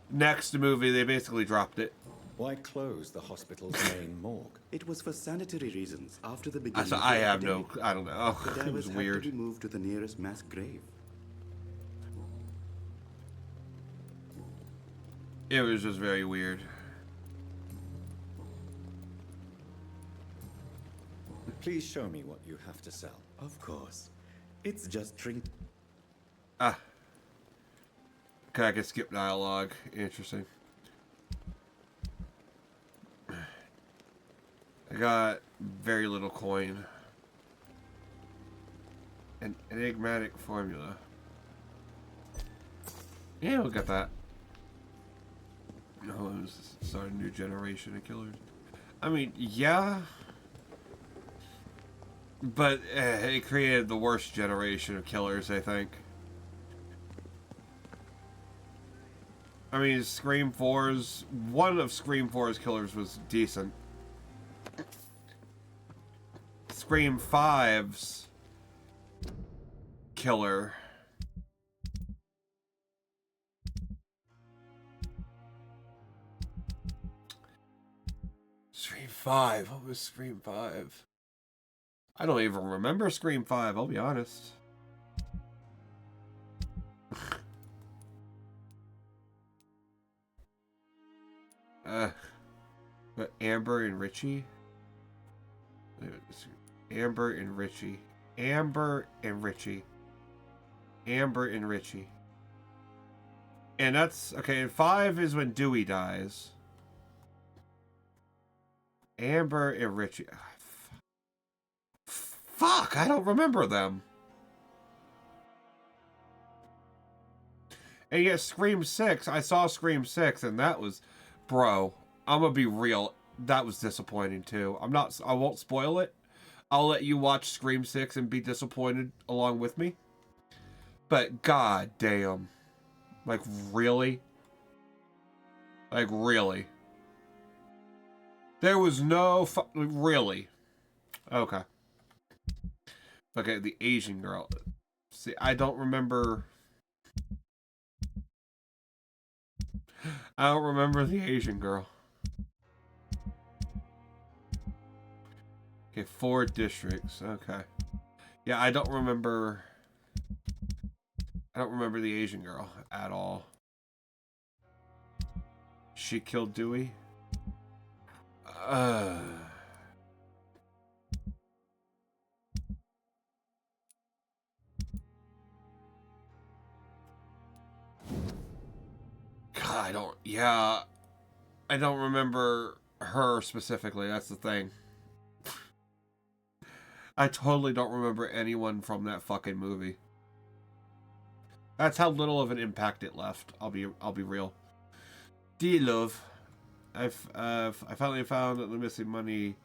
A: next movie they basically dropped it.
F: Why close the hospital's main morgue?
Q: It was for sanitary reasons after the beginning.
A: I have no, I don't know.
Q: The
A: It
Q: divers
A: was
Q: had
A: weird.
Q: to be moved to the nearest mass grave.
A: It was just very weird.
F: Please show me what you have to sell.
Q: Of course. It's just drink.
A: Ah. Okay, I can skip dialogue. Interesting. I got very little coin. Enigmatic formula. Yeah, we'll get that. Oh, it was start a new generation of killers. I mean, yeah. But it created the worst generation of killers, I think. I mean, Scream 4's... One of Scream 4's killers was decent. Scream 5's killer... Scream 5? What was Scream 5? I don't even remember Scream 5, I'll be honest. But Amber and Richie? Amber and Richie. Amber and Richie. Amber and Richie. And that's... Okay, and 5 is when Dewey dies. Amber and Richie. Fuck, I don't remember them. And yet Scream 6, I saw Scream 6 and that was... Bro, I'm gonna be real. That was disappointing too. I won't spoil it. I'll let you watch Scream 6 and be disappointed along with me. But god damn. Like really? Like really? There was no really? Okay. Okay, the Asian girl. See, I don't remember... I don't remember the Asian girl. Okay, 4 districts. Okay. Yeah, I don't remember... I don't remember the Asian girl at all. She killed Dewey? God, I don't... Yeah. I don't remember her specifically. That's the thing. I totally don't remember anyone from that fucking movie. That's how little of an impact it left. I'll be real. Dear love, I finally found the missing money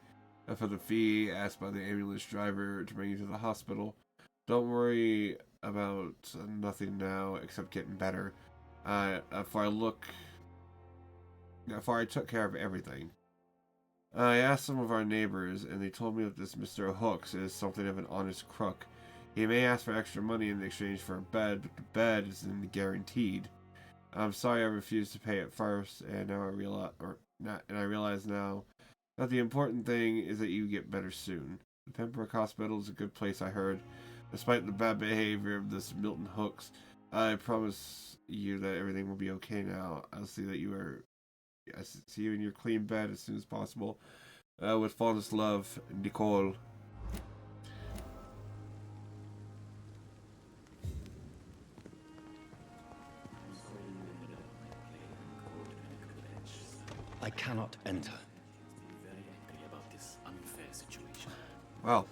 A: for the fee asked by the ambulance driver to bring you to the hospital. Don't worry about nothing now except getting better. For I took care of everything. I asked some of our neighbors, and they told me that this Mr. Hooks is something of an honest crook. He may ask for extra money in exchange for a bed, but the bed isn't guaranteed. I'm sorry I refused to pay at first, and now I realize now that the important thing is that you get better soon. The Pembroke Hospital is a good place, I heard. Despite the bad behavior of this Milton Hooks, I promise you that everything will be okay now. I see you in your clean bed as soon as possible. With fondest love, Nicole.
F: I cannot enter.
R: Very angry about this unfair situation.
A: Well.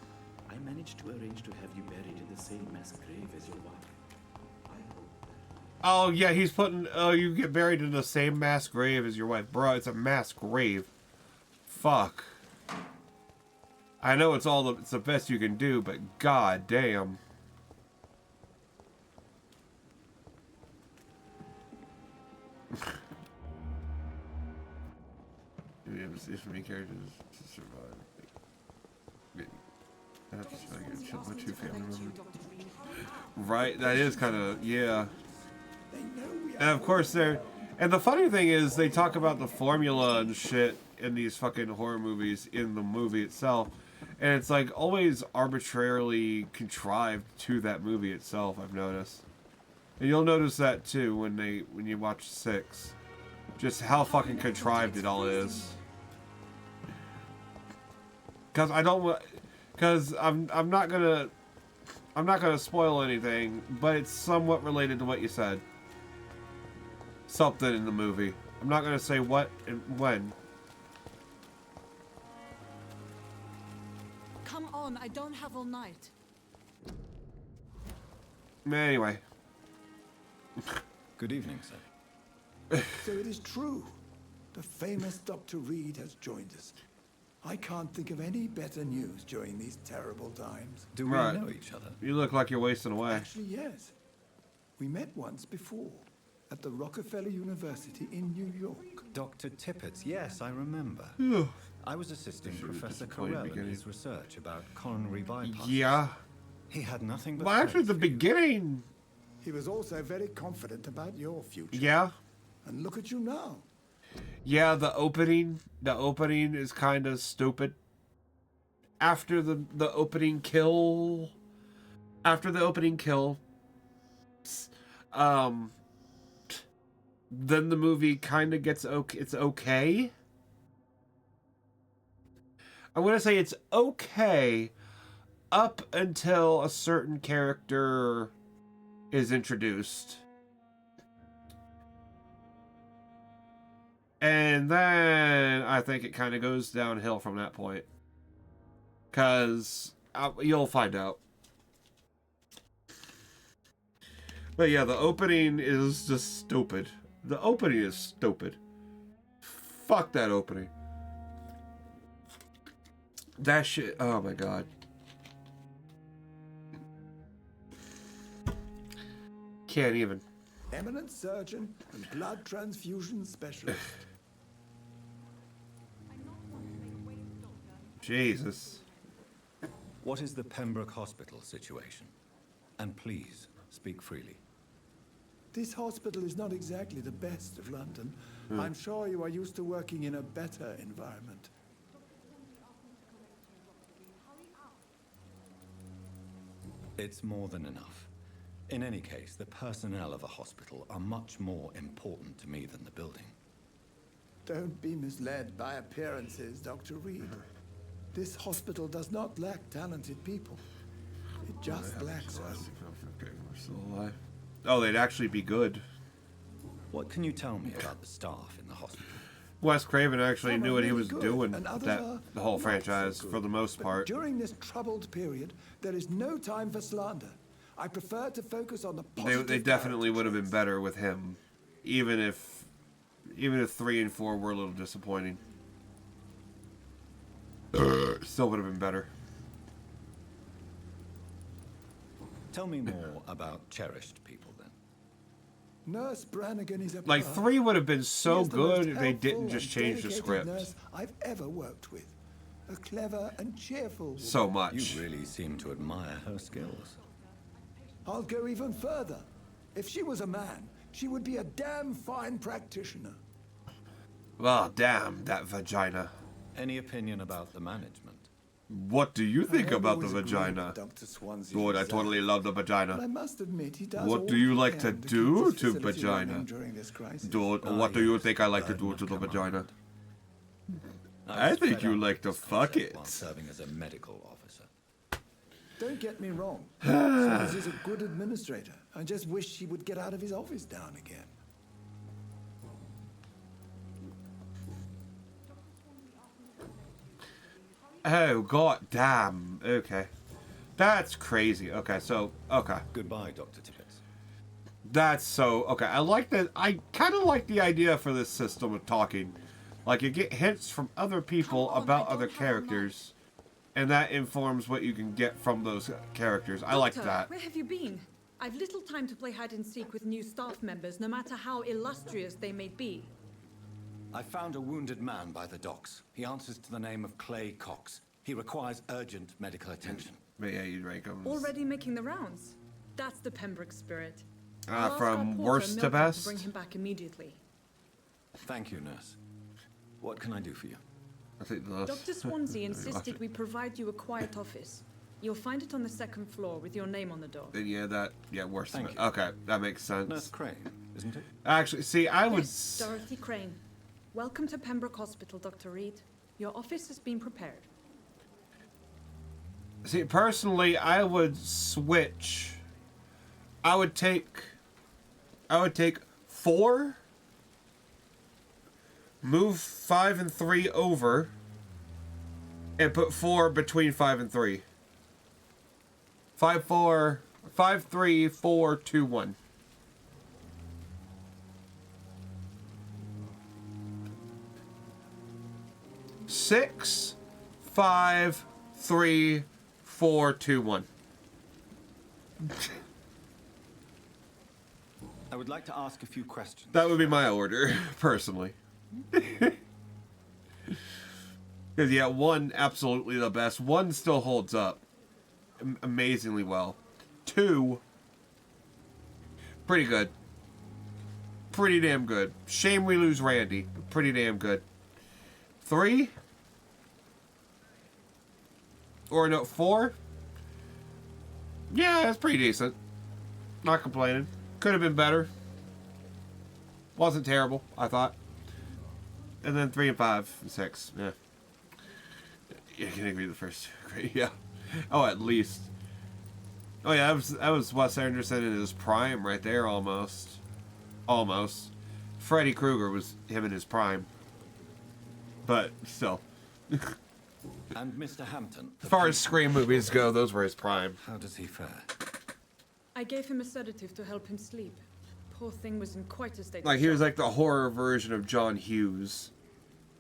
R: I managed to arrange to have you buried in the same mass grave as your wife.
A: Oh yeah, he's putting. Oh, you get buried in the same mass grave as your wife, bro. It's a mass grave. Fuck. I know it's the best you can do, but god damn. If main characters to survive. That's just like my 2 family members. Right, that is kind of, yeah. And of course and the funny thing is they talk about the formula and shit in these fucking horror movies in the movie itself. And it's like always arbitrarily contrived to that movie itself, I've noticed. And you'll notice that too when you watch 6. Just how fucking contrived it all is. Cause I'm not gonna spoil anything, but it's somewhat related to what you said. Something in the movie. I'm not gonna say what and when.
E: Come on, I don't have all night.
A: Anyway.
F: Good evening, sir.
S: So it is true. The famous Dr. Reed has joined us. I can't think of any better news during these terrible times.
F: Do we know each other?
A: You look like you're wasting away.
S: Actually, yes. We met once before at the Rockefeller University in New York.
F: Dr. Tippett, yes, I remember. I was assisting Professor Carell in his research about coronary bypass.
A: Yeah.
F: He had nothing but...
A: Well, actually, at the beginning...
S: He was also very confident about your future.
A: Yeah.
S: And look at you now.
A: Yeah, the opening is kind of stupid. After the opening kill, then the movie kind of gets okay. It's okay. I'm gonna say it's okay up until a certain character is introduced. And then I think it kind of goes downhill from that point. Because you'll find out. But yeah, the opening is just stupid. The opening is stupid. Fuck that opening. That shit, oh my god. Can't even.
S: Eminent surgeon and blood transfusion specialist.
A: Jesus.
F: What is the Pembroke Hospital situation? And please, speak freely.
S: This hospital is not exactly the best of London. I'm sure you are used to working in a better environment.
F: It's more than enough. In any case, the personnel of a hospital are much more important to me than the building.
S: Don't be misled by appearances, Dr. Reed. This hospital does not lack talented people. It just lacks hope.
A: Okay, we're still alive. Oh, they'd actually be good.
F: What can you tell me about the staff in the hospital?
A: Wes Craven actually
S: Some
A: knew
S: are
A: what he
S: really
A: was
S: good,
A: doing
S: and
A: with
S: others are
A: the whole
S: not so
A: franchise
S: good.
A: for the most
S: But
A: part.
S: during this troubled period, there is no time for slander. I prefer to focus on the
A: They
S: positive.
A: definitely would have been better with him, even if 3 and 4 were a little disappointing. Still would have been better.
F: Tell me more about cherished people, then.
S: Nurse Brannigan is a
A: Like
S: pearl.
A: 3 would have been
S: She
A: so
S: is the most
A: good if they didn't
S: helpful
A: just
S: and
A: change the
S: dedicated
A: script
S: nurse I've ever worked with. A clever and cheerful woman.
A: so much.
F: You really seem to admire her skills.
S: I'll go even further. If she was a man, she would be a damn fine practitioner.
A: Oh, damn, that vagina.
F: Any opinion about the management?
A: What do you think
S: I
A: about the
S: always agreed
A: vagina?
S: with Dr. Swansea's
A: Good, I
S: reserve.
A: totally love the
S: But I
A: vagina.
S: must admit, he does
A: What
S: all
A: do you
S: he
A: like to
S: can keep
A: do
S: this
A: to
S: facility
A: vagina?
S: running during this crisis.
A: Dude,
F: Ah,
A: what do you
F: yes,
A: think I like to
F: burden
A: do
F: of
A: to the
F: command.
A: vagina?
F: I
A: I
F: was
A: think
F: fed
A: you
F: up
A: like
F: with
A: to
F: this
A: fuck
F: concept
A: it.
F: while serving as a medical officer.
S: Don't get me wrong. Swansea's a good administrator. I just wish he would get out of his office now and again.
A: Oh, god damn. Okay. That's crazy. Okay, so, okay.
F: Goodbye, Dr. Tippett.
A: That's so, okay. I like that. I kind of like the idea for this system of talking. Like, you get hints from other people about other characters, and that informs what you can get from those characters. I like
E: Doctor,
A: that.
E: Where have you been? I've little time to play hide and seek with new staff members, no matter how illustrious they may be.
F: I found a wounded man by the docks. He answers to the name of Clay Cox. He requires urgent medical attention.
A: But yeah, you'd rank them.
E: Already making the rounds. That's the Pembroke spirit. I'll ask our
A: From
E: porter,
A: worst to
E: Milton,
A: best?
E: bring him back immediately.
F: Thank you, nurse. What can I do for you?
A: I think the
E: Dr. Swansea insisted we provide you a quiet office. You'll find it on the second floor with your name on the door.
A: Then yeah, worse than
F: Thank
A: it.
F: you.
A: Okay, that makes sense.
F: Nurse Crane, isn't it?
A: Actually, see, I would...
E: Yes, Dorothy Crane. Welcome to Pembroke Hospital, Dr. Reed. Your office has been prepared.
A: See, personally, I would switch. I would take 4, move 5 and 3 over, and put 4 between 5 and 3. 5, 4, 5, 3, 4, 2, 1. Six, 5, 3, 4, 2, 1.
F: I would like to ask a few questions.
A: That would be my order, personally. Because, yeah, 1, absolutely the best. 1 still holds up amazingly well. 2, pretty good. Pretty damn good. Shame we lose Randy, but pretty damn good. 3? Or no, 4? Yeah, that's pretty decent. Not complaining. Could have been better. Wasn't terrible, I thought. And then 3 and 5 and 6. Yeah. Yeah, I can agree with the first two. Great, yeah. Oh, at least. Oh yeah, that was Wes Anderson in his prime right there, almost. Almost. Freddy Krueger was him in his prime. But still.
F: And Mr. Hampton.
A: As far as Scream movies go, those were his prime.
F: How does he fare?
E: I gave him a sedative to help him sleep. Poor thing was in quite a state
A: Like,
E: of
A: he was
E: shock.
A: like the horror version of John Hughes.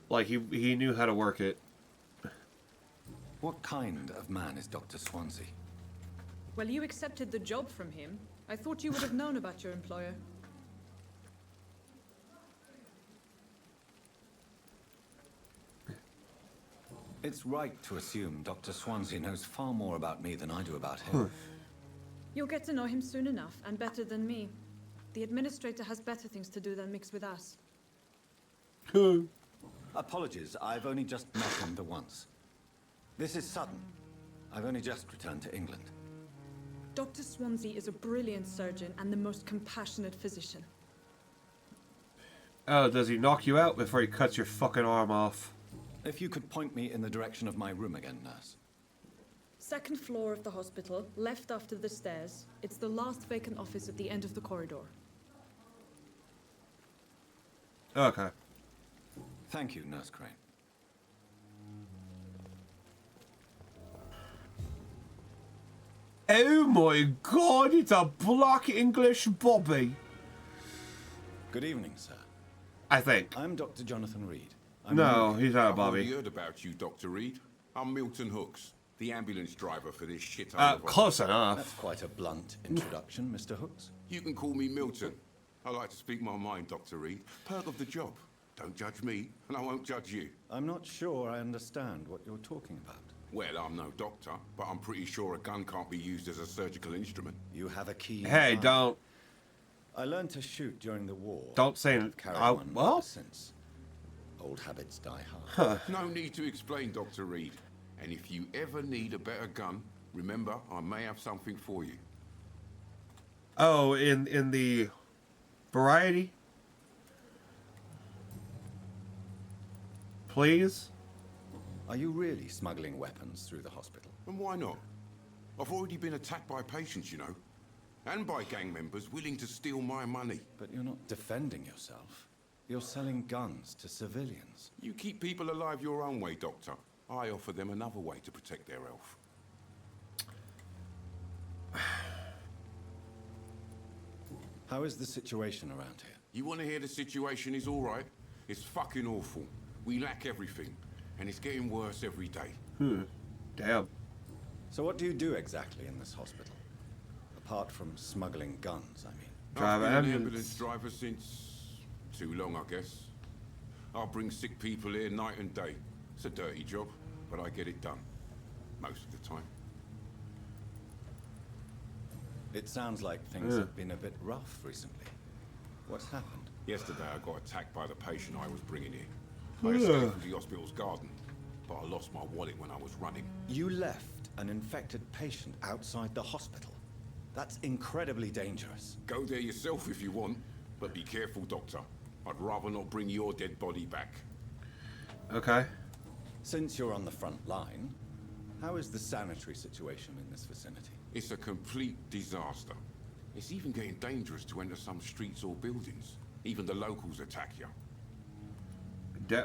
A: Like, he knew how to work it.
F: What kind of man is Dr. Swansea?
E: Well, you accepted the job from him. I thought you would have known about your employer.
F: It's right to assume Dr. Swansea knows far more about me than I do about him.
E: You'll get to know him soon enough, and better than me. The administrator has better things to do than mix with us.
F: Apologies, I've only just met him the once. This is sudden. I've only just returned to England.
E: Dr. Swansea is a brilliant surgeon and the most compassionate physician.
A: Oh, does he knock you out before he cuts your fucking arm off?
F: If you could point me in the direction of my room again, nurse.
E: Second floor of the hospital, left after the stairs. It's the last vacant office at the end of the corridor.
A: Okay.
F: Thank you, Nurse Crane.
A: Oh my god, it's a black English Bobby.
F: Good evening, sir.
A: I think.
F: I'm Dr. Jonathan Reed.
A: No, he's not a
T: I've
A: Bobby.
T: already heard about you, Dr. Reed. I'm Milton Hooks, the ambulance driver for this shit.
A: Close enough.
F: That's quite a blunt introduction, Mr. Hooks.
T: You can call me Milton. I like to speak my mind, Dr. Reed. Perk of the job. Don't judge me, and I won't judge you.
F: I'm not sure I understand what you're talking about.
T: Well, I'm no doctor, but I'm pretty sure a gun can't be used as a surgical instrument.
F: You have a key.
A: Hey, don't.
F: I learned to shoot during the war.
A: Don't say it. Well?
F: Since old habits die
A: Huh.
F: hard.
T: No need to explain, Dr. Reed. And if you ever need a better gun, remember, I may have something for you.
A: Oh, in the variety? Please?
F: Are you really smuggling weapons through the hospital?
T: And why not? I've already been attacked by patients, you know. And by gang members willing to steal my money.
F: But you're not defending yourself. You're selling guns to civilians.
T: You keep people alive your own way, Doctor. I offer them another way to protect their health.
F: How is the situation around here?
T: You want to hear the situation is all right? It's fucking awful. We lack everything. And it's getting worse every day.
A: Damn.
F: So what do you do exactly in this hospital? Apart from smuggling guns, I mean.
A: Drive
T: I've been an
A: ambulance.
T: ambulance driver since... too long, I guess. I'll bring sick people here night and day. It's a dirty job, but I get it done. Most of the time.
F: It sounds like things have been a bit rough recently. What's happened?
T: Yesterday I got attacked by the patient I was bringing here. I escaped from the hospital's garden, but I lost my wallet when I was running.
F: You left an infected patient outside the hospital. That's incredibly dangerous.
T: Go there yourself if you want, but be careful, Doctor. I'd rather not bring your dead body back.
A: Okay.
F: Since you're on the front line, how is the sanitary situation in this vicinity?
T: It's a complete disaster. It's even getting dangerous to enter some streets or buildings. Even the locals attack you.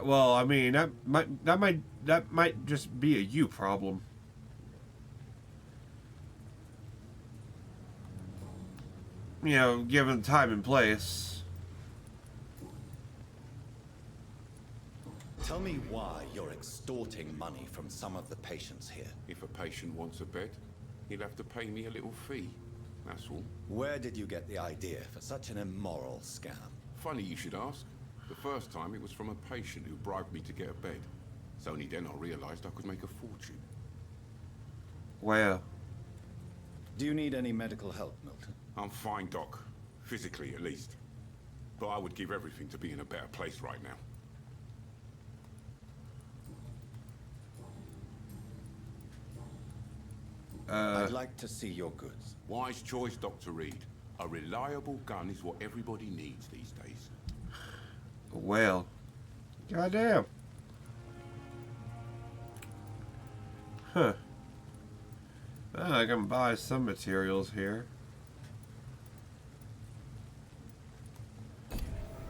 A: Well, I mean, that might just be a you problem. you know, given time and place.
F: Tell me why you're extorting money from some of the patients here.
T: If a patient wants a bed, he'll have to pay me a little fee. That's all.
F: Where did you get the idea for such an immoral scam?
T: Funny you should ask. The first time it was from a patient who bribed me to get a bed. It's only then I realized I could make a fortune.
A: Wow.
F: Do you need any medical help, Milton?
T: I'm fine, Doc. Physically, at least. But I would give everything to be in a better place right now.
F: I'd like to see your goods.
T: Wise choice, Dr. Reed. A reliable gun is what everybody needs these days.
A: Well. Goddamn. Huh. I can buy some materials here.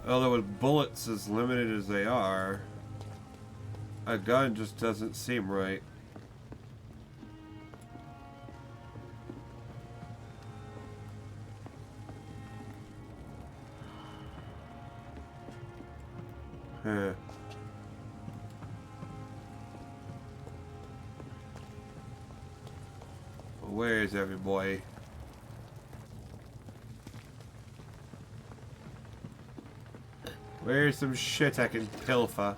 A: Although with bullets as limited as they are, a gun just doesn't seem right. Huh. Where is everybody? Where's some shit I can pilfer?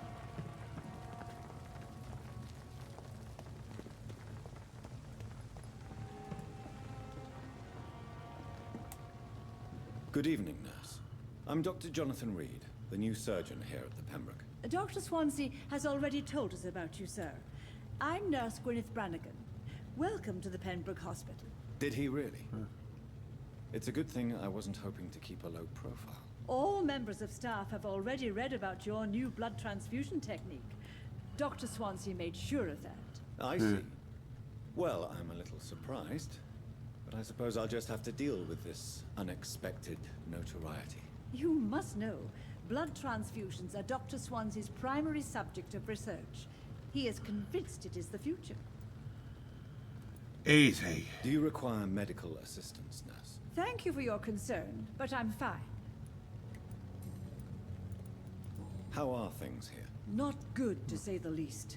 F: Good evening, nurse. I'm Dr. Jonathan Reed, the new surgeon here at the Pembroke.
B: Dr. Swansea has already told us about you, sir. I'm Nurse Gwyneth Brannigan. Welcome to the Pembroke Hospital.
F: Did he really? It's a good thing I wasn't hoping to keep a low profile.
B: All members of staff have already read about your new blood transfusion technique. Dr. Swansea made sure of that.
F: I see. Well, I'm a little surprised, but I suppose I'll just have to deal with this unexpected notoriety.
B: You must know, blood transfusions are Dr. Swansea's primary subject of research. He is convinced it is the future.
A: Easy.
F: Do you require medical assistance, nurse?
B: Thank you for your concern, but I'm fine.
F: How are things here?
B: Not good, to say the least.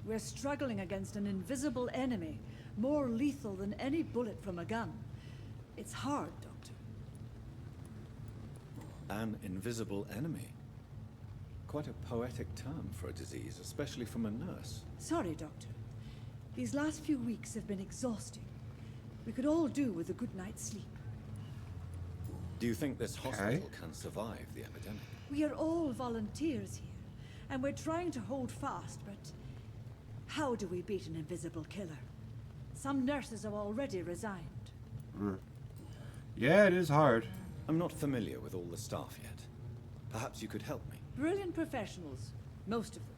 B: We're struggling against an invisible enemy, more lethal than any bullet from a gun. It's hard, Doctor.
F: An invisible enemy? Quite a poetic term for a disease, especially from a nurse.
B: Sorry, Doctor. These last few weeks have been exhausting. We could all do with a good night's sleep.
F: Do you think this hospital can survive the epidemic?
B: We are all volunteers here, and we're trying to hold fast, but how do we beat an invisible killer? Some nurses have already resigned.
A: Yeah, it is hard.
F: I'm not familiar with all the staff yet. Perhaps you could help me.
B: Brilliant professionals, most of them.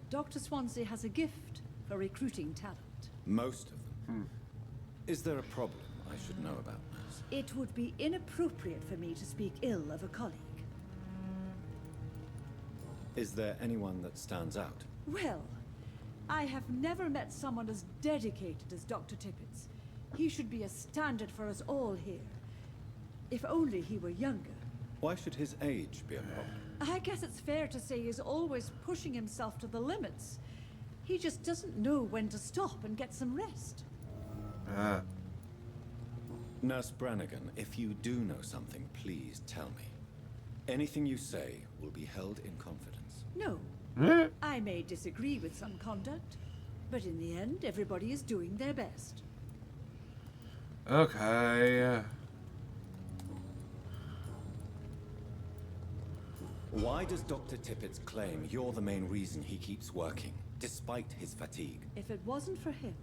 B: Dr. Swansea has a gift for recruiting talent.
F: Most of them? Is there a problem I should know about, nurse?
B: It would be inappropriate for me to speak ill of a colleague.
F: Is there anyone that stands out?
B: Well, I have never met someone as dedicated as Dr. Tippett. He should be a standard for us all here. If only he were younger.
F: Why should his age be a problem?
B: I guess it's fair to say he's always pushing himself to the limits. He just doesn't know when to stop and get some rest.
F: Nurse Brannigan, if you do know something, please tell me. Anything you say will be held in confidence.
B: No. I may disagree with some conduct, but in the end, everybody is doing their best.
A: Okay.
F: Why does Dr. Tippett claim you're the main reason he keeps working, despite his fatigue?
B: If it wasn't for him,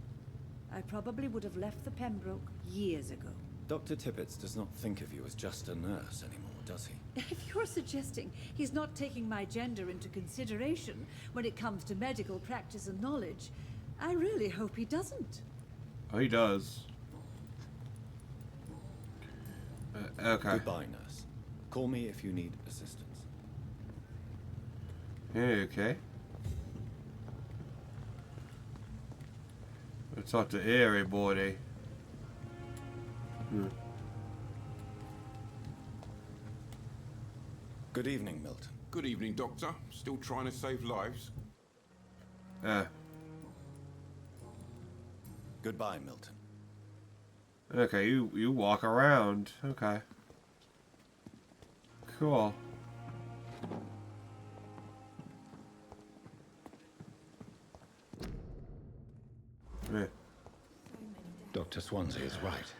B: I probably would have left the Pembroke years ago.
F: Dr. Tippett does not think of you as just a nurse anymore, does he?
B: If you're suggesting he's not taking my gender into consideration when it comes to medical practice and knowledge, I really hope he doesn't.
A: Oh, he does. Okay.
F: Goodbye, nurse. Call me if you need assistance.
A: Okay. Let's talk to everybody.
F: Good evening, Milton.
T: Good evening, Doctor. Still trying to save lives?
F: Goodbye, Milton.
A: Okay, you walk around. Okay. Cool.
F: Dr. Swansea is right.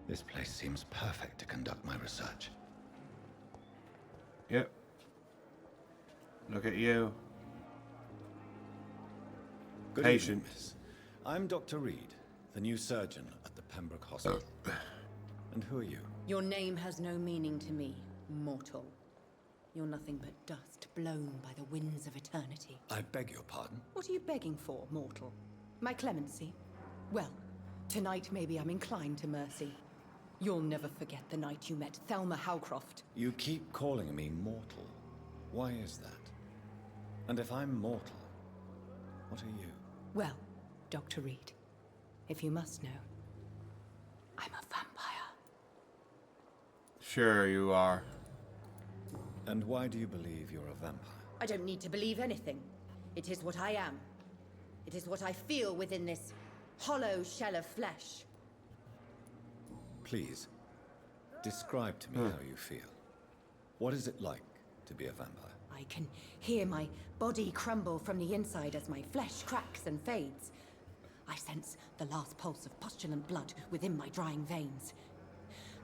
F: This place seems perfect to conduct my research.
A: Yep. Look at you.
F: Good
A: Patient.
F: evening, miss. I'm Dr. Reed, the new surgeon at the Pembroke Hospital. And who are you?
K: Your name has no meaning to me, mortal. You're nothing but dust blown by the winds of eternity.
F: I beg your pardon?
K: What are you begging for, mortal? My clemency? Well, tonight maybe I'm inclined to mercy. You'll never forget the night you met Thelma Howcroft.
F: You keep calling me mortal. Why is that? And if I'm mortal, what are you?
K: Well, Dr. Reed, if you must know, I'm a vampire.
A: Sure you are.
F: And why do you believe you're a vampire?
K: I don't need to believe anything. It is what I am. It is what I feel within this hollow shell of flesh.
F: Please, describe to me how you feel. What is it like to be a vampire?
K: I can hear my body crumble from the inside as my flesh cracks and fades. I sense the last pulse of postulant blood within my drying veins.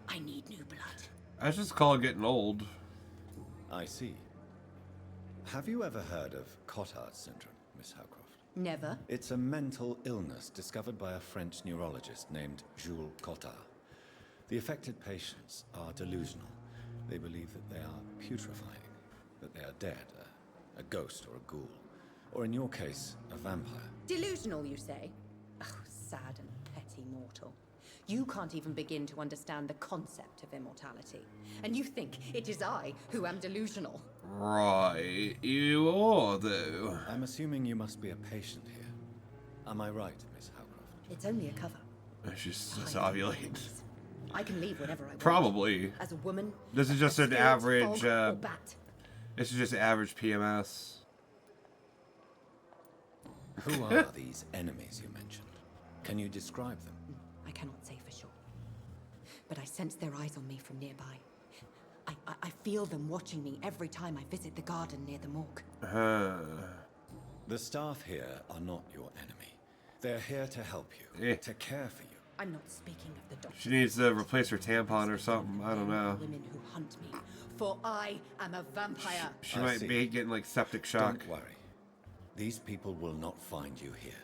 K: I need new blood.
A: That's just called getting old.
F: I see. Have you ever heard of Cotard's syndrome, Miss Howcroft?
K: Never.
F: It's a mental illness discovered by a French neurologist named Jules Cotard. The affected patients are delusional. They believe that they are putrefying, that they are dead, a ghost or a ghoul, or in your case, a vampire.
K: Delusional, you say? Oh, sad and petty mortal. You can't even begin to understand the concept of immortality. And you think it is I who am delusional.
A: Right, you are, though.
F: I'm assuming you must be a patient here. Am I right, Miss Howcroft?
K: It's only a cover.
A: It's just ovulate.
K: I can leave whenever I want.
A: Probably.
K: As a woman.
A: This is just an
K: spirit,
A: average.
K: fog, or bat.
A: This is just average PMS.
F: Who are these enemies you mentioned? Can you describe them?
K: I cannot say for sure. But I sense their eyes on me from nearby. I feel them watching me every time I visit the garden near the morgue.
F: The staff here are not your enemy. They're here to help you, to care for you.
K: I'm not speaking of the doctor.
A: She needs to replace her tampon or something. I don't know.
K: Women who hunt me, for I am a vampire.
A: She might be getting like septic shock.
F: Don't worry. These people will not find you here.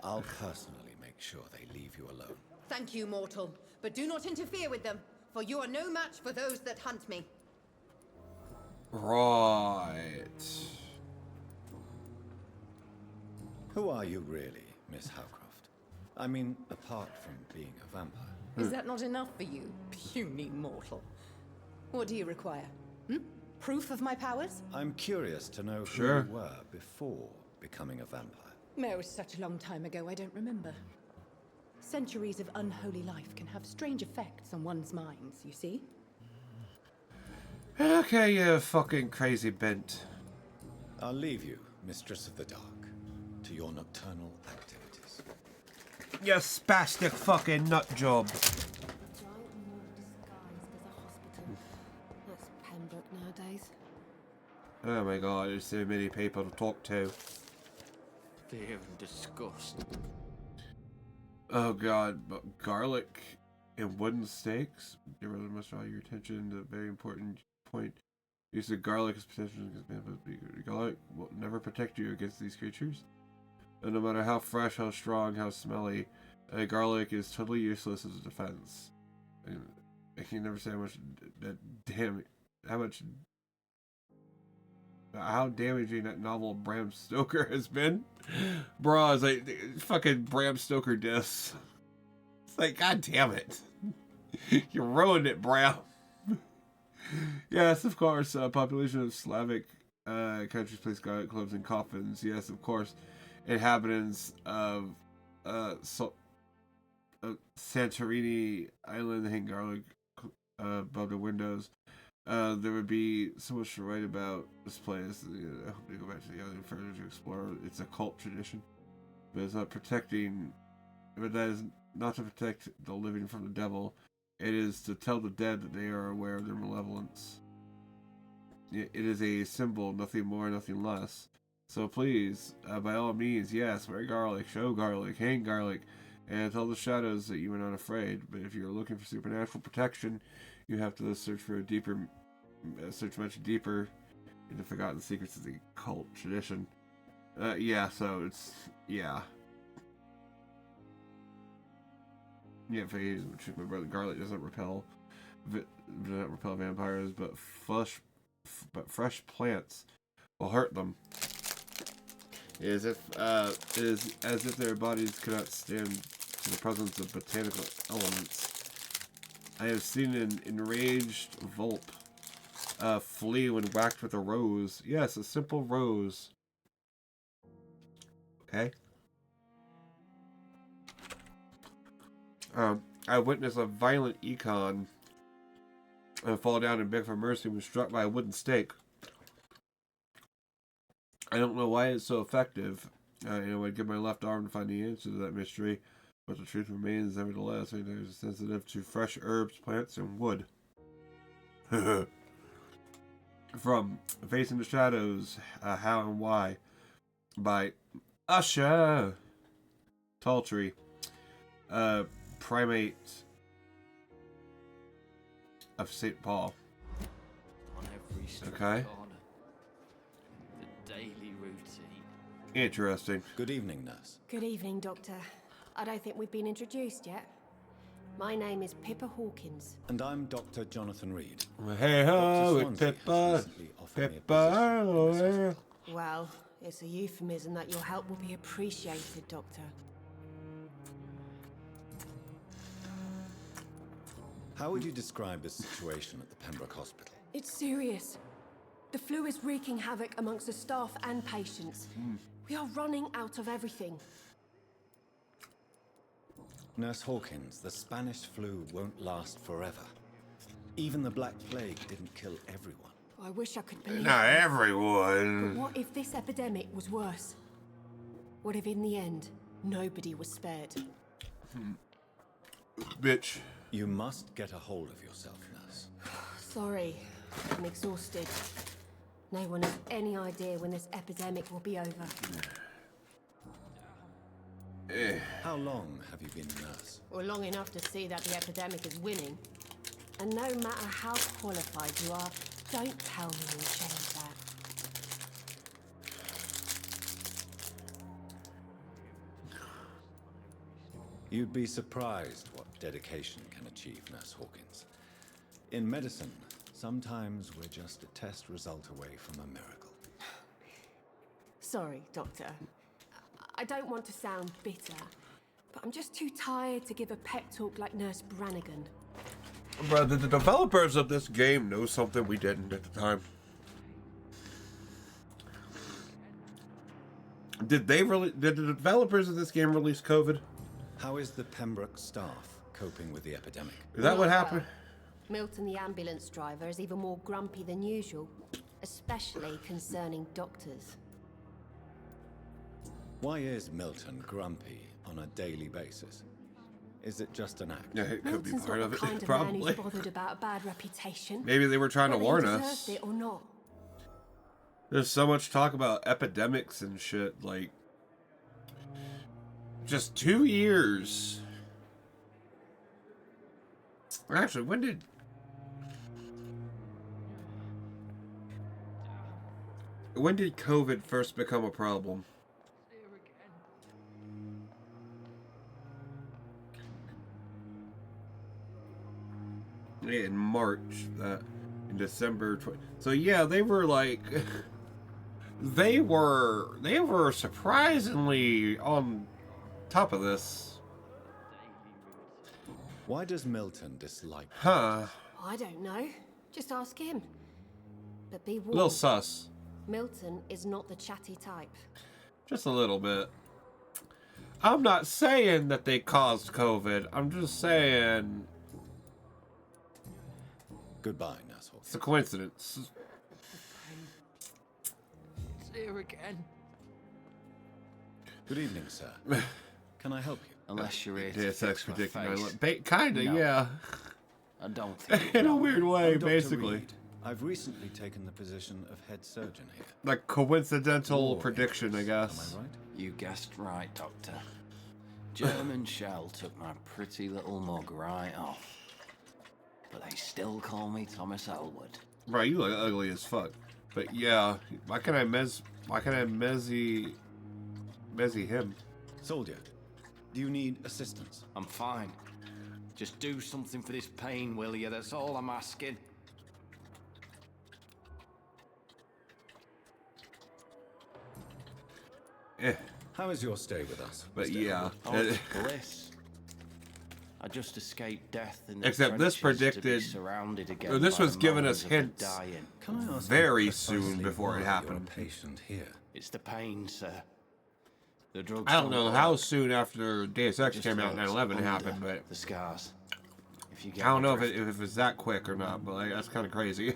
F: I'll personally make sure they leave you alone.
K: Thank you, mortal, but do not interfere with them, for you are no match for those that hunt me.
A: Right.
F: Who are you really, Miss Howcroft? I mean, apart from being a vampire.
K: Is that not enough for you, puny mortal? What do you require? Proof of my powers?
F: I'm curious to know who
A: Sure.
F: you were before becoming a vampire.
K: Oh, it was such a long time ago, I don't remember. Centuries of unholy life can have strange effects on one's minds, you see?
A: Okay, you fucking crazy bent.
F: I'll leave you, Mistress of the Dark, to your nocturnal activities.
A: You spastic fucking nut job.
M: That's Pembroke nowadays.
A: Oh my god, there's so many people to talk to.
J: Fear and disgust.
A: Oh god, but garlic and wooden stakes? You really must draw your attention to a very important point. Use of garlic is potentially garlic will never protect you against these creatures. And no matter how fresh, how strong, how smelly, garlic is totally useless as a defense. And I can never say how damaging that novel Bram Stoker has been. Bro, it's like fucking Bram Stoker diss. It's like, god damn it. You ruined it, Bram. Yes, of course, population of Slavic countries place garlic clubs in coffins. Yes, of course, inhabitants of Santorini Island hang garlic above the windows. There would be so much to write about this place. I hope they go back to the island further to explore. It's a cult tradition, but it's not protecting. But that is not to protect the living from the devil. It is to tell the dead that they are aware of their malevolence. It is a symbol, nothing more, nothing less. So please, by all means, yes, wear garlic, show garlic, hang garlic, and tell the shadows that you are not afraid. But if you're looking for supernatural protection, you have to search much deeper into forgotten secrets of the cult tradition. Yeah, so it's, yeah. Yeah, my brother, garlic doesn't repel vampires, but fresh plants will hurt them. It is as if their bodies could not stand to the presence of botanical elements. I have seen an enraged Vulp flee when whacked with a rose. Yes, a simple rose. Okay. I witnessed a violent econ fall down and beg for mercy when struck by a wooden stake. I don't know why it's so effective. I'd give my left arm to find the answer to that mystery, but the truth remains, nevertheless, I am sensitive to fresh herbs, plants, and wood. From Facing the Shadows, How and Why, by Usher Talltree, Primate of St. Paul.
R: On every street
A: Okay.
R: corner, the daily routine.
A: Interesting.
F: Good evening, nurse.
U: Good evening, Doctor. I don't think we've been introduced yet. My name is Pippa Hawkins.
F: And I'm Dr. Jonathan Reed.
A: Hey ho,
F: Dr. Swansea
A: Pippa.
F: has recently offered me a position in this hospital.
U: Well, it's a euphemism that your help will be appreciated, Doctor.
F: How would you describe the situation at the Pembroke Hospital?
U: It's serious. The flu is wreaking havoc amongst the staff and patients. We are running out of everything.
F: Nurse Hawkins, the Spanish flu won't last forever. Even the Black Plague didn't kill everyone.
U: I wish I could believe
A: Not
U: it.
A: everyone.
U: But what if this epidemic was worse? What if in the end, nobody was spared?
A: Bitch.
F: You must get a hold of yourself, nurse.
U: Sorry, I'm exhausted. No one has any idea when this epidemic will be over.
F: How long have you been a nurse?
U: Or long enough to see that the epidemic is winning. And no matter how qualified you are, don't tell me you'll change that.
F: You'd be surprised what dedication can achieve, Nurse Hawkins. In medicine, sometimes we're just a test result away from a miracle.
U: Sorry, Doctor. I don't want to sound bitter, but I'm just too tired to give a pep talk like Nurse Brannigan.
A: Bro, did the developers of this game know something we didn't at the time? Did the developers of this game release COVID?
F: How is the Pembroke staff coping with the epidemic?
A: Is that what happened?
U: Milton, the ambulance driver, is even more grumpy than usual, especially concerning doctors.
F: Why is Milton grumpy on a daily basis? Is it just an act?
A: Yeah, it could be
U: Milton's
A: part
U: not
A: of
U: the
A: it,
U: kind of man
A: probably.
U: who's bothered about a bad reputation.
A: Maybe they were trying to
U: whether
A: warn
U: he
A: us.
U: deserved it or not.
A: There's so much talk about epidemics and shit, like... Just 2 years. Actually, when did COVID first become a problem? In March, in December 20. So yeah, they were like, they were surprisingly on top of this.
F: Why does Milton dislike?
A: Huh?
U: I don't know. Just ask him. But be warned.
A: A little sus.
U: Milton is not the chatty type.
A: Just a little bit. I'm not saying that they caused COVID. I'm just saying
F: Goodbye, Nurse.
A: It's a coincidence.
F: It's here again. Good evening, sir. Can I help you?
H: Unless you're here to
A: Deus Ex
H: fix my
A: predicting
H: face.
A: kinda,
H: No.
A: yeah.
H: I don't think
A: In a weird way,
F: I'm Dr.
A: basically.
F: Reed. I've recently taken the position of head surgeon here.
A: Like coincidental
F: War
A: prediction, I guess.
F: Am I right?
H: You guessed right, Doctor. German shell took my pretty little mug right off. But they still call me Thomas Elwood.
A: Right, you look ugly as fuck. But yeah, why can't I mezzy him?
F: Soldier, do you need assistance?
H: I'm fine. Just do something for this pain, will you? That's all I'm asking.
F: How is your stay with us?
A: But
F: Mr.
A: yeah.
F: Elwood?
H: Oh, it's bliss. I just escaped death in the
A: Except this
H: trenches to be
A: predicted,
H: surrounded again
A: or this
H: by
A: was
H: the
A: giving us
H: moans of the
A: hints
H: dying.
F: Can I ask
A: very
F: you
A: soon
F: precisely
A: before it
F: why
A: happened.
F: You're a patient here.
H: It's the pain, sir. The drugs
A: I don't know
H: work.
A: how soon after Deus Ex
H: Just
A: came out,
H: hurts
A: 9/11
H: under
A: happened, but
H: the scars. If you get
A: I don't
H: my
A: know if
H: drift.
A: it was that quick or not. But like, that's kind of crazy.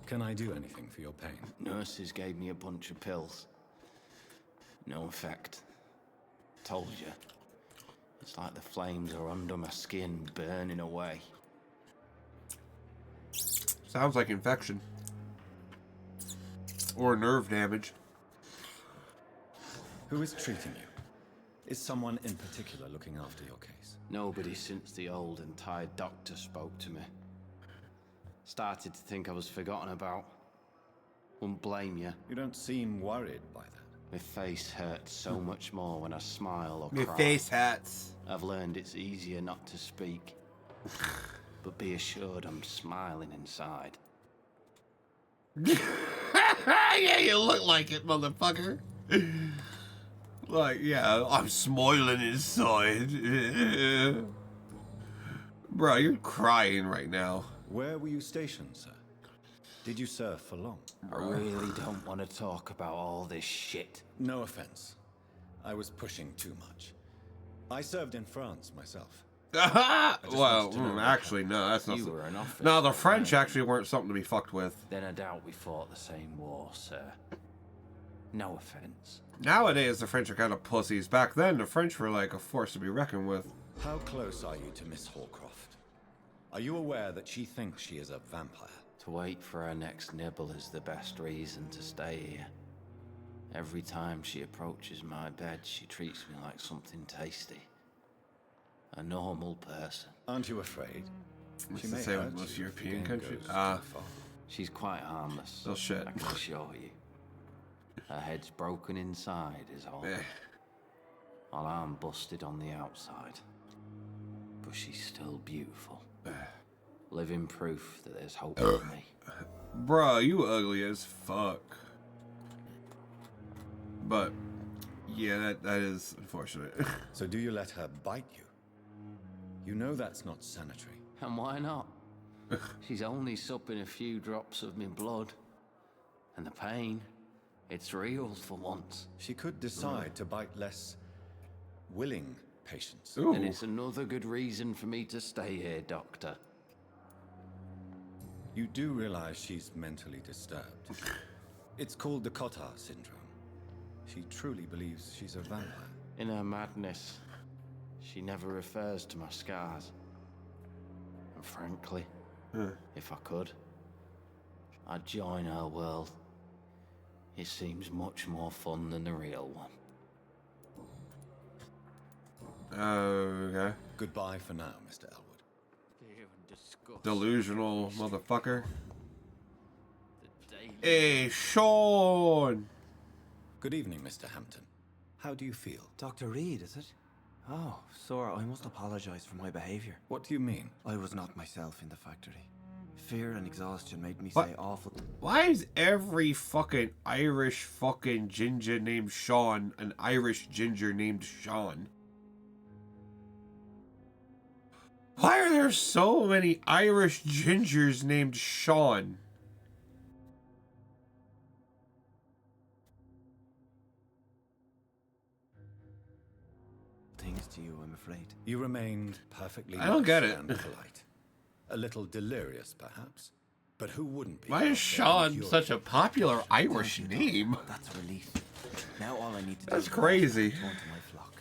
F: Can I do anything for your pain?
H: Nurses gave me a bunch of pills. No effect. Told you. It's like the flames are under my skin, burning away.
A: Sounds like infection or nerve damage.
F: Who is treating you? Is someone in particular looking after your case?
H: Nobody since the old and tired doctor spoke to me. Started to think I was forgotten about. Wouldn't blame you.
F: You don't seem worried by that.
H: My face hurts so much more when I smile or
A: My
H: cry.
A: face hurts.
H: I've learned it's easier not to speak. But be assured I'm smiling inside.
A: Yeah, you look like it, motherfucker. Like, yeah, I'm smiling inside. Bro, you're crying right now.
F: Where were you stationed, sir? Did you serve for long?
H: I really don't want to talk about all this shit.
F: No offense. I was pushing too much. I served in France myself.
A: Well, actually, no, that's not.
H: You were an officer.
A: No, the French actually weren't something to be fucked with.
H: Then I doubt we fought the same war, sir. No offense.
A: Nowadays, the French are kind of pussies. Back then, the French were like a force to be reckoned with.
F: How close are you to Miss Hallcroft? Are you aware that she thinks she is a vampire?
H: To wait for her next nibble is the best reason to stay here. Every time she approaches my bed, she treats me like something tasty. A normal person.
F: Aren't you afraid?
A: It's
F: She
A: the
F: may
A: same
F: hurt
A: with most
F: you
A: European
F: if the game
A: countries.
F: goes too far.
H: She's quite harmless.
A: Oh shit.
H: I can assure you. Her head's broken inside is all. Her arm busted on the outside. But she's still beautiful. Living proof that there's hope for me.
A: Bro, you ugly as fuck. But, yeah, that is unfortunate.
F: So do you let her bite you? You know that's not sanitary.
H: And why not? She's only supping a few drops of me blood. And the pain, it's real for once.
F: She could decide to bite less willing patients.
H: And it's another good reason for me to stay here, Doctor.
F: You do realize she's mentally disturbed. It's called the Cotard syndrome. She truly believes she's a vampire.
H: In her madness, she never refers to my scars. And frankly, if I could, I'd join her world. It seems much more fun than the real one.
A: Okay.
F: Goodbye for now, Mr. Elwood.
A: Delusional motherfucker. Hey, Sean!
F: Good evening, Mr. Hampton. How do you feel?
J: Dr. Reed, is it? Oh, sir, I must apologize for my behavior.
F: What do you mean?
J: I was not myself in the factory. Fear and exhaustion made me
A: What?
J: say awful...
A: Why is every fucking Irish fucking ginger named Sean an Irish ginger named Sean? Why are there so many Irish gingers named Sean?
J: things surprise to you, I'm afraid.
F: You remained perfectly
A: I don't get
F: nice
A: it.
F: and polite. A little delirious, perhaps. But who wouldn't be?
A: Why is Sean such a popular Irish name?
J: That's a relief. Now all I need to do
A: That's
J: is
A: crazy.
J: return to my flock.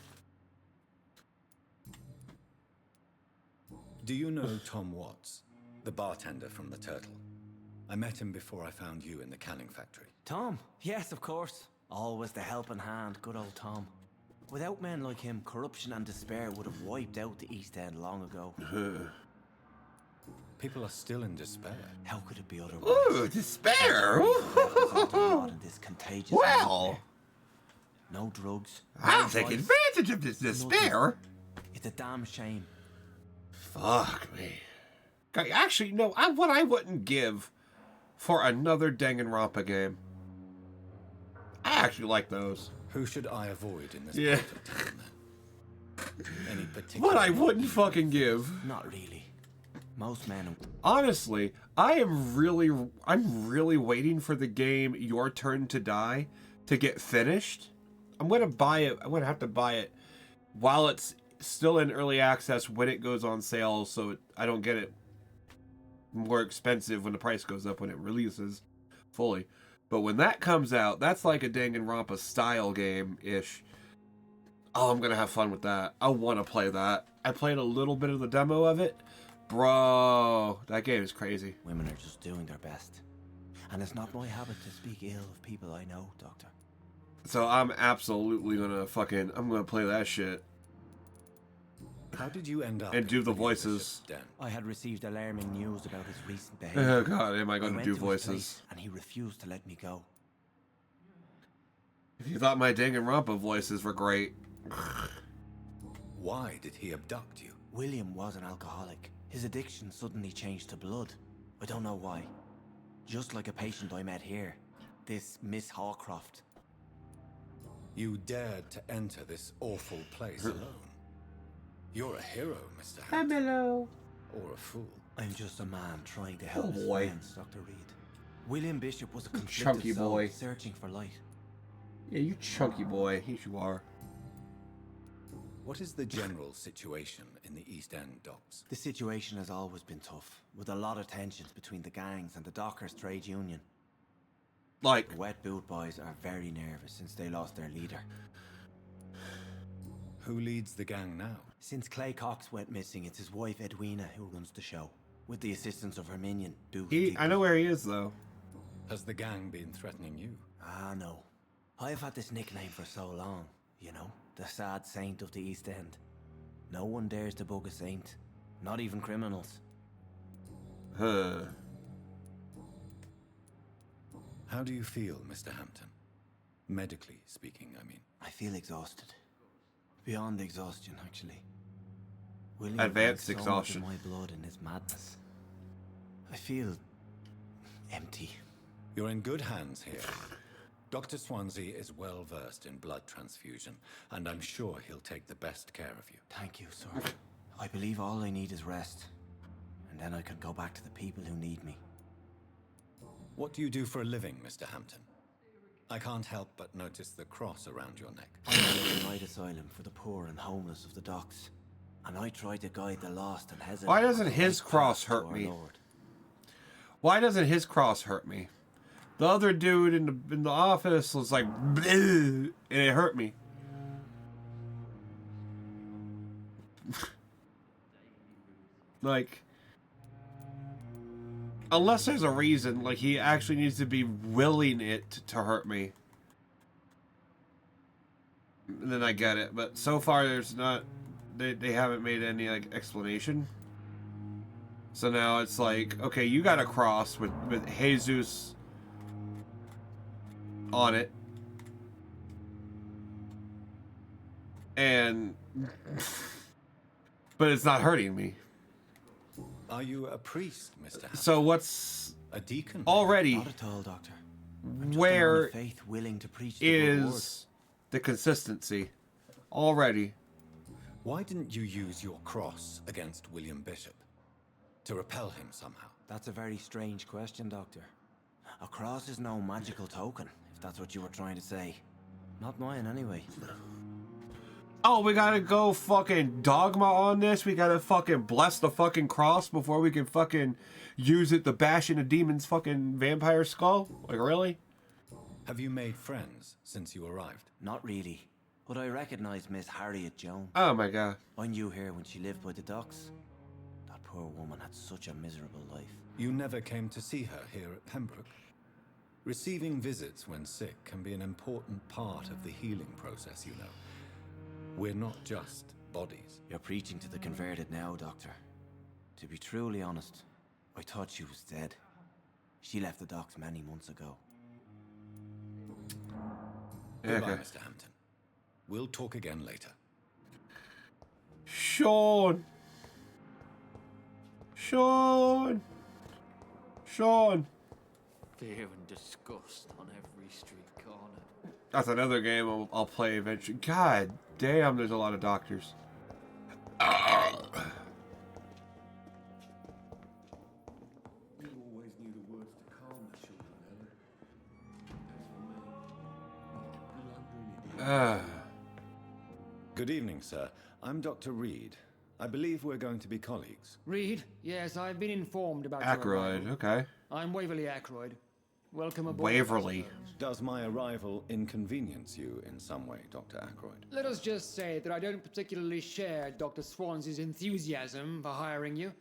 F: Do you know Tom Watts, the bartender from the Turtle? I met him before I found you in the canning factory.
J: Tom? Yes, of course. Always the helping hand, good old Tom. Without men like him, corruption and despair would have wiped out the East End long ago.
F: People are still in despair.
J: How could it be otherwise?
A: Ooh, despair!
J: In this contagious
A: Well,
J: no drugs.
A: I'll
J: no
A: take
J: vice,
A: advantage of this despair.
J: It's a damn shame.
A: Fuck me. Okay, actually, no, what I wouldn't give for another Danganronpa game. I actually like those.
F: Who should I avoid in this
A: Yeah.
F: part of town, then? Any particular...
A: What I wouldn't fucking give.
J: Not really. Most men...
A: Honestly, I'm really waiting for the game Your Turn to Die to get finished. I'm gonna buy it. I'm gonna have to buy it while it's still in early access when it goes on sale, so I don't get it more expensive when the price goes up when it releases fully. But when that comes out, that's like a Danganronpa style game-ish. Oh, I'm gonna have fun with that. I want to play that. I played a little bit of the demo of it. Bro, that game is crazy.
J: Women are just doing their best. And it's not my habit to speak ill of people I know, Doctor.
A: So I'm absolutely gonna I'm gonna play that shit.
F: How did you end up
A: and do the voices?
J: I had received alarming news about his recent behavior.
A: Oh god, am I going to
J: went
A: do
J: his
A: voices?
J: place and he refused to let me go.
A: If you thought my Danganronpa voices were great.
F: Why did he abduct you?
J: William was an alcoholic. His addiction suddenly changed to blood. I don't know why. Just like a patient I met here. This Miss Hawcroft.
F: You dared to enter this awful place alone. You're a hero, Mr.
A: I'm
F: Hampton.
A: hello.
F: Or a fool.
J: I'm just a man trying to help
A: Oh,
J: his
A: boy.
J: friends, Dr. Reed. William Bishop was a
A: Chunky
J: conflicted soul
A: boy.
J: searching for light.
A: Yeah, you chunky boy. Here you are.
F: What is the general situation in the East End docks?
J: The situation has always been tough, with a lot of tensions between the gangs and the Dockers Trade Union.
A: Like,
J: The Wet Boot Boys are very nervous since they lost their leader.
F: Who leads the gang now?
J: Since Clay Cox went missing, it's his wife Edwina who runs the show, with the assistance of her minion, Boo.
A: I know where he is though.
F: Has the gang been threatening you?
J: Ah, no. I've had this nickname for so long, you know, the sad saint of the East End. No one dares to bug a saint, not even criminals.
A: Huh.
F: How do you feel, Mr. Hampton? Medically speaking, I mean.
J: I feel exhausted. Beyond exhaustion, actually. William
A: Advanced
J: drank so
A: exhaustion.
J: much of my blood in his madness. I feel empty.
F: You're in good hands here. Dr. Swansea is well versed in blood transfusion, and I'm sure he'll take the best care of you.
J: Thank you, sir. I believe all I need is rest. And then I can go back to the people who need me.
F: What do you do for a living, Mr. Hampton? I can't help but notice the cross around your neck.
J: I run a night asylum for the poor and homeless of the docks. And I try to guide the lost and hesitant.
A: Why doesn't
J: on the
A: his
J: right
A: cross
J: path to
A: hurt
J: our
A: me?
J: Lord.
A: Why doesn't his cross hurt me? The other dude in the office was like, "Bleh," and it hurt me. Like, unless there's a reason, like he actually needs to be willing it to hurt me. Then I get it, but so far there's not. They haven't made any like explanation. So now it's like, okay, you got a cross with Jesus on it. And but it's not hurting me.
F: Are you a priest, Mr. Hampton?
A: So what's
F: a deacon?
A: Already
J: Not at all, Doctor. I'm just a man
A: where
J: of faith willing to preach the good word.
A: is the consistency? Already.
F: Why didn't you use your cross against William Bishop? To repel him somehow?
J: That's a very strange question, Doctor. A cross is no magical token, if that's what you were trying to say. Not mine, anyway.
A: Oh, we gotta go fucking dogma on this. We gotta fucking bless the fucking cross before we can fucking use it to bash in a demon's fucking vampire skull? Like, really?
F: Have you made friends since you arrived?
J: Not really. But I recognize Miss Harriet Jones.
A: Oh my god.
J: I knew her when she lived by the docks. That poor woman had such a miserable life.
F: You never came to see her here at Pembroke? Receiving visits when sick can be an important part of the healing process, you know. We're not just bodies.
J: You're preaching to the converted now, Doctor. To be truly honest, I thought she was dead. She left the docks many months ago.
F: Goodbye, Mr. Hampton. We'll talk again later.
A: Sean! Sean! Sean!
C: Fear and disgust on every street corner.
A: That's another game I'll play eventually. God damn, there's a lot of doctors.
O: You always knew the words to calm the children, Ellen. As for me, blundering idiot.
F: Good evening, sir. I'm Dr. Reed. I believe we're going to be colleagues.
V: Reed? Yes, I've been informed about your
A: Ackroyd,
V: arrival.
A: okay.
V: I'm Waverly Ackroyd. Welcome aboard.
A: Waverly.
F: Does my arrival inconvenience you in some way, Dr. Ackroyd?
V: Let us just say that I don't particularly share Dr. Swansea's enthusiasm for hiring you.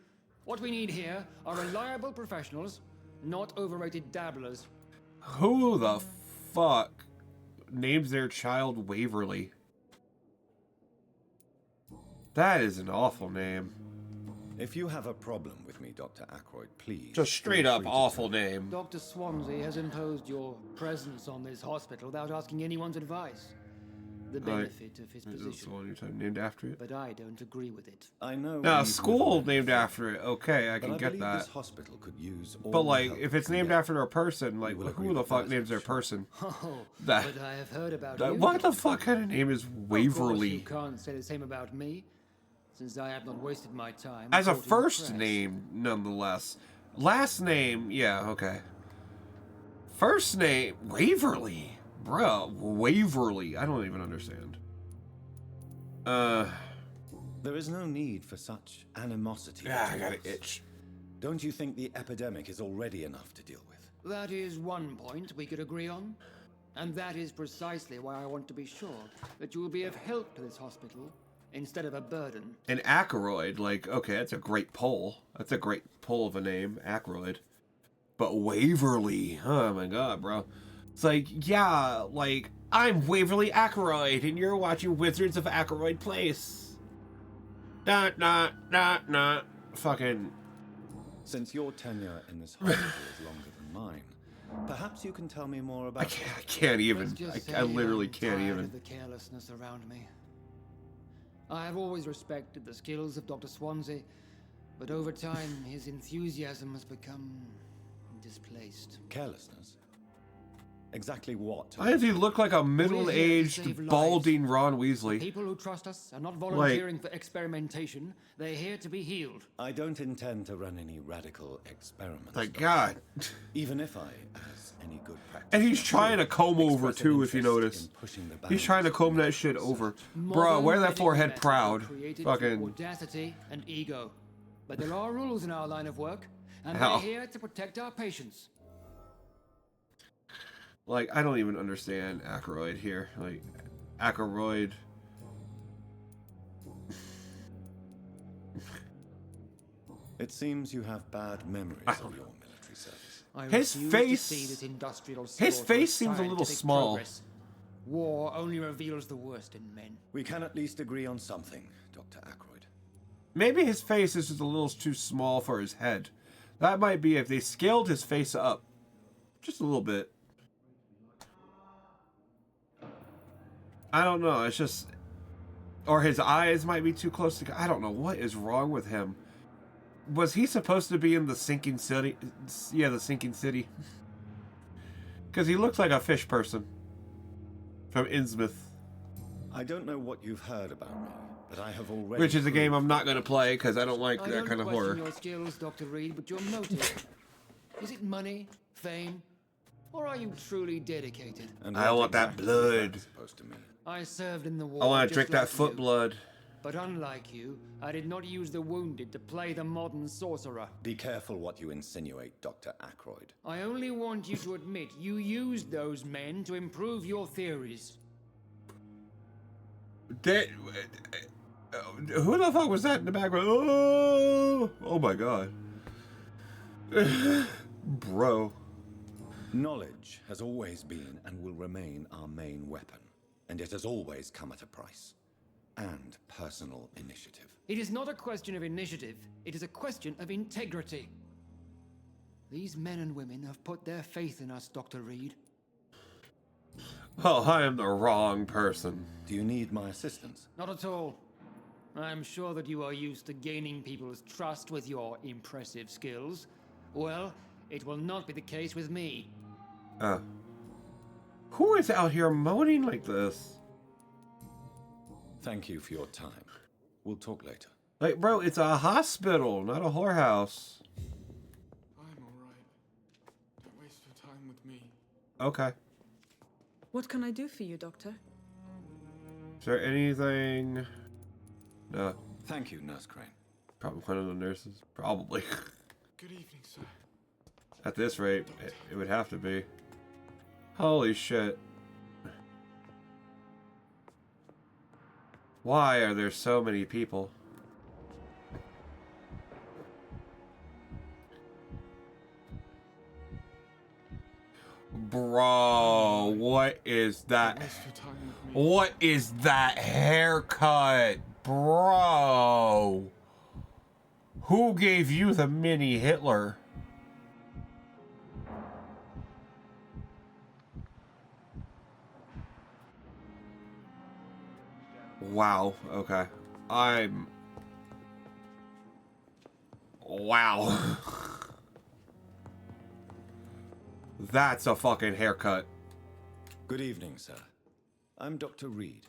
V: What we need here are reliable professionals, not overrated dabblers.
A: Who the fuck names their child Waverly? That is an awful name.
F: If you have a problem with me, Dr. Ackroyd, please.
A: Just straight up awful name.
V: Dr. Swansea has imposed your presence on this hospital without asking anyone's advice. The benefit of his position.
A: Is the one you're named after it?
V: But I don't agree with it.
F: I know.
A: Now, school named after it. Okay, I can get that.
F: This hospital could use all
A: But
F: the
A: like,
F: help
A: if it's named after a person, like, who the fuck names their person?
V: Oh,
A: That.
V: but I have heard about
A: That,
V: you.
A: what the fuck kind of name is
V: Of course,
A: Waverly?
V: you can't say the same about me, since I have not wasted my time.
A: As a
V: courting
A: first
V: press.
A: name, nonetheless. Last name, yeah, okay. First name, Waverly. Bruh, Waverly. I don't even understand.
F: There is no need for such animosity.
A: Yeah, I got an
F: towards us.
A: itch.
F: Don't you think the epidemic is already enough to deal with?
V: That is one point we could agree on. And that is precisely why I want to be sure that you will be of help to this hospital instead of a burden.
A: An Ackroyd, like, okay, that's a great pull. That's a great pull of a name, Ackroyd. But Waverly, oh my god, bro. It's like, yeah, like, I'm Waverly Ackroyd, and you're watching Wizards of Ackroyd Place. Nah. Fucking.
F: Since your tenure in this hospital is longer than mine, perhaps you can tell me more about.
A: I can't even.
V: Let's just
A: I
V: say
A: literally
V: I'm
A: can't
V: tired
A: even.
V: of the carelessness around me. I have always respected the skills of Dr. Swansea, but over time his enthusiasm has become displaced.
F: Carelessness? Exactly what?
A: Why does he look like a middle-aged, balding Ron Weasley?
V: People who trust us are not volunteering for experimentation. They're here to be healed.
F: I don't intend to run any radical experiments.
A: Thank God.
F: Even if I, as any good practice.
A: And he's trying to comb over too, if you notice. He's trying to comb that shit over. Bro, wear that forehead proud.
V: Created
A: Fucking.
V: through audacity and ego. But there are rules in our line of work, and
A: Hell.
V: they're here to protect our patients.
A: Like, I don't even understand Ackroyd here. Like, Ackroyd.
F: It seems you have bad memories of your military service.
V: I
A: His
V: refuse
A: face-
V: to see this industrial
A: his
V: slaughter
A: face
V: of
A: seems a little
V: scientific
A: small.
V: progress. War only reveals the worst in men.
F: We can at least agree on something, Dr. Ackroyd.
A: Maybe his face is just a little too small for his head. That might be if they scaled his face up. Just a little bit. I don't know. It's just... Or his eyes might be too close to... I don't know. What is wrong with him? Was he supposed to be in the sinking city? Yeah, the sinking city. Because he looks like a fish person. From Innsmouth.
F: I don't know what you've heard about me, but I have already...
A: Which is a game I'm not going to play because I don't like
V: I
A: that
V: don't
A: kind of
V: question
A: horror.
V: your skills, Dr. Reed, but your motive. Is it money, fame, Or are you truly dedicated?
F: And
A: I
F: what
A: want that
F: exactly is
A: blood.
F: supposed to mean?
V: I served in the war.
A: I want to
V: just
A: drink that
V: like
A: foot
V: you.
A: blood.
V: But unlike you, I did not use the wounded to play the modern sorcerer.
F: Be careful what you insinuate, Dr. Ackroyd.
V: I only want you to admit you used those men to improve your theories.
A: Who the fuck was that in the background? Oh my god. Bro.
F: Knowledge has always been and will remain our main weapon, and it has always come at a price. And personal initiative.
V: It is not a question of initiative, it is a question of integrity. These men and women have put their faith in us, Dr. Reed.
A: Well, I am the wrong person.
F: Do you need my assistance?
V: Not at all. I'm sure that you are used to gaining people's trust with your impressive skills. Well, it will not be the case with me.
A: Who is out here moaning like this?
F: Thank you for your time. We'll talk later.
A: Like, bro, it's a hospital, not a whorehouse.
G: I'm alright. Don't waste your time with me.
A: Okay.
E: What can I do for you, Doctor?
A: Is there anything? No.
F: Thank you, Nurse Crane.
A: Probably one of the nurses. Probably.
G: Good evening, sir.
A: At this rate, it would have to be. Holy shit. Why are there so many people? Bro, what is that? What is that haircut? Bro. Who gave you the mini Hitler? Wow, okay. Wow. That's a fucking haircut.
F: Good evening, sir. I'm Dr. Reed.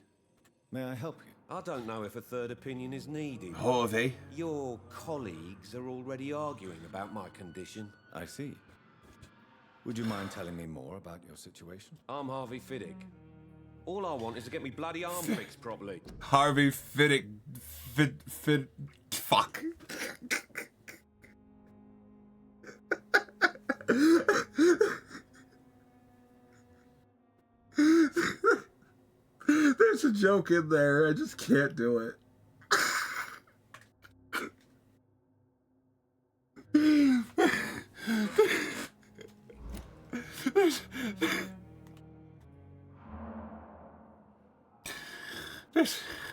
F: May I help you?
I: I don't know if a third opinion is needed.
A: Oh, are they?
I: Your colleagues are already arguing about my condition.
F: I see. Would you mind telling me more about your situation?
I: I'm Harvey Fiddick. All I want is to get me bloody arm fixed properly.
A: Harvey Fiddick. Fuck. There's a joke in there. I just can't do it.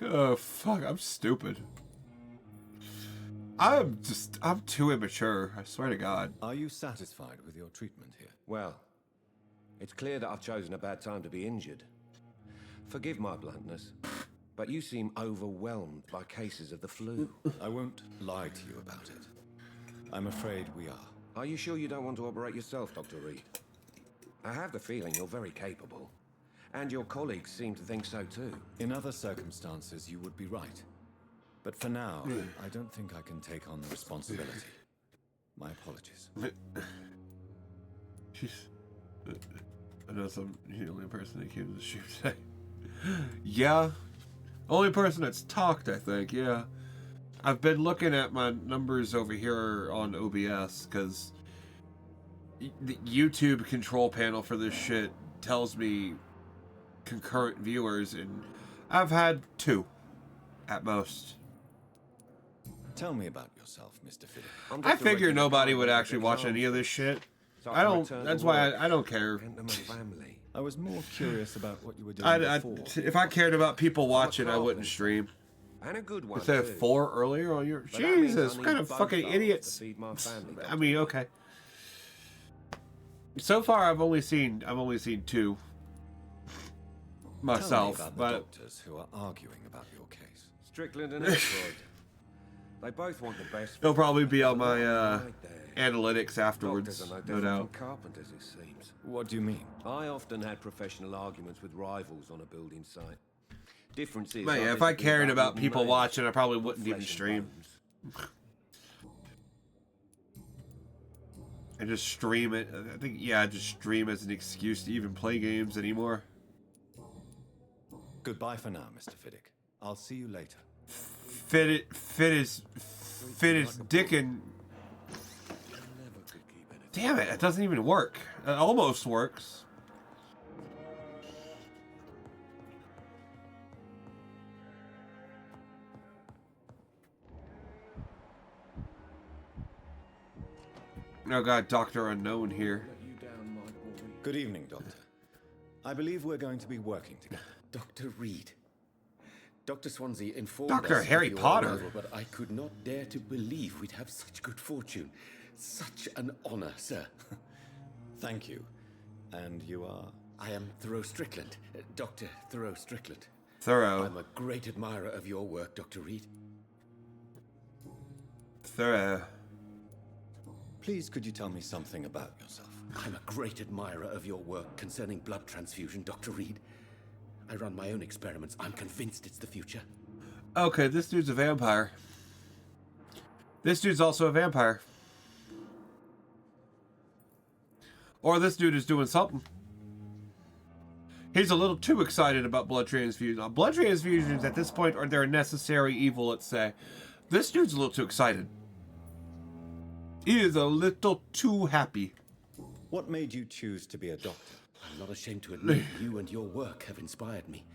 A: Oh, fuck. I'm stupid. I'm too immature. I swear to God.
F: Are you satisfied with your treatment here?
I: Well, it's clear that I've chosen a bad time to be injured. Forgive my bluntness, but you seem overwhelmed by cases of the flu.
F: I won't lie to you about it. I'm afraid we are.
I: Are you sure you don't want to operate yourself, Dr. Reed? I have the feeling you're very capable. And your colleagues seem to think so too.
F: In other circumstances, you would be right. But for now, I don't think I can take on the responsibility. My apologies.
A: I know the only person that came to the shoot today. Yeah. Only person that's talked, I think, yeah. I've been looking at my numbers over here on OBS, because the YouTube control panel for this shit tells me concurrent viewers, and I've had 2 at most.
F: Tell me about yourself, Mr. Fiddick.
A: I figure nobody would actually watch any of this shit. I don't. That's why I don't care.
F: I was more curious about what you were doing before.
A: If I cared about people watching, I wouldn't stream.
I: And a good one.
A: You said 4 earlier on your. Jesus, what kind of fucking idiots. I mean, okay. So far, I've only seen 2 myself,
F: Tell me about
A: but
F: the doctors who are arguing about your case.
I: Strickland and Aykroyd. They both want the best.
A: it'll probably be on my analytics afterwards,
I: Doctors are
A: no
I: different
A: doubt.
I: from carpenters, it seems.
F: What do you mean?
I: I often had professional arguments with rivals on a building site. Difference is,
A: But yeah, if I cared about people watching, I probably wouldn't even stream. And just stream it. I think, yeah, just stream as an excuse to even play games anymore.
F: Goodbye for now, Mr. Fiddick. I'll see you later.
A: Fit his dick in. Damn it, it doesn't even work. It almost works. Oh god, Dr. Unknown here.
F: Good evening, Doctor. I believe we're going to be working together.
Q: Dr. Reed. Dr. Swansea informed
A: Dr.
Q: us
A: Harry
Q: of your
A: Potter.
Q: arrival, but I could not dare to believe we'd have such good fortune. Such an honor, sir.
F: Thank you. And you are?
Q: I am Thoreau Strickland, Dr. Thoreau Strickland.
A: Thoreau.
Q: I'm a great admirer of your work, Dr. Reed.
A: Thoreau.
F: Please, could you tell me something about yourself?
Q: I'm a great admirer of your work concerning blood transfusion, Dr. Reed. I run my own experiments. I'm convinced it's the future.
A: Okay, this dude's a vampire. This dude's also a vampire. Or this dude is doing something. He's a little too excited about blood transfusions. Blood transfusions at this point are their necessary evil, let's say. This dude's a little too excited. He is a little too happy.
F: What made you choose to be a doctor?
Q: I'm not ashamed to admit you and your work have inspired me.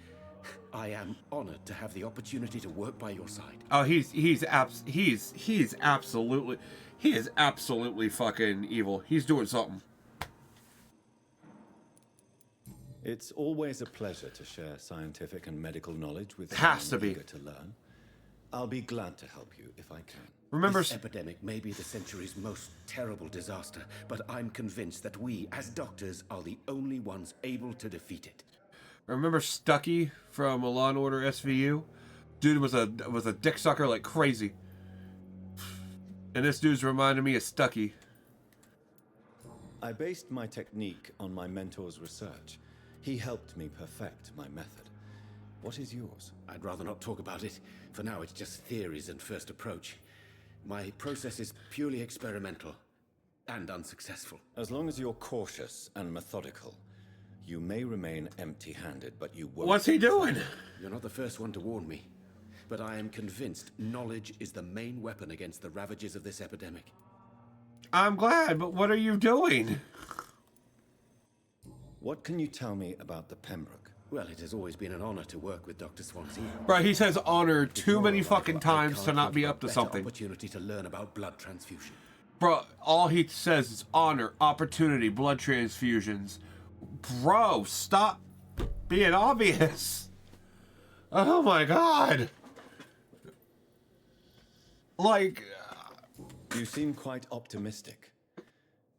Q: I am honored to have the opportunity to work by your side.
A: Oh, he is absolutely fucking evil. He's doing something.
F: It's always a pleasure to share scientific and medical knowledge with
A: Has to be.
F: eager to learn. I'll be glad to help you if I can.
A: Remember,
Q: this epidemic may be the century's most terrible disaster, but I'm convinced that we, as doctors, are the only ones able to defeat it.
A: remember Stucky from Law and Order SVU? Dude was a dick sucker like crazy. And this dude's reminding me of Stucky.
F: I based my technique on my mentor's research. He helped me perfect my method. What is yours?
Q: I'd rather not talk about it. For now, it's just theories and first approach. My process is purely experimental and unsuccessful.
F: As long as you're cautious and methodical, you may remain empty-handed, but you won't.
A: What's he doing?
Q: You're not the first one to warn me, but I am convinced knowledge is the main weapon against the ravages of this epidemic.
A: I'm glad, but what are you doing?
F: What can you tell me about the Pembroke?
Q: Well, it has always been an honor to work with Dr. Swansea.
A: Bro, he says honor too many fucking times to not be up to something.
Q: Opportunity to learn about blood transfusion.
A: Bro, all he says is honor, opportunity, blood transfusions. Bro, stop being obvious. Oh my god. Like...
F: You seem quite optimistic.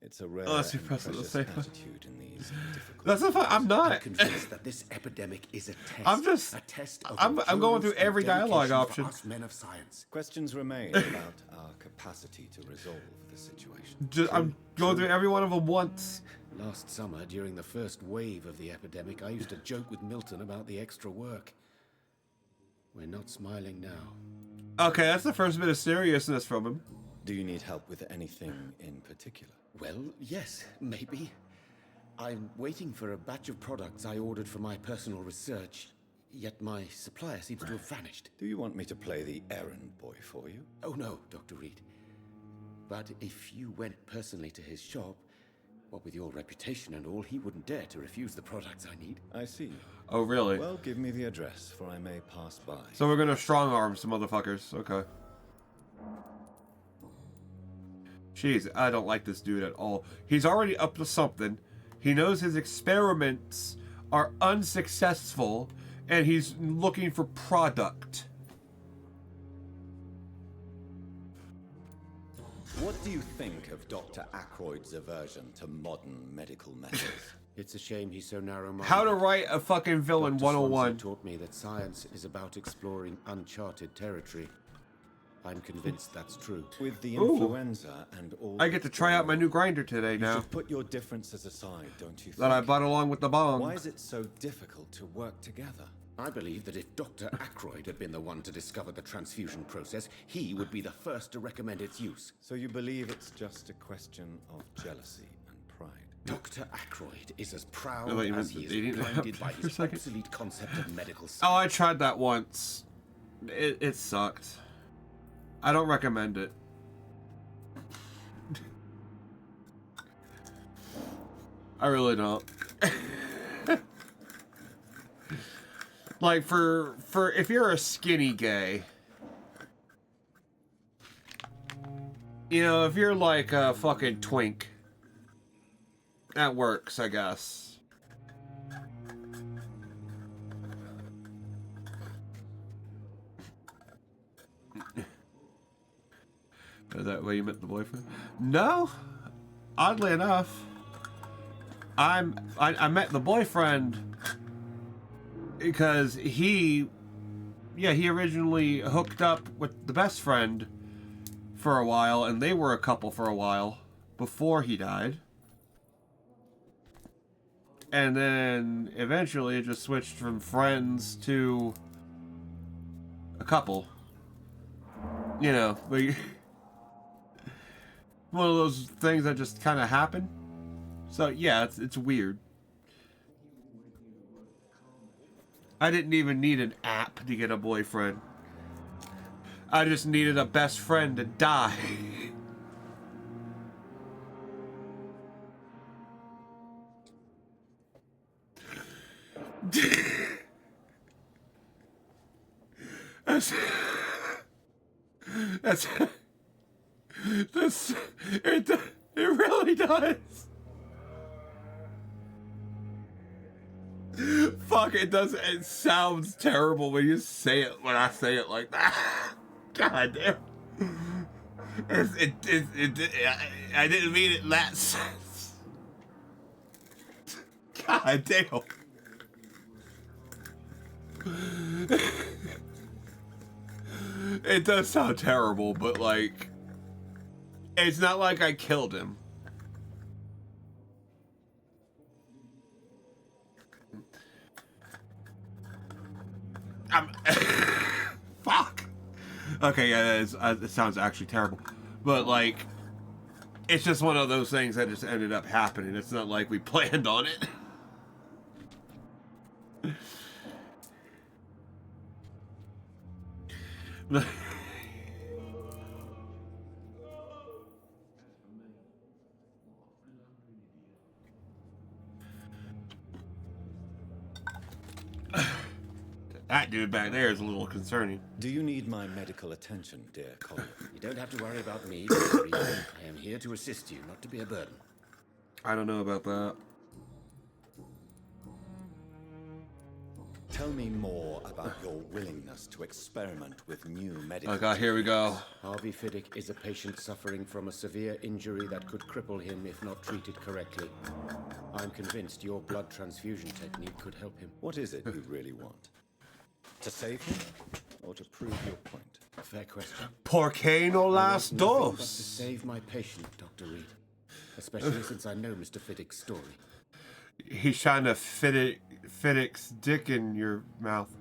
F: It's a rare
A: Let's
F: and
A: press
F: precious
A: the
F: attitude in these difficult...
A: That's not fun. I'm not.
Q: I'm convinced that this epidemic is a test.
A: I'm just...
Q: a test of
A: I'm going through every dialogue option.
Q: For us men of science.
F: Questions remain about our capacity to resolve the situation.
A: I'm going through every one of them once.
Q: Last summer, during the first wave of the epidemic, I used to joke with Milton about the extra work. We're not smiling now.
A: Okay, that's the first bit of seriousness from him.
F: Do you need help with anything in particular?
Q: Well, yes, maybe. I'm waiting for a batch of products I ordered for my personal research, yet my supplier seems to have vanished.
F: Do you want me to play the errand boy for you?
Q: Oh no, Dr. Reed. But if you went personally to his shop, what with your reputation and all, he wouldn't dare to refuse the products I need.
F: I see.
A: Oh, really?
F: Well, give me the address, for I may pass by.
A: So we're gonna strong arm some motherfuckers. Okay. Jeez, I don't like this dude at all. He's already up to something. He knows his experiments are unsuccessful, and he's looking for product.
F: What do you think of Dr. Ackroyd's aversion to modern medical methods?
Q: It's a shame he's so narrow-minded.
A: How to write a fucking villain
Q: Dr.
A: 101.
Q: Swansea taught me that science is about exploring uncharted territory. I'm convinced that's true.
F: With the influenza and all...
A: I get to try out my new grinder today now.
F: You should put your differences aside, don't you think?
A: That I bought along with the bomb.
F: Why is it so difficult to work together?
I: I believe that if Dr. Ackroyd had been the one to discover the transfusion process, he would be the first to recommend its use.
F: So you believe it's just a question of jealousy and pride?
I: Dr. Ackroyd is as proud
A: Oh, wait,
I: as he is blinded by his obsolete concept of medical science.
A: Oh, I tried that once. It sucked. I don't recommend it. I really don't. Like for if you're a skinny gay, you know, if you're like a fucking twink, that works, I guess. Is that where you met the boyfriend? No, oddly enough, I met the boyfriend because he originally hooked up with the best friend for a while, and they were a couple for a while before he died. And then eventually it just switched from friends to a couple. You know, like one of those things that just kind of happen. So yeah, it's weird. I didn't even need an app to get a boyfriend. I just needed a best friend to die. It really does. Fuck, it does. It sounds terrible when you say it. When I say it like that. God damn. I didn't mean it in that sense. God damn. It does sound terrible, but like, it's not like I killed him. Fuck. Okay, yeah, it sounds actually terrible, but like, it's just one of those things that just ended up happening. It's not like we planned on it. That dude back there is a little concerning.
F: Do you need my medical attention, dear Collier?
I: You don't have to worry about me, Dr. Reed. I am here to assist you, not to be a burden.
A: I don't know about that.
F: Tell me more about your willingness to experiment with new medical...
A: Oh god, here we go.
I: Harvey Fiddick is a patient suffering from a severe injury that could cripple him if not treated correctly. I'm convinced your blood transfusion technique could help him.
F: What is it you really want? To save him, or to prove your point?
I: Fair question.
A: ¿Por qué no las
I: Nothing but to
A: dos?
I: save my patient, Dr. Reed. Especially since I know Mr. Fiddick's story.
A: He's trying to Fiddick's dick in your mouth.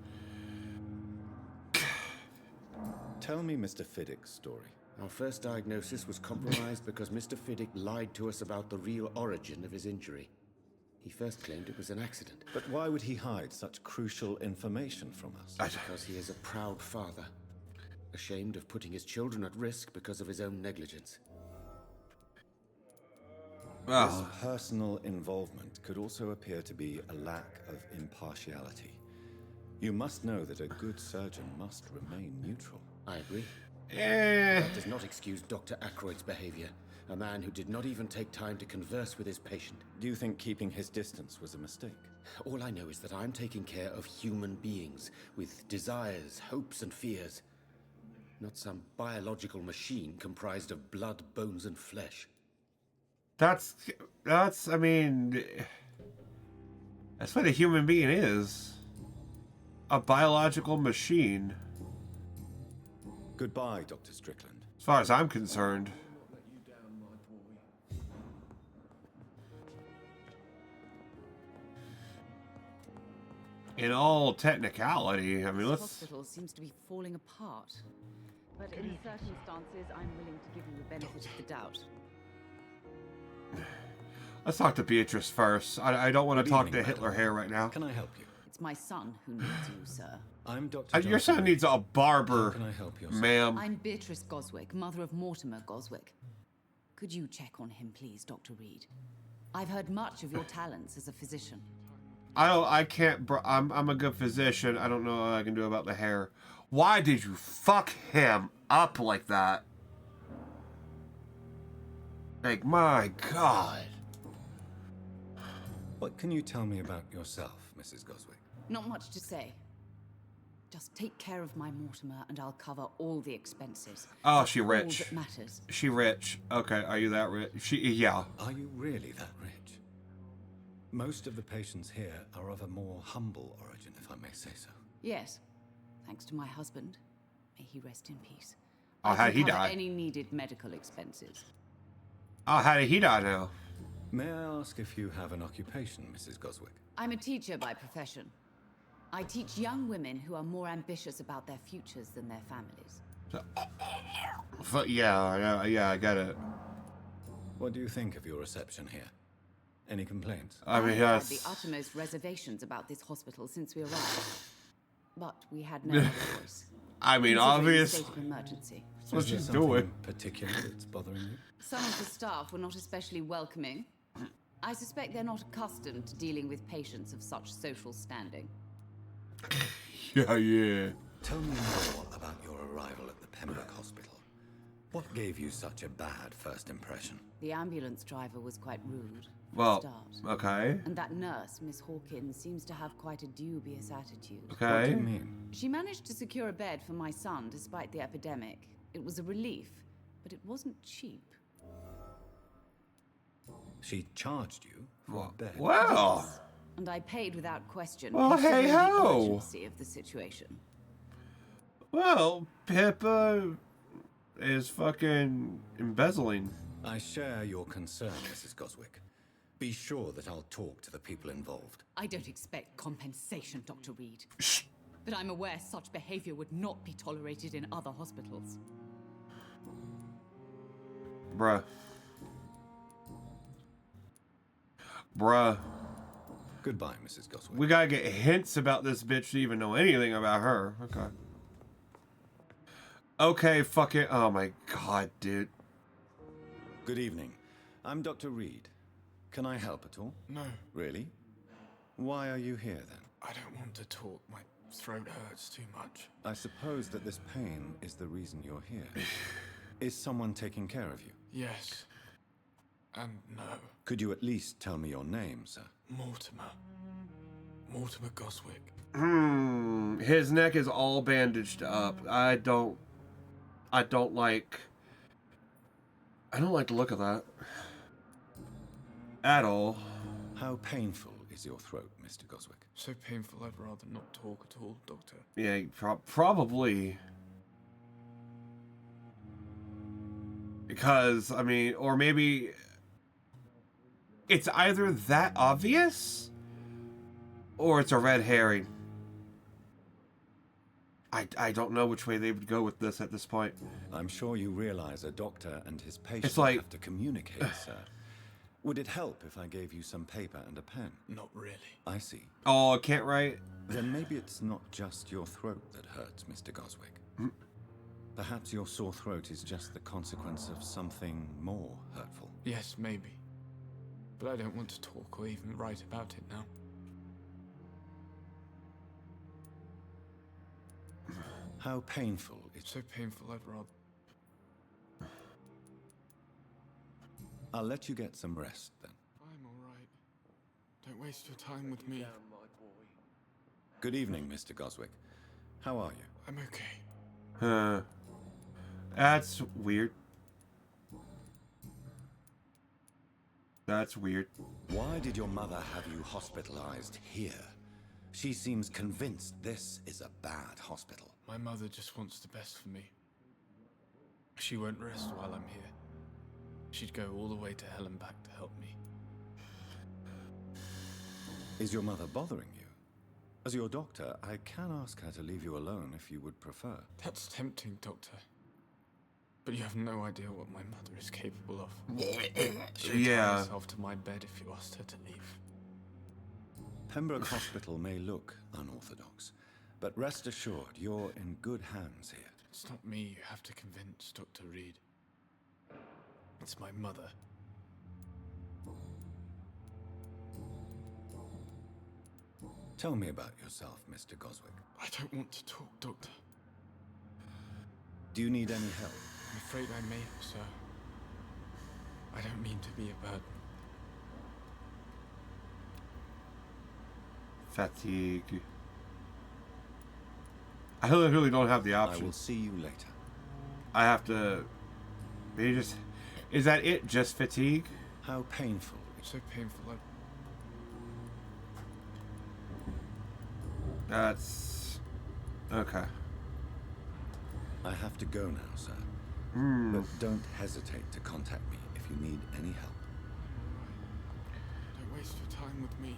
F: Tell me Mr. Fiddick's story.
I: Our first diagnosis was compromised because Mr. Fiddick lied to us about the real origin of his injury. He first claimed it was an accident.
F: But why would he hide such crucial information from us?
I: Because he is a proud father, ashamed of putting his children at risk because of his own negligence.
F: This personal involvement could also appear to be a lack of impartiality. You must know that a good surgeon must remain neutral.
I: I agree. That does not excuse Dr. Ackroyd's behavior. A man who did not even take time to converse with his patient.
F: Do you think keeping his distance was a mistake?
I: All I know is that I'm taking care of human beings with desires, hopes, and fears. Not some biological machine comprised of blood, bones, and flesh.
A: That's, I mean, that's what a human being is. A biological machine.
F: Goodbye, Dr. Strickland.
A: As far as I'm concerned. In all technicality, I mean,
L: This
A: let's.
L: hospital seems to be falling apart. But in circumstances, I'm willing to give you the benefit of the doubt.
A: Let's talk to Beatrice first. I don't want to talk to Hitler Hair right now.
F: Can I help you?
L: It's my son who needs you, sir.
F: I'm Dr.
A: Your son needs a barber.
F: How can I help you,
A: ma'am?
L: I'm Beatrice Goswick, mother of Mortimer Goswick. Could you check on him, please, Dr. Reed? I've heard much of your talents as a physician.
A: I can't. I'm a good physician. I don't know what I can do about the hair. Why did you fuck him up like that? Like, my God.
F: What can you tell me about yourself, Mrs. Goswick?
L: Not much to say. Just take care of my Mortimer and I'll cover all the expenses.
A: Oh,
L: That's
A: she
L: all
A: rich.
L: that matters.
A: She rich. Okay, are you that rich? Yeah.
F: Are you really that rich? Most of the patients here are of a more humble origin, if I may say so.
L: Yes. Thanks to my husband. May he rest in peace.
A: Oh,
L: I
A: how
L: can
A: did he
L: cover
A: die?
L: any needed medical expenses.
A: Oh, how did he die now?
F: May I ask if you have an occupation, Mrs. Goswick?
L: I'm a teacher by profession. I teach young women who are more ambitious about their futures than their families.
A: Yeah, I get it.
F: What do you think of your reception here? Any complaints?
A: I mean,
L: I've
A: yes.
L: had the uttermost reservations about this hospital since we arrived. But we had no other choice.
A: I mean,
L: Considering the
A: obvious.
L: state of emergency.
A: That's what
F: Is there
A: she's
F: something
A: doing.
F: particular that's bothering you?
L: Some of the staff were not especially welcoming. I suspect they're not accustomed to dealing with patients of such social standing.
A: Yeah.
F: Tell me more about your arrival at the Pembroke Hospital. What gave you such a bad first impression?
L: The ambulance driver was quite rude.
A: Well,
L: Start.
A: okay.
L: And that nurse, Miss Hawkins, seems to have quite a dubious attitude.
A: Okay.
F: What do you mean?
L: She managed to secure a bed for my son despite the epidemic. It was a relief, but it wasn't cheap.
F: She charged you for a bed?
A: Wow.
L: Yes. And I paid without question.
A: Well,
L: considering
A: hey
L: the
A: ho.
L: urgency of the situation.
A: Well, Pippa is fucking embezzling.
F: I share your concern, Mrs. Goswick. Be sure that I'll talk to the people involved.
L: I don't expect compensation, Dr. Reed. But I'm aware such behavior would not be tolerated in other hospitals.
A: Bruh.
F: Goodbye, Mrs. Goswick.
A: We gotta get hints about this bitch to even know anything about her. Okay. Okay, fuck it. Oh my God, dude.
F: Good evening. I'm Dr. Reed. Can I help at all?
G: No.
F: Really? Why are you here then?
G: I don't want to talk. My throat hurts too much.
F: I suppose that this pain is the reason you're here. Is someone taking care of you?
G: Yes. And no.
F: Could you at least tell me your name, sir?
G: Mortimer. Mortimer Goswick.
A: His neck is all bandaged up. I don't like the look of that. At all.
F: How painful is your throat, Mr. Goswick?
G: So painful I'd rather not talk at all, Doctor.
A: Yeah, probably. Because, I mean, or maybe it's either that obvious or it's a red herring. I don't know which way they would go with this at this point.
F: I'm sure you realize a doctor and his patient
A: It's like-
F: have to communicate, sir. Would it help if I gave you some paper and a pen?
G: Not really.
F: I see.
A: Oh, I can't write?
F: Then maybe it's not just your throat that hurts, Mr. Goswick. Perhaps your sore throat is just the consequence of something more hurtful.
G: Yes, maybe. But I don't want to talk or even write about it now.
F: How painful is...
G: So painful I'd rather...
F: I'll let you get some rest, then.
G: I'm alright. Don't waste your time with me.
F: Good evening, Mr. Goswick. How are you?
G: I'm okay.
A: That's weird. That's weird.
F: Why did your mother have you hospitalized here? She seems convinced this is a bad hospital.
G: My mother just wants the best for me. She won't rest while I'm here. She'd go all the way to hell and back to help me.
F: Is your mother bothering you? As your doctor, I can ask her to leave you alone if you would prefer.
G: That's tempting, Doctor. But you have no idea what my mother is capable of. She'll tie herself to my bed if you asked her to leave.
F: Pembroke Hospital may look unorthodox, but rest assured, you're in good hands here.
G: It's not me you have to convince, Dr. Reed. It's my mother.
F: Tell me about yourself, Mr. Goswick.
G: I don't want to talk, Doctor.
F: Do you need any help?
G: I'm afraid I may, sir. I don't mean to be a burden.
A: Fatigue. I literally don't have the option.
F: I will see you later.
A: I have to... Maybe just... Is that it? Just fatigue?
F: How painful.
G: So painful,
A: That's... Okay.
F: I have to go now, sir. But don't hesitate to contact me if you need any help.
G: Don't waste your time with me.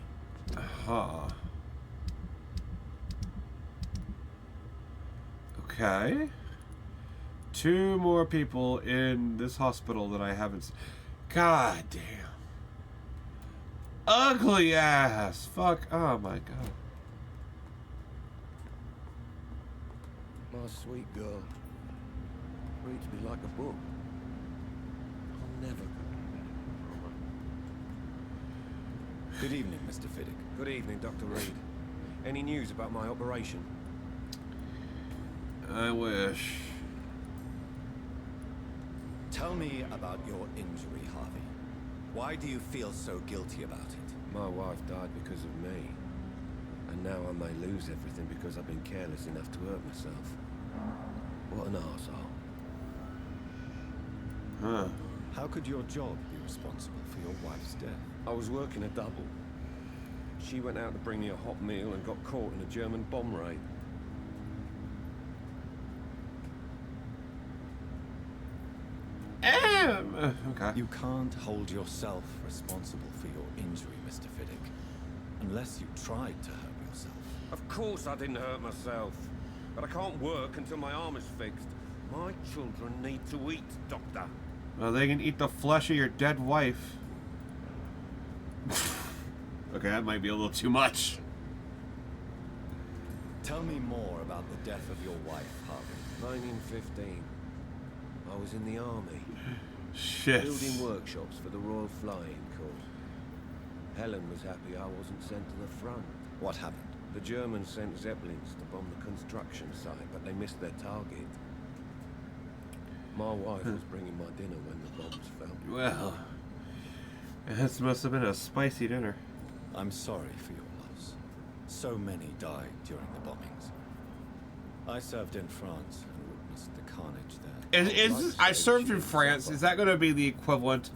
A: Okay. 2 more people in this hospital that I haven't... God damn. Ugly ass. Fuck. Oh my god.
N: My sweet girl. Reads me like a book. I'll never go.
F: Good evening, Mr. Fiddick.
N: Good evening, Dr. Reed. Any news about my operation?
A: I wish.
F: Tell me about your injury, Harvey. Why do you feel so guilty about it?
N: My wife died because of me. And now I may lose everything because I've been careless enough to hurt myself. What an arsehole.
A: Huh.
F: How could your job be responsible for your wife's death?
N: I was working a double. She went out to bring me a hot meal and got caught in a German bomb raid.
A: Okay.
F: You can't hold yourself responsible for your injury, Mr. Fiddick, unless you tried to hurt yourself.
N: Of course I didn't hurt myself. But I can't work until my arm is fixed. My children need to eat, Doctor.
A: Well, they can eat the flesh of your dead wife. Okay, that might be a little too much.
F: Tell me more about the death of your wife, Harvey.
N: 1915. I was in the army.
A: Shit.
N: Building workshops for the Royal Flying Corps. Helen was happy I wasn't sent to the front.
F: What happened?
N: The Germans sent Zeppelins to bomb the construction site, but they missed their target. My wife was bringing my dinner when the bombs fell.
A: Well, this must have been a spicy dinner.
F: I'm sorry for your loss. So many died during the bombings. I served in France and witnessed the carnage there.
A: I served in France. Is that going to be the equivalent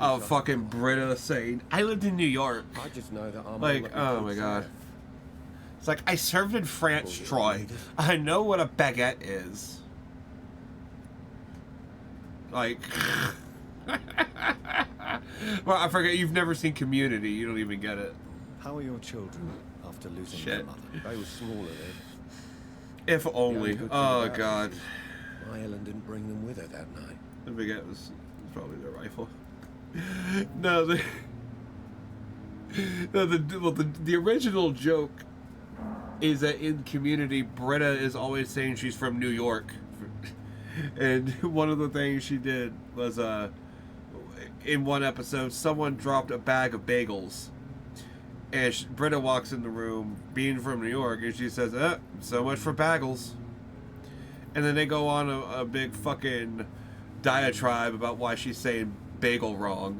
A: of fucking Britta saying, I lived in New York?
N: I just know that I'm
A: like, oh my god. It's like, I served in France, Troy. I know what a baguette is. Like... Well, I forget, you've never seen Community. You don't even get it.
F: How are your children after losing their mother?
N: They were smaller then.
A: If only. Oh, God.
N: My Ellen didn't bring them with her that night.
A: The baguette was probably their rifle. No, the original joke is that in Community, Britta is always saying she's from New York. And one of the things she did was, in one episode, someone dropped a bag of bagels. And Britta walks in the room, being from New York, and she says, so much for bagels. And then they go on a big fucking diatribe about why she's saying bagel wrong.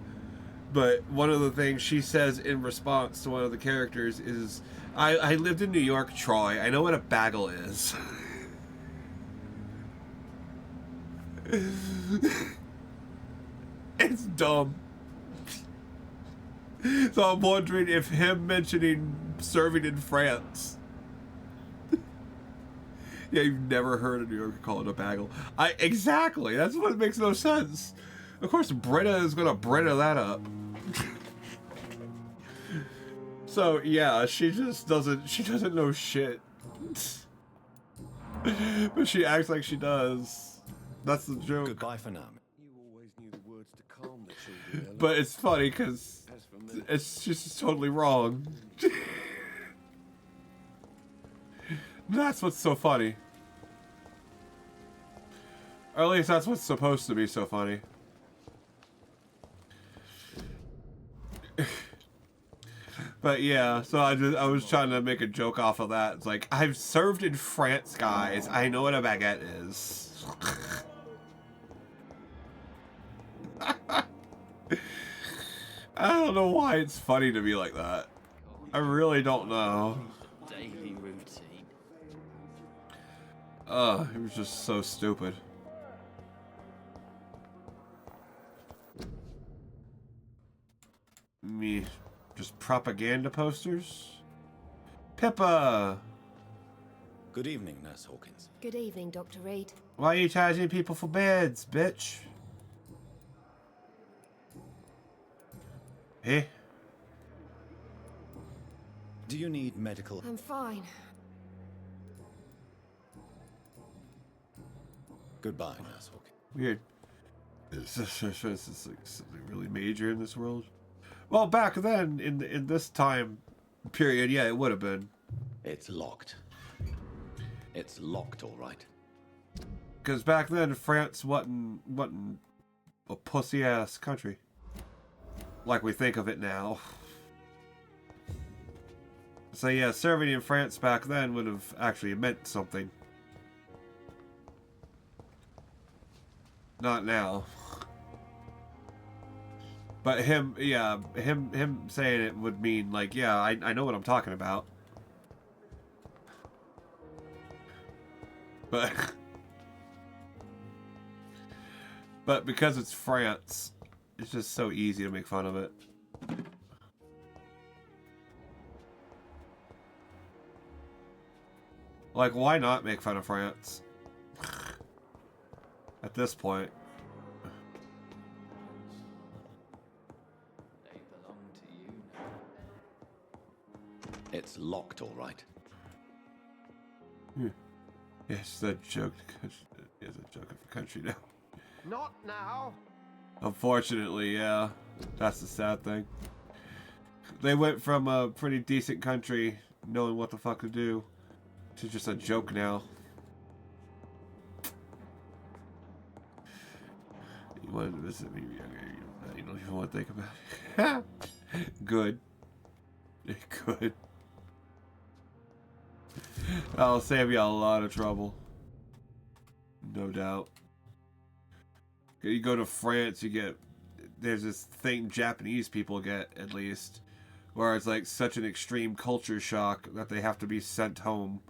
A: But one of the things she says in response to one of the characters is, I lived in New York, Troy. I know what a bagel is. It's dumb. So I'm wondering if him mentioning serving in France. Yeah, you've never heard a New Yorker call it a bagel. Exactly. That's what makes no sense. Of course, Britta is gonna Britta that up. So yeah, she doesn't know shit. But she acts like she does. That's the joke.
F: Goodbye for now.
N: You always knew the words to calm the children, Ellie.
A: But it's funny because it's just totally wrong. That's what's so funny. Or at least that's what's supposed to be so funny. But yeah, so I was trying to make a joke off of that. It's like, I've served in France, guys. I know what a baguette is. I don't know why it's funny to be like that. I really don't know.
C: Daily routine.
A: It was just so stupid. Me, just propaganda posters? Pippa!
F: Good evening, Nurse Hawkins.
U: Good evening, Dr. Reed.
A: Why are you charging people for beds, bitch? Eh?
F: Do you need medical?
U: I'm fine.
F: Goodbye, Nurse Hawkins.
A: Weird. Is this like something really major in this world? Well, back then, in this time period, yeah, it would have been.
F: It's locked. It's locked, all right.
A: Because back then, France wasn't a pussy-ass country. Like we think of it now. So yeah, serving in France back then would have actually meant something. Not now. But him saying it would mean like, yeah, I know what I'm talking about. But because it's France, it's just so easy to make fun of it. Like, why not make fun of France? At this point.
C: They belong to you now.
F: It's locked, all right.
A: Yes, that joke. It's a joke of the country now.
D: Not now.
A: Unfortunately, yeah. That's the sad thing. They went from a pretty decent country, knowing what the fuck to do, to just a joke now. You wanted to visit me younger, you don't even want to think about it. Good. Good. I'll save you a lot of trouble. No doubt. You go to France, there's this thing Japanese people get, at least, where it's like such an extreme culture shock that they have to be sent home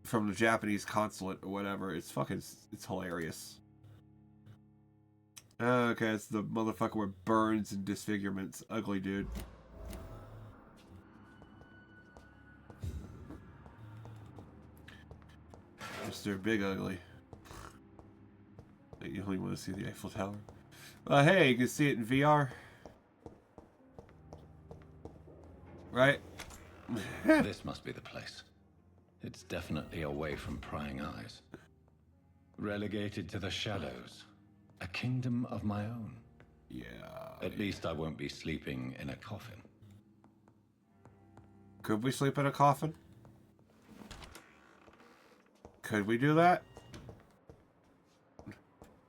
A: from the Japanese consulate or whatever. It's hilarious. Okay, it's the motherfucker with burns and disfigurements. Ugly dude. Mr. Big Ugly. You only want to see the Eiffel Tower. Hey, you can see it in VR. Right?
F: This must be the place. It's definitely away from prying eyes. Relegated to the shadows. A kingdom of my own.
A: Yeah.
F: At least I won't be sleeping in a coffin.
A: Could we sleep in a coffin? Could we do that?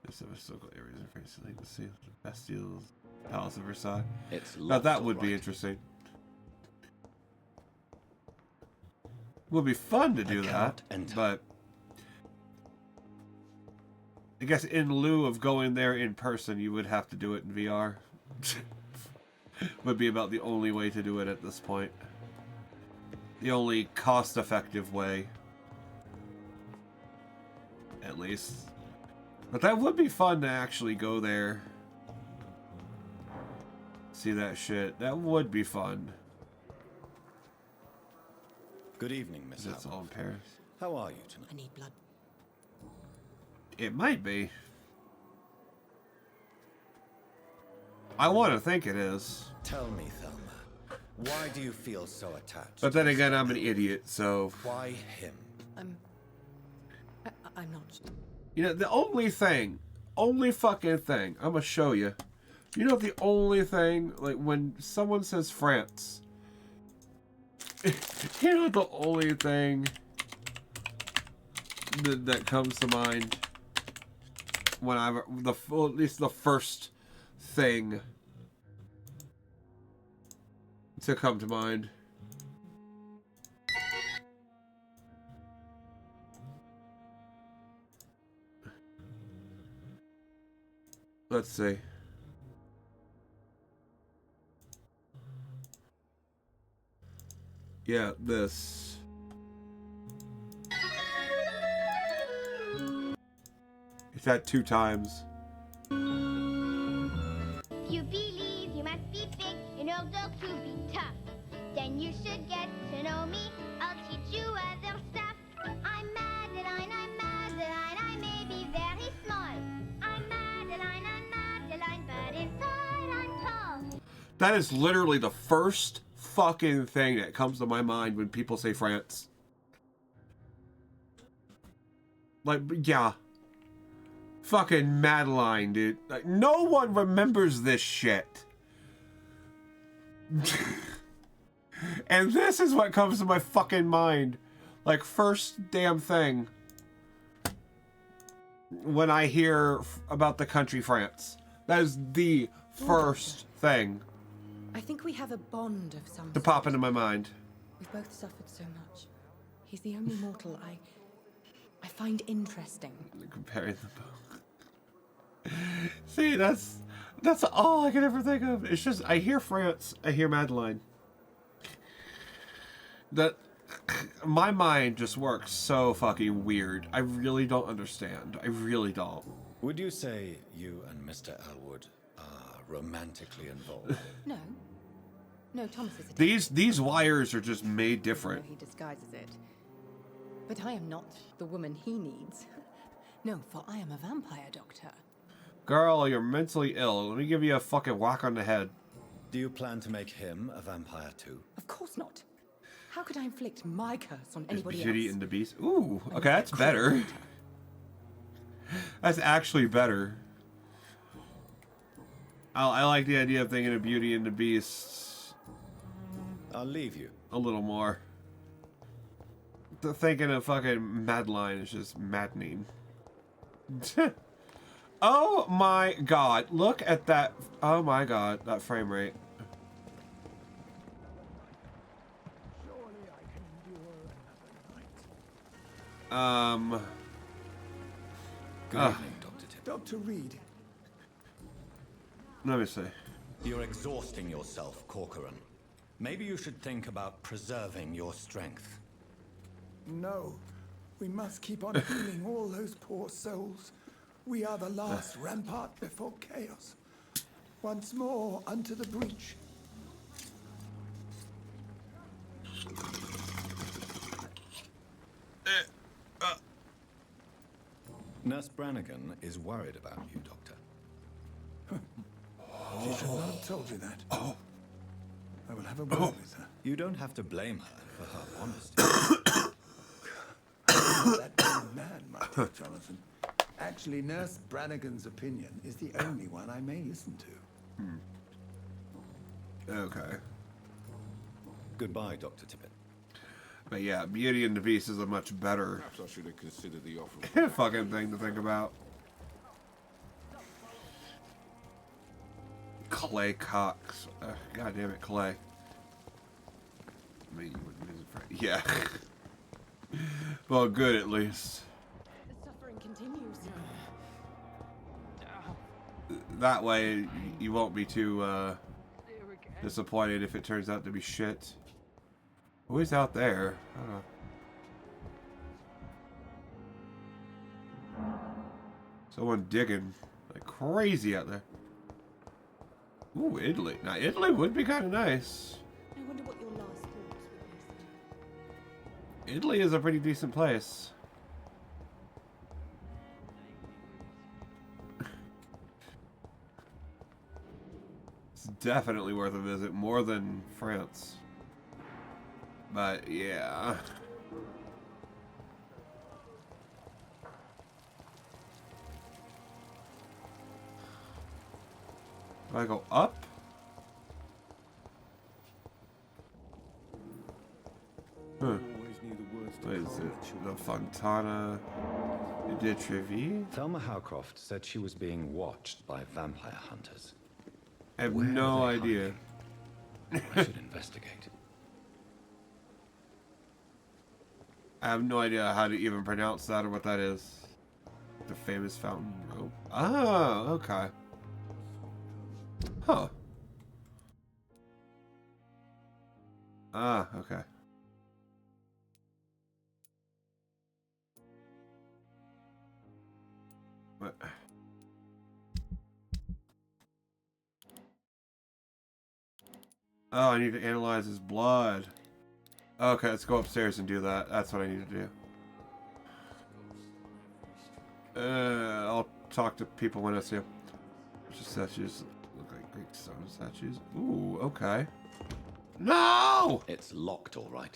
A: There's some historical areas in France, like the sea, the Bastilles, Palace of Versailles. Now that would be interesting. Would be fun to do that, but I guess in lieu of going there in person, you would have to do it in VR. Would be about the only way to do it at this point. The only cost-effective way. At least. But that would be fun to actually go there. See that shit. That would be fun.
F: Good evening, Miss
A: That's all in Paris.
F: How are you tonight?
K: I need blood.
A: It might be. I want to think it is.
F: Tell me, Thelma,
Q: Why do you feel so attached?
A: But then again, I'm an idiot, so...
Q: Why him?
K: I'm not.
A: You know, the only fucking thing, I'm gonna show you. You know the only thing, like when someone says France, you know the only thing that comes to mind when at least the first thing to come to mind. Let's see. Yeah, this. It's that 2 times.
P: If you believe you must be big in order to be tough, then you should get to know me. I'll teach you other stuff. I'm Madeline, I may be very small. I'm Madeline, but inside I'm tall.
A: That is literally the first fucking thing that comes to my mind when people say France. Like, yeah. Fucking Madeline, dude. Like, no one remembers this shit. And this is what comes to my fucking mind. Like, first damn thing when I hear about the country France. That is the first thing
K: I think we have a bond of some
A: to pop into my mind.
K: We've both suffered so much. He's the only mortal I find interesting.
A: Comparing them both. See, that's all I can ever think of. It's just, I hear France, I hear Madeline. That, my mind just works so fucking weird. I really don't understand. I really don't.
F: Would you say you and Mr. Elwood are romantically involved?
K: No. No, Thomas is a
A: These wires are just made different.
K: He disguises it. But I am not the woman he needs. No, for I am a vampire doctor.
A: Girl, you're mentally ill. Let me give you a fucking whack on the head.
F: Do you plan to make him a vampire too?
K: Of course not. How could I inflict my curse on
A: Is
K: anybody
A: Beauty
K: else?
A: and the Beast? Ooh, okay, that's better. That's actually better. I like the idea of thinking of Beauty and the Beast.
F: I'll leave you.
A: A little more. Thinking of fucking Madeline is just maddening. Oh my god, look at that. Oh my god, that frame rate.
F: Good evening, Dr. Tipp.
S: Dr. Reed.
A: Let me see.
F: You're exhausting yourself, Corcoran. Maybe you should think about preserving your strength.
S: No. We must keep on healing all those poor souls. We are the last rampart before chaos. Once more unto the breach.
F: Nurse Brannigan is worried about you, Doctor.
S: She should not have told you that. I will have a word with her.
F: You don't have to blame her for her honesty.
S: That young man, my dear Jonathan. Actually, Nurse Brannigan's opinion is the only one I may listen to.
A: Okay.
F: Goodbye, Dr. Tippett.
A: But yeah, Beauty and the Beast is a much better
T: Perhaps I should have considered the offer.
A: fucking thing to think about. Clay Cox. God damn it, Clay. I mean, you wouldn't use it for... Yeah. Well, good at least.
K: The suffering continues.
A: That way, you won't be too disappointed if it turns out to be shit. Who is out there? I don't know. Someone digging like crazy out there. Ooh, Italy. Now, Italy would be kind of nice.
K: I wonder what your last thoughts would be.
A: Italy is a pretty decent place. It's definitely worth a visit, more than France. But yeah. Do I go up? Huh. What is it? The Fontana de Trevi?
F: Thelma Howcroft said she was being watched by vampire hunters.
A: I have
F: Where
A: no
F: are they
A: idea.
F: hiding? I should investigate.
A: I have no idea how to even pronounce that or what that is. The famous fountain rope. Oh, okay. Huh. Ah, okay. What? Oh, I need to analyze his blood. Okay, let's go upstairs and do that. That's what I need to do. I'll talk to people when I see them. Just statues look like Greek stone statues. Ooh, okay. No!
F: It's locked, all right.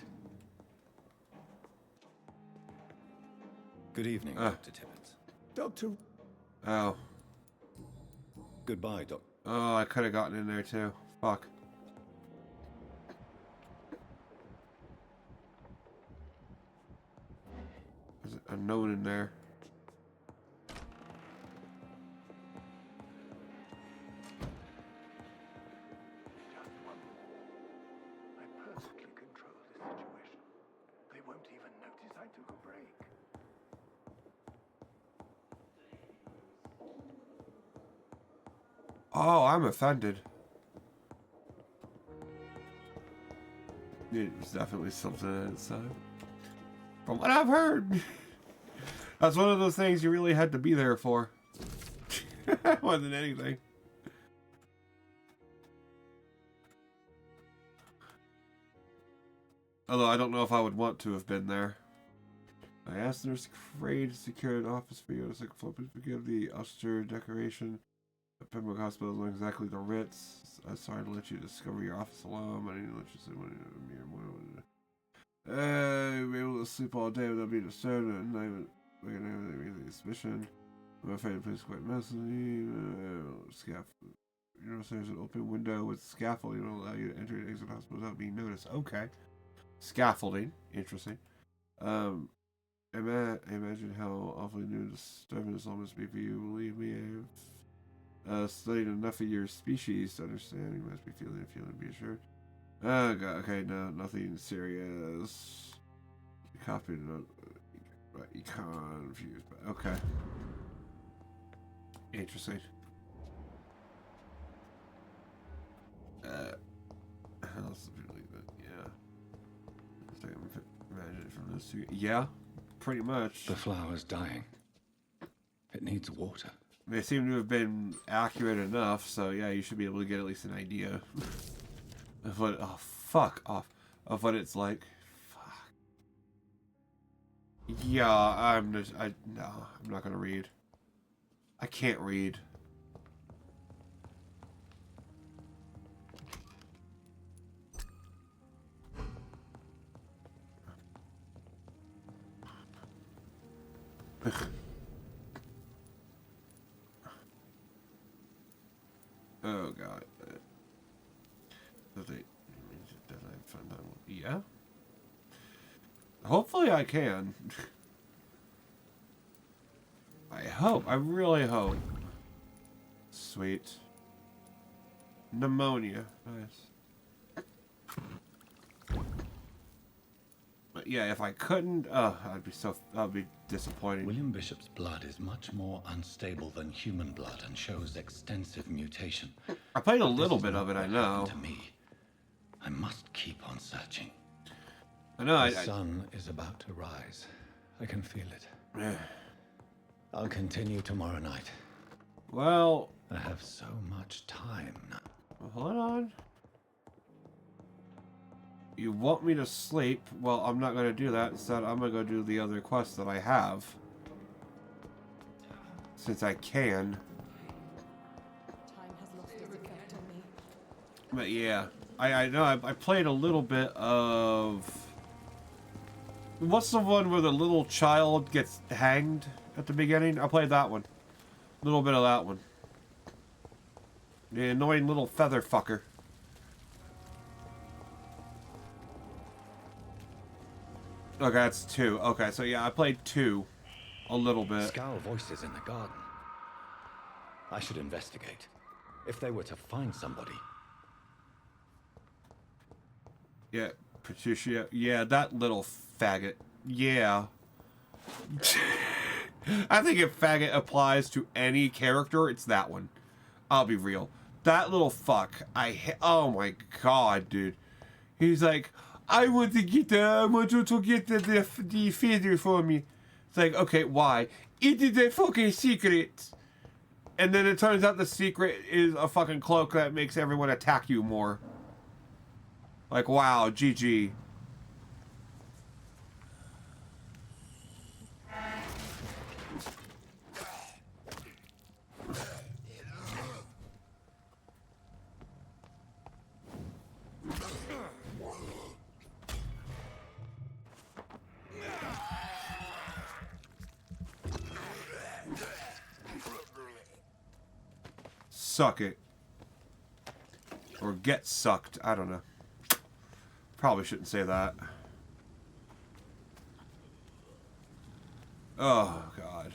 F: Good evening, Dr. Tibbets.
S: Doctor.
A: Oh.
F: Goodbye, Doc.
A: Oh, I could have gotten in there too. Fuck. There's a note in there.
S: I perfectly control this situation. They won't even notice I took a break.
A: Oh, I'm offended. There's definitely something inside. From what I've heard. That's one of those things you really had to be there for. More than anything. Although I don't know if I would want to have been there. I asked Nurse Cray to secure an office for you. The second floor, please forgive the austere decoration. Pembroke Hospital is not exactly the Ritz. I'm sorry to let you discover your office alone. I didn't let you sit when you'll be able to sleep all day without being disturbed. And not even we can have any suspicion. I'm afraid the place is quite messy. Scaffold. You know, there's an open window with scaffolding that will allow you to enter and exit the hospital without being noticed. Okay. Scaffolding. Interesting. Imagine how awfully new and disturbing this all must be for you. Believe me, I've studied enough of your species to understand. You must be feeling be assured. Oh god, okay, no, nothing serious. You copied it, but you confused. But okay. Interesting. Yeah. Imagine it from this. Yeah, pretty much.
F: The flower's dying. It needs water.
A: They seem to have been accurate enough, so yeah, you should be able to get at least an idea of what. Oh, fuck off. Of what it's like. Fuck. Yeah, I'm not gonna read. I can't read. Oh god. Yeah. Hopefully I can. I hope. I really hope. Sweet. Pneumonia. Nice. But yeah, if I couldn't, I'd be disappointed.
F: William Bishop's blood is much more unstable than human blood and shows extensive mutation.
A: I played a little bit of it, I know.
F: To me, I must keep on searching.
A: I know.
F: The sun is about to rise. I can feel it. I'll continue tomorrow night.
A: Well,
F: I have so much time now.
A: Hold on. You want me to sleep? Well, I'm not going to do that. Instead, I'm going to go do the other quests that I have. Since I can.
K: Time has lost its effect on me.
A: But yeah, I know I played a little bit of... What's the one where the little child gets hanged at the beginning? I played that one. A little bit of that one. The annoying little feather fucker. Okay, that's 2. Okay, so yeah, I played 2 a little bit.
F: Scowl voices in the garden. I should investigate. If they were to find somebody.
A: Yeah, Patricia. Yeah, that little faggot. Yeah. I think if faggot applies to any character, it's that one. I'll be real. That little fuck. Oh my god, dude. He's like, I want you to get the feather for me. It's like, okay, why? It is a fucking secret. And then it turns out the secret is a fucking cloak that makes everyone attack you more. Like, wow, GG. Suck it. Or get sucked. I don't know. Probably shouldn't say that. Oh, God.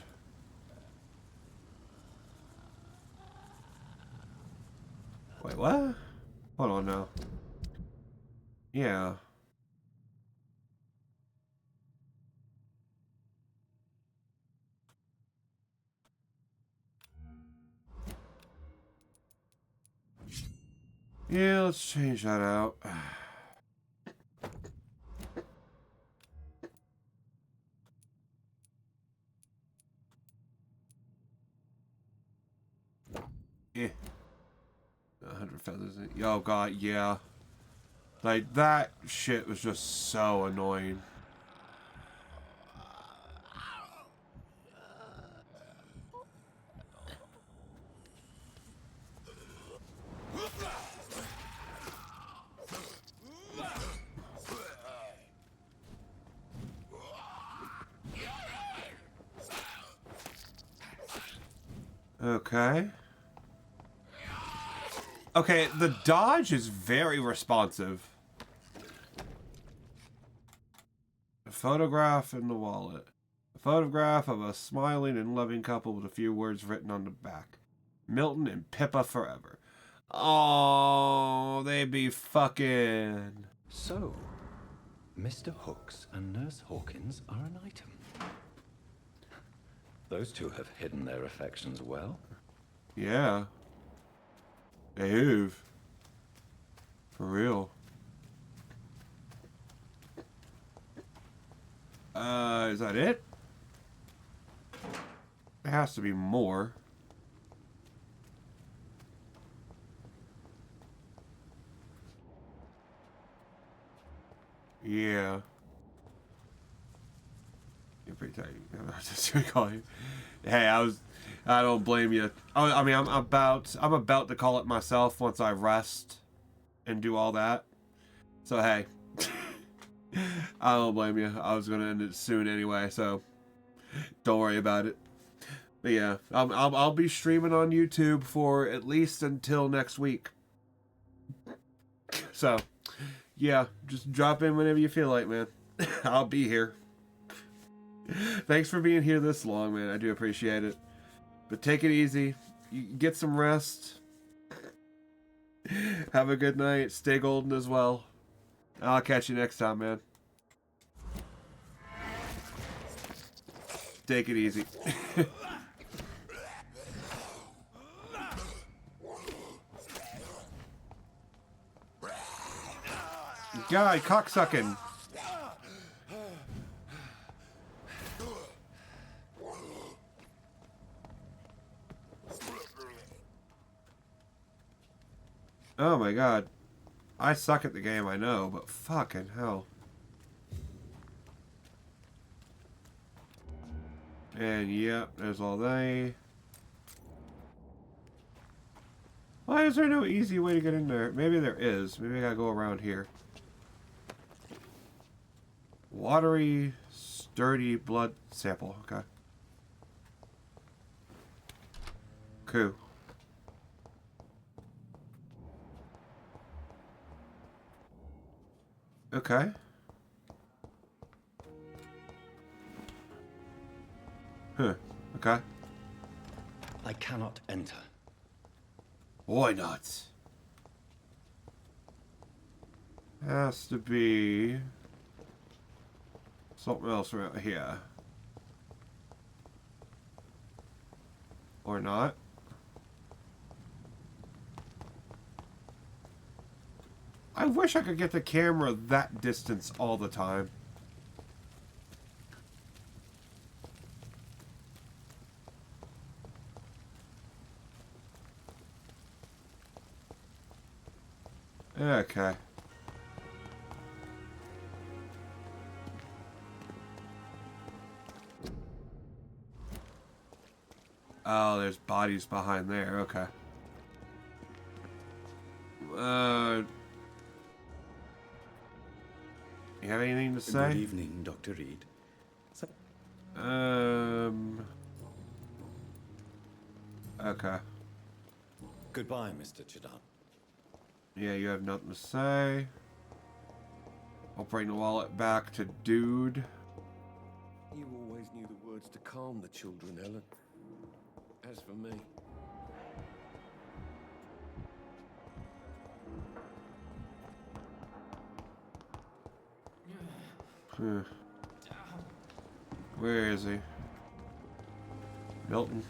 A: Wait, what? Hold on now. Yeah. Yeah, let's change that out. Eh. 100 feathers. Oh, God, yeah. Like, that shit was just so annoying. Okay. Okay, the dodge is very responsive. A photograph in the wallet. A photograph of a smiling and loving couple with a few words written on the back. Milton and Pippa forever. Oh, they be fucking.
F: So, Mr. Hooks and Nurse Hawkins are an item. Those two have hidden their affections well.
A: Yeah. They have. For real. Is that it? There has to be more. Yeah. You're pretty tight. That's what I call you. Hey, I don't blame you. I mean, I'm about to call it myself once I rest and do all that. So hey, I don't blame you. I was gonna end it soon anyway, so don't worry about it. But yeah, I'll be streaming on YouTube for at least until next week. So yeah, just drop in whenever you feel like, man. I'll be here. Thanks for being here this long, man. I do appreciate it. But take it easy. You get some rest. Have a good night. Stay golden as well. I'll catch you next time, man. Take it easy. God, cocksucking. Oh my god. I suck at the game, I know, but fucking hell. And yep, there's all they. Why is there no easy way to get in there? Maybe there is. Maybe I gotta go around here. Watery, sturdy blood sample. Okay. Cool. Okay. Huh. Okay.
F: I cannot enter.
A: Why not? Has to be something else around here. Or not. I wish I could get the camera that distance all the time. Okay. Oh, there's bodies behind there. Okay. You have anything to say?
Q: Good evening, Dr. Reed.
A: Okay.
F: Goodbye, Mr. Chidan.
A: Yeah, you have nothing to say. I'll bring the wallet back to dude.
N: You always knew the words to calm the children, Ellen. As for me...
A: Where is he? Milton.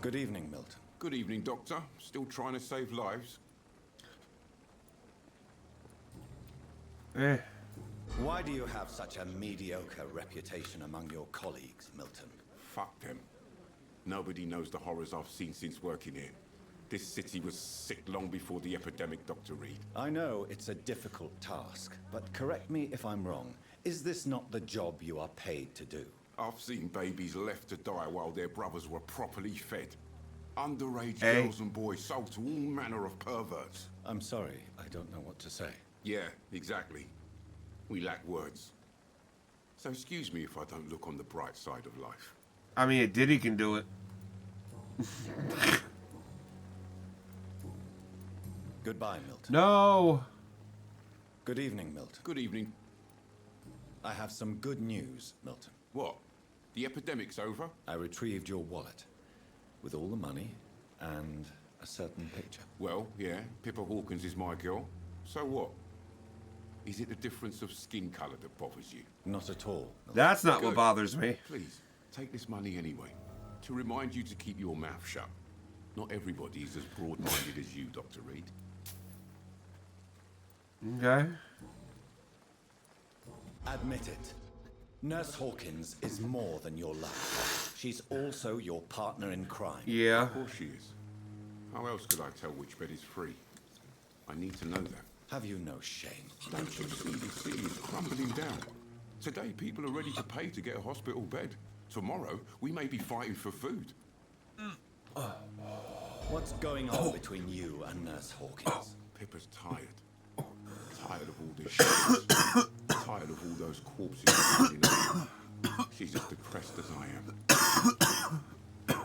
F: Good evening, Milton.
T: Good evening, Doctor. Still trying to save lives?
F: Why do you have such a mediocre reputation among your colleagues, Milton?
T: Fuck them. Nobody knows the horrors I've seen since working here. This city was sick long before the epidemic, Dr. Reed.
F: I know it's a difficult task, but correct me if I'm wrong. Is this not the job you are paid to do?
T: I've seen babies left to die while their brothers were properly fed. Underage girls and boys sold to all manner of perverts.
F: I'm sorry, I don't know what to say.
T: Yeah, exactly. We lack words. So excuse me if I don't look on the bright side of life.
A: I mean, Diddy can do it.
F: Goodbye, Milton.
A: No!
F: Good evening, Milton.
T: Good evening.
F: I have some good news, Milton.
T: What? The epidemic's over?
F: I retrieved your wallet with all the money and a certain picture.
T: Well, yeah, Pippa Hawkins is my girl. So what? Is it the difference of skin colour that bothers you?
F: Not at all.
A: That's not what bothers me.
T: Please, take this money anyway. To remind you to keep your mouth shut. Not everybody is as broad-minded as you, Dr. Reed.
A: Okay.
F: Admit it. Nurse Hawkins is more than your love. She's also your partner in crime.
A: Yeah.
T: Of course she is. How else could I tell which bed is free? I need to know that.
F: Have you no shame?
T: Don't you see the city is crumbling down? Today, people are ready to pay to get a hospital bed. Tomorrow, we may be fighting for food.
F: What's going on between you and Nurse Hawkins?
T: Pippa's tired. Tired of all this shit. Tired of all those corpses standing up. She's as depressed as I am.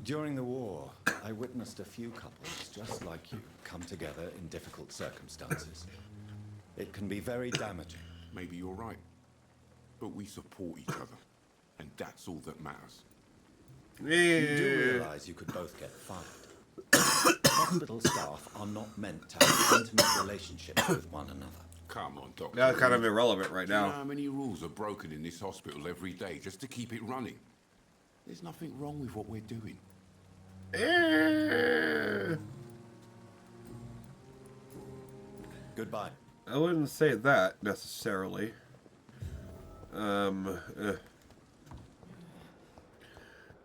F: During the war, I witnessed a few couples just like you come together in difficult circumstances. It can be very damaging.
T: Maybe you're right. But we support each other. And that's all that matters.
F: You do realize you could both get fired. Hospital staff are not meant to have intimate relationships with one another.
T: Come on, Doctor.
A: That's kind of irrelevant right
T: Do you
A: now.
T: know how many rules are broken in this hospital every day just to keep it running? There's nothing wrong with what we're doing.
F: Goodbye.
A: I wouldn't say that necessarily.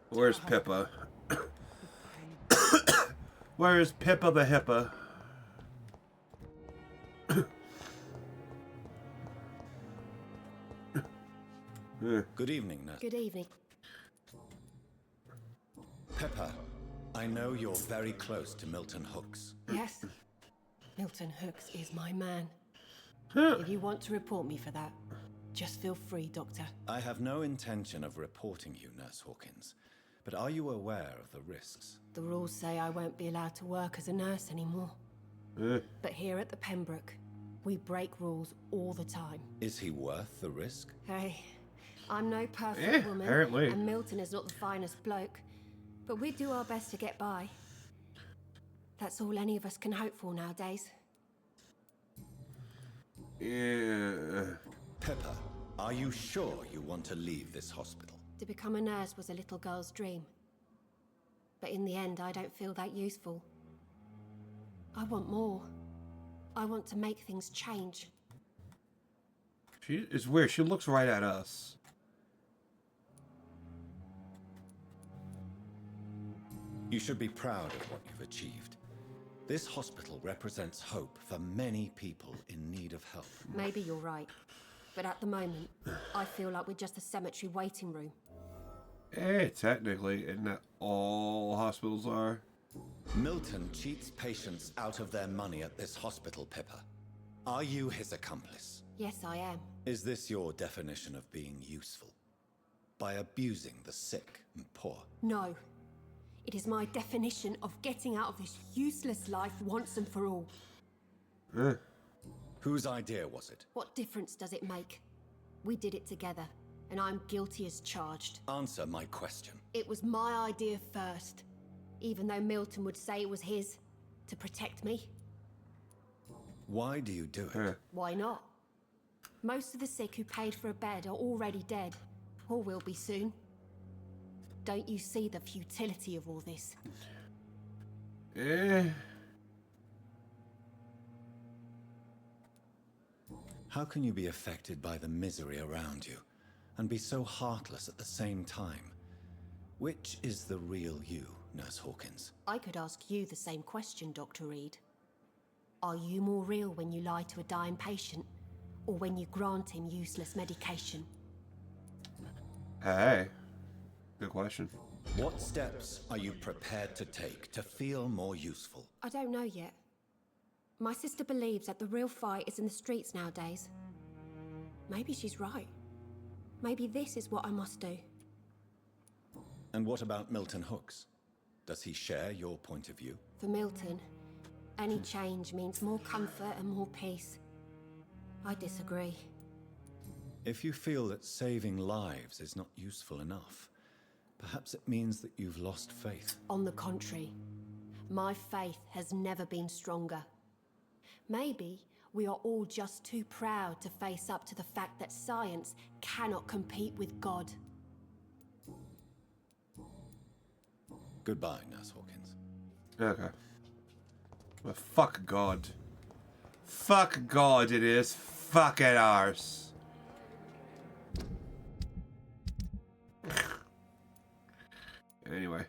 A: Where's Pippa? Where's Pippa the Hippa?
F: Good evening, Nurse.
U: Good evening.
F: Pippa, I know you're very close to Milton Hooks.
U: Yes. Milton Hooks is my man. If you want to report me for that, just feel free, Doctor.
F: I have no intention of reporting you, Nurse Hawkins. But are you aware of the risks?
U: The rules say I won't be allowed to work as a nurse anymore. But here at the Pembroke, we break rules all the time.
F: Is he worth the risk?
U: Hey, I'm no perfect woman,
A: apparently.
U: and Milton is not the finest bloke. But we do our best to get by. That's all any of us can hope for nowadays.
A: Yeah.
F: Pepper, are you sure you want to leave this hospital?
U: To become a nurse was a little girl's dream. But in the end, I don't feel that useful. I want more. I want to make things change.
A: She is weird. She looks right at us.
F: You should be proud of what you've achieved. This hospital represents hope for many people in need of help.
U: Maybe you're right. But at the moment, I feel like we're just a cemetery waiting room.
A: Technically, isn't that all hospitals are?
F: Milton cheats patients out of their money at this hospital, Pippa. Are you his accomplice?
U: Yes, I am.
F: Is this your definition of being useful? By abusing the sick and poor?
U: No. It is my definition of getting out of this useless life once and for all.
F: Whose idea was it?
U: What difference does it make? We did it together, and I'm guilty as charged.
F: Answer my question.
U: It was my idea first, even though Milton would say it was his, to protect me.
F: Why do you do it?
U: Why not? Most of the sick who paid for a bed are already dead, or will be soon. Don't you see the futility of all this?
F: How can you be affected by the misery around you, and be so heartless at the same time? Which is the real you, Nurse Hawkins?
U: I could ask you the same question, Dr. Reed. Are you more real when you lie to a dying patient, or when you grant him useless medication?
A: Hey, good question.
F: What steps are you prepared to take to feel more useful?
U: I don't know yet. My sister believes that the real fight is in the streets nowadays. Maybe she's right. Maybe this is what I must do.
F: And what about Milton Hooks? Does he share your point of view?
U: For Milton, any change means more comfort and more peace. I disagree.
F: If you feel that saving lives is not useful enough, perhaps it means that you've lost faith.
U: On the contrary, my faith has never been stronger. Maybe we are all just too proud to face up to the fact that science cannot compete with God.
F: Goodbye, Nurse Hawkins.
A: Okay. Well, fuck God. Fuck God it is. Fuck it arse. Anyway.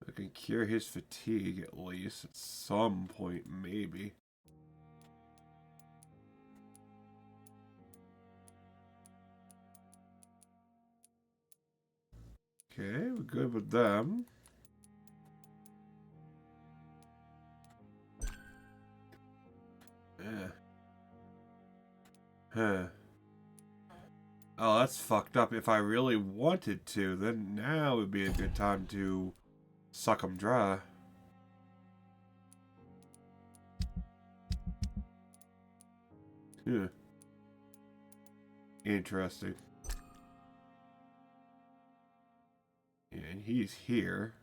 A: I can cure his fatigue at least at some point, maybe. Okay, we're good with them. Oh, that's fucked up. If I really wanted to, then now would be a good time to suck them dry. Interesting. And he's here.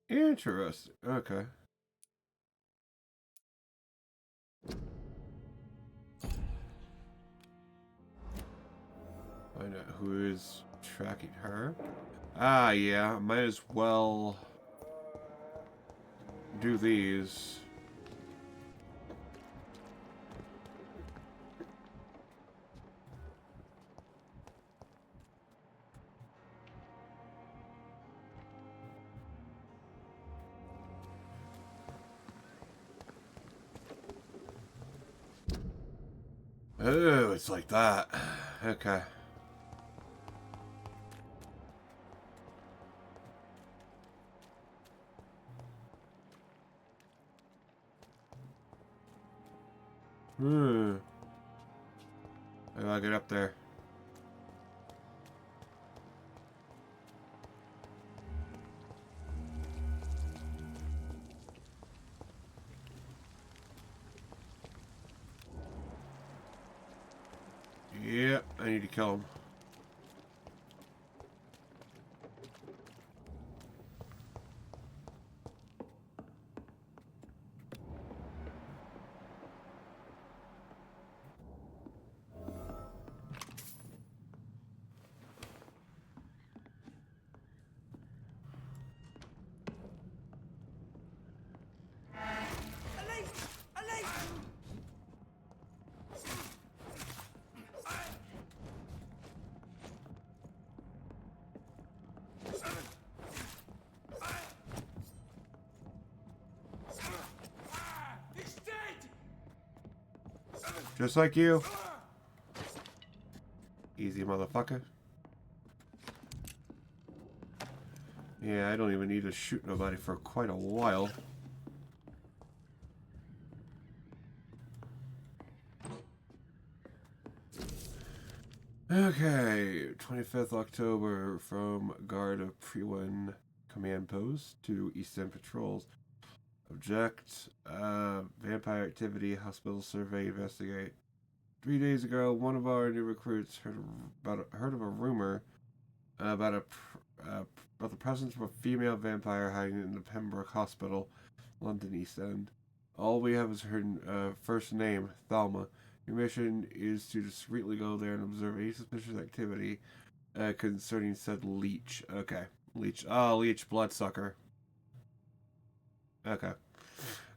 A: Interesting. Okay. Find out who is tracking her. Ah, yeah. Might as well do these. Oh, it's like that. Okay. How do I get up there? Yep, I need to kill him. Just like you. Easy, motherfucker. Yeah, I don't even need to shoot nobody for quite a while. Okay, 25th October from Guard of Pre-1 Command Post to Eastern Patrols. Object, vampire activity, hospital survey, investigate. 3 days ago, one of our new recruits heard of a rumor about the presence of a female vampire hiding in the Pembroke Hospital, London East End. All we have is her first name, Thelma. Your mission is to discreetly go there and observe any suspicious activity concerning said leech. Okay, leech. Oh, leech, bloodsucker. Okay.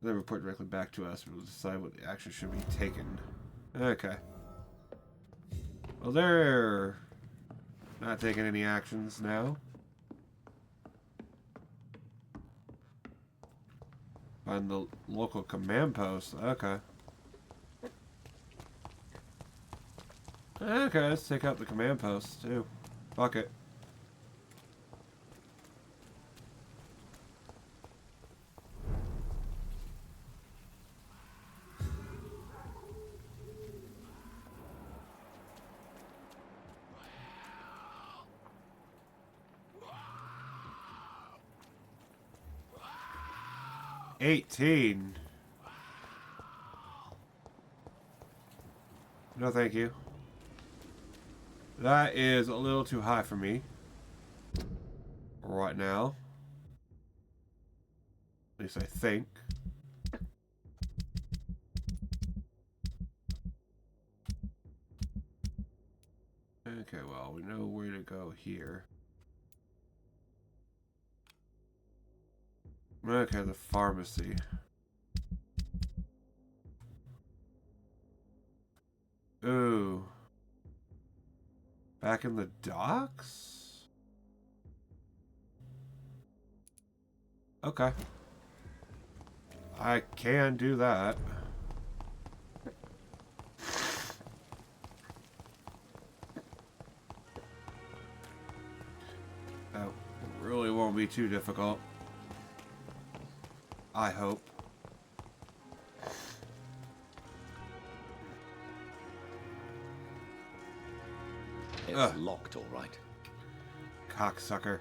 A: Then report directly back to us. We'll decide what action should be taken. Okay. Well, they're not taking any actions now. Find the local command post. Okay. Okay, let's take out the command post too. Fuck it. $18. No, thank you. That is a little too high for me right now. At least I think. Okay, well, we know where to go here. Okay, the pharmacy. Ooh. Back in the docks? Okay. I can do that. That really won't be too difficult. I hope.
F: It's locked, all right.
A: Cocksucker.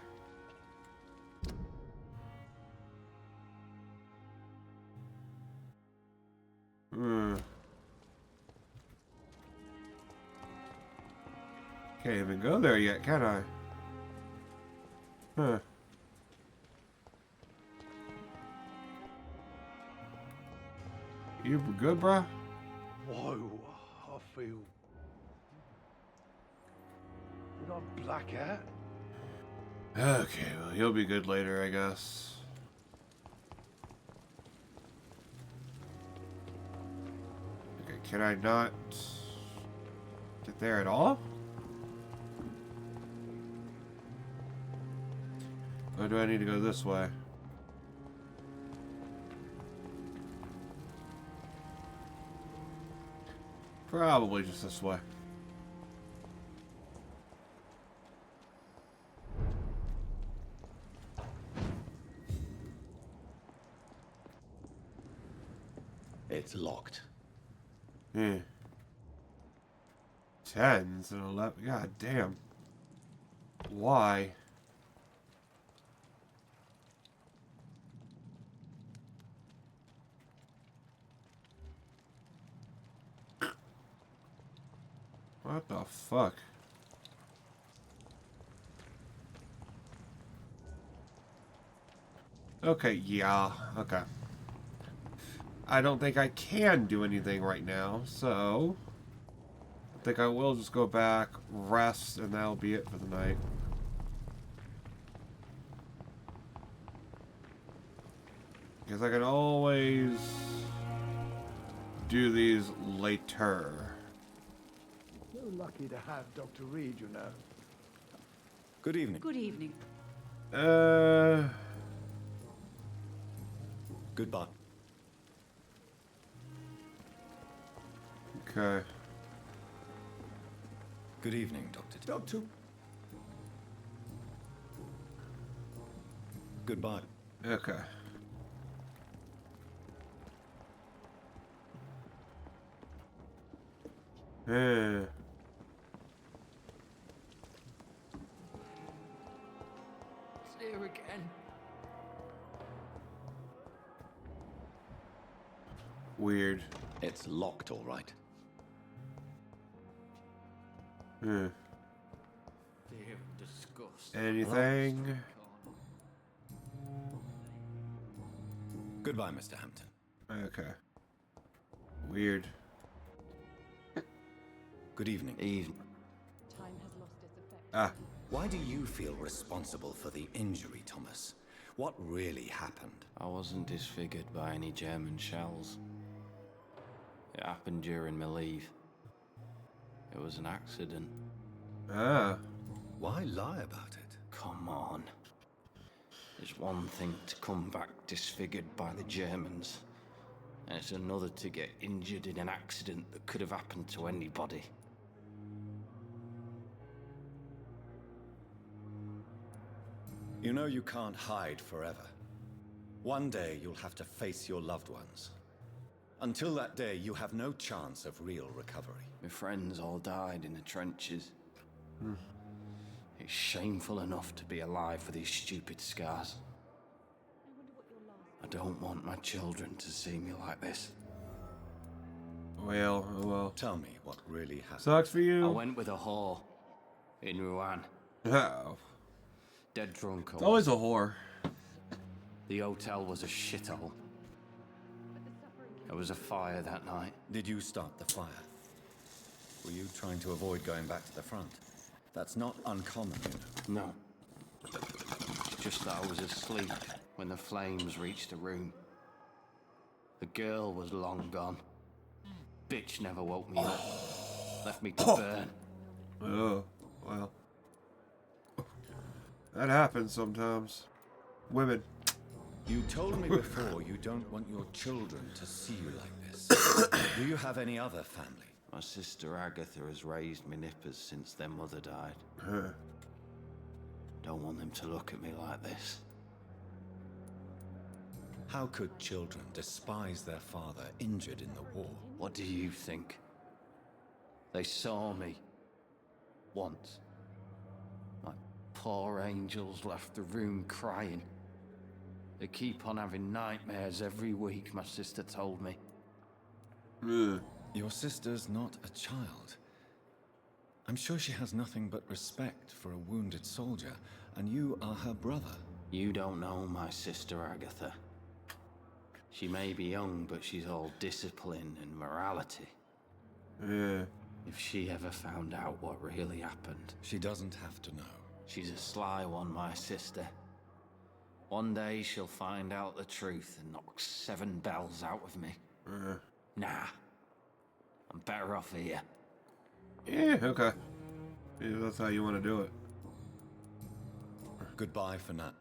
A: Can't even go there yet, can I? Huh. You good, bruh?
O: Whoa, I feel... Did I black out?
A: Okay, well, you'll be good later, I guess. Okay, can I not get there at all? Or do I need to go this way? Probably just this way.
F: It's locked.
A: Yeah. 10s and 11. God damn. Why? What the fuck? Okay, yeah, okay. I don't think I can do anything right now, so I think I will just go back, rest, and that'll be it for the night. Because I can always do these later.
S: So lucky to have Dr. Reed, you know.
F: Good evening.
L: Good evening.
F: Goodbye.
A: Okay.
F: Good evening, Doctor.
S: Doctor.
F: Goodbye.
A: Okay. Yeah.
C: It's here again.
A: Weird.
F: It's locked, all right.
A: Yeah.
C: Fear and disgust.
A: Anything?
F: Goodbye, Mr. Hampton.
A: Okay. Weird.
F: Good evening.
C: Evening.
K: Time has lost its effect.
A: Ah.
F: Why do you feel responsible for the injury, Thomas? What really happened?
H: I wasn't disfigured by any German shells. It happened during my leave. It was an accident.
A: Ah.
F: Why lie about it?
H: Come on. It's one thing to come back disfigured by the Germans, and it's another to get injured in an accident that could have happened to anybody.
F: You know you can't hide forever. One day you'll have to face your loved ones. Until that day, you have no chance of real recovery.
H: My friends all died in the trenches. It's shameful enough to be alive with these stupid scars. I don't want my children to see me like this.
A: Well, oh well.
F: Tell me what really happened.
A: Sucks for you.
H: I went with a whore in Rouen.
A: Oh.
H: Dead drunk.
A: It's always a whore.
H: The hotel was a shithole. There was a fire that night.
F: Did you start the fire? Were you trying to avoid going back to the front? That's not uncommon, you know.
H: No. It's just that I was asleep when the flames reached the room. The girl was long gone. Bitch never woke me up. Left me to burn.
A: Oh, well. That happens sometimes. Women.
F: You told me before you don't want your children to see you like this. Do you have any other family?
H: My sister Agatha has raised me nippers since their mother died. Don't want them to look at me like this.
F: How could children despise their father injured in the war?
H: What do you think? They saw me. Once. My poor angels left the room crying. They keep on having nightmares every week, my sister told me.
F: Your sister's not a child. I'm sure she has nothing but respect for a wounded soldier, and you are her brother.
H: You don't know my sister Agatha. She may be young, but she's all discipline and morality. If she ever found out what really happened...
F: She doesn't have to know.
H: She's a sly one, my sister. One day she'll find out the truth and knock 7 bells out of me. Nah. I'm better off here.
A: Yeah, okay. Yeah, that's how you want to do it.
F: Goodbye for now.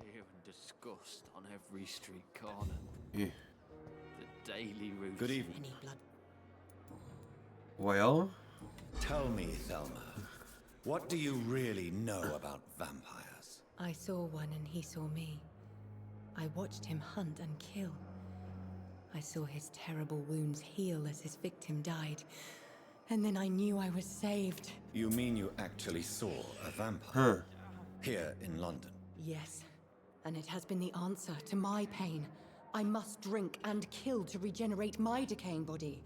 C: Fear and disgust on every street corner.
A: Yeah.
C: The daily routine.
F: Good evening.
K: Any blood?
A: Well?
F: Tell me, Thelma, what do you really know about vampires?
K: I saw one and he saw me. I watched him hunt and kill. I saw his terrible wounds heal as his victim died. And then I knew I was saved.
F: You mean you actually saw a vampire? Here in London?
K: Yes. And it has been the answer to my pain. I must drink and kill to regenerate my decaying body.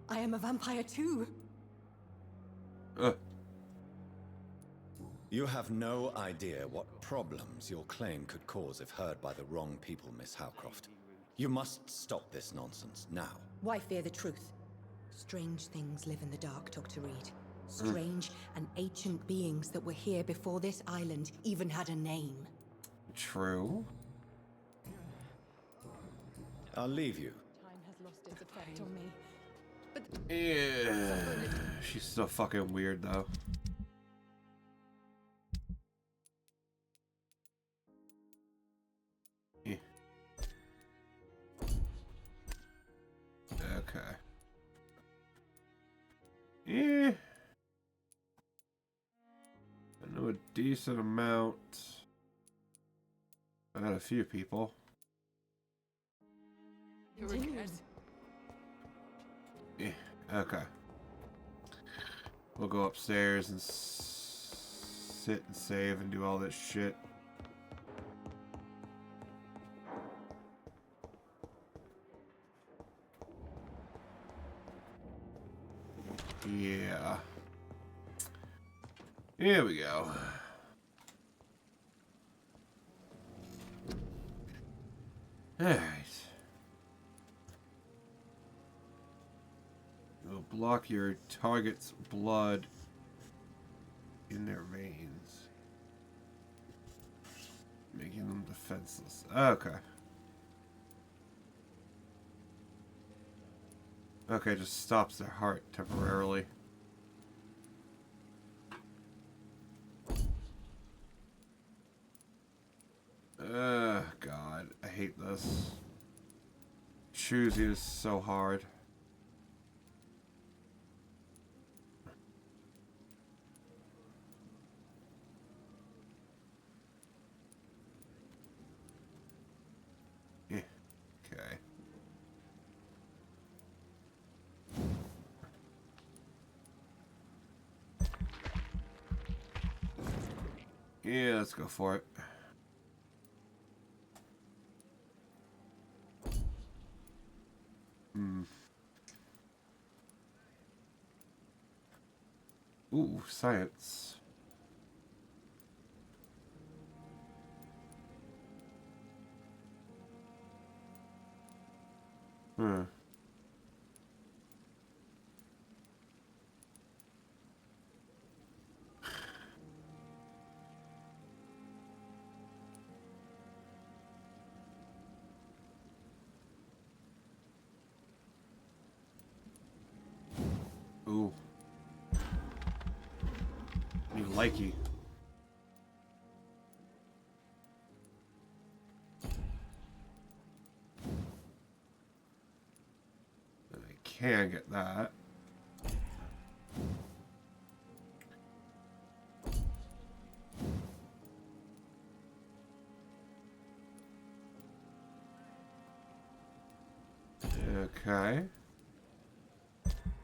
K: I am a vampire too.
F: You have no idea what problems your claim could cause if heard by the wrong people, Miss Howcroft. You must stop this nonsense now.
K: Why fear the truth? Strange things live in the dark, Dr. Reed. Strange and ancient beings that were here before this island even had a name.
A: True.
F: I'll leave you.
K: Time has lost its effect on me. But
A: Yeah. She's so fucking weird though. Yeah. Okay. Yeah. I know a decent amount. I got a few people. Yeah, okay. We'll go upstairs and sit and save and do all this shit. Yeah. Here we go. Alright. It'll block your target's blood in their veins, making them defenseless. Okay. Okay, just stops their heart temporarily. God, I hate this. Choosing is so hard. Yeah, okay. Yeah, let's go for it. Ooh, science. Ooh. You likey. I can get that. Okay.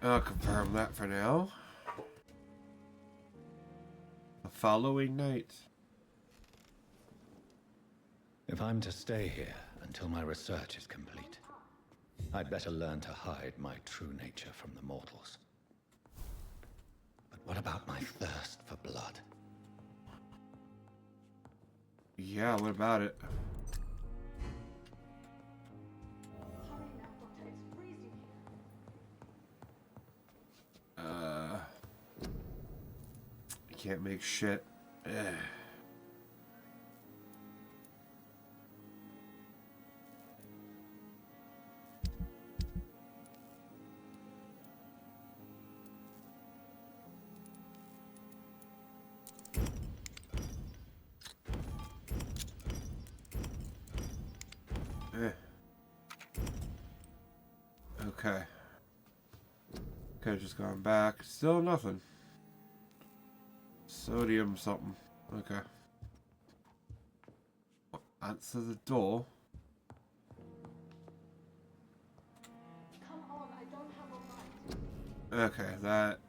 A: I'll confirm that for now. The following night.
F: If I'm to stay here until my research is complete, I'd better learn to hide my true nature from the mortals. But what about my thirst for blood?
A: Yeah, what about it? I can't make shit. Ugh. Okay. Okay, just going back. Still nothing. Sodium something. Okay. Answer the door.
U: Come on, I don't have a light.
A: Okay, that...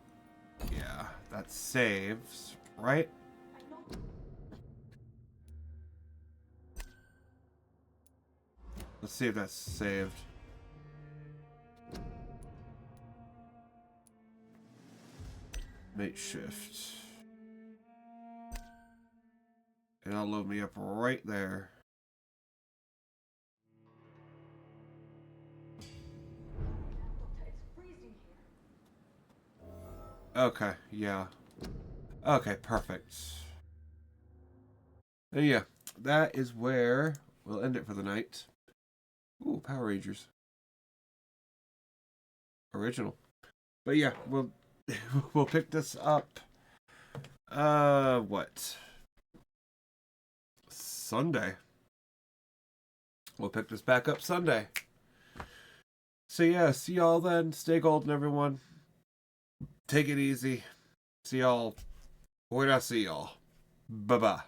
A: Yeah, that saves, right? Let's see if that's saved. Makeshift. And that'll load me up right there. Okay, yeah. Okay, perfect. And yeah, that is where we'll end it for the night. Ooh, Power Rangers. Original. But yeah, we'll pick this up. What? Sunday. We'll pick this back up Sunday. So yeah, see y'all then. Stay golden, everyone. Take it easy. See y'all when I see y'all. Bye-bye.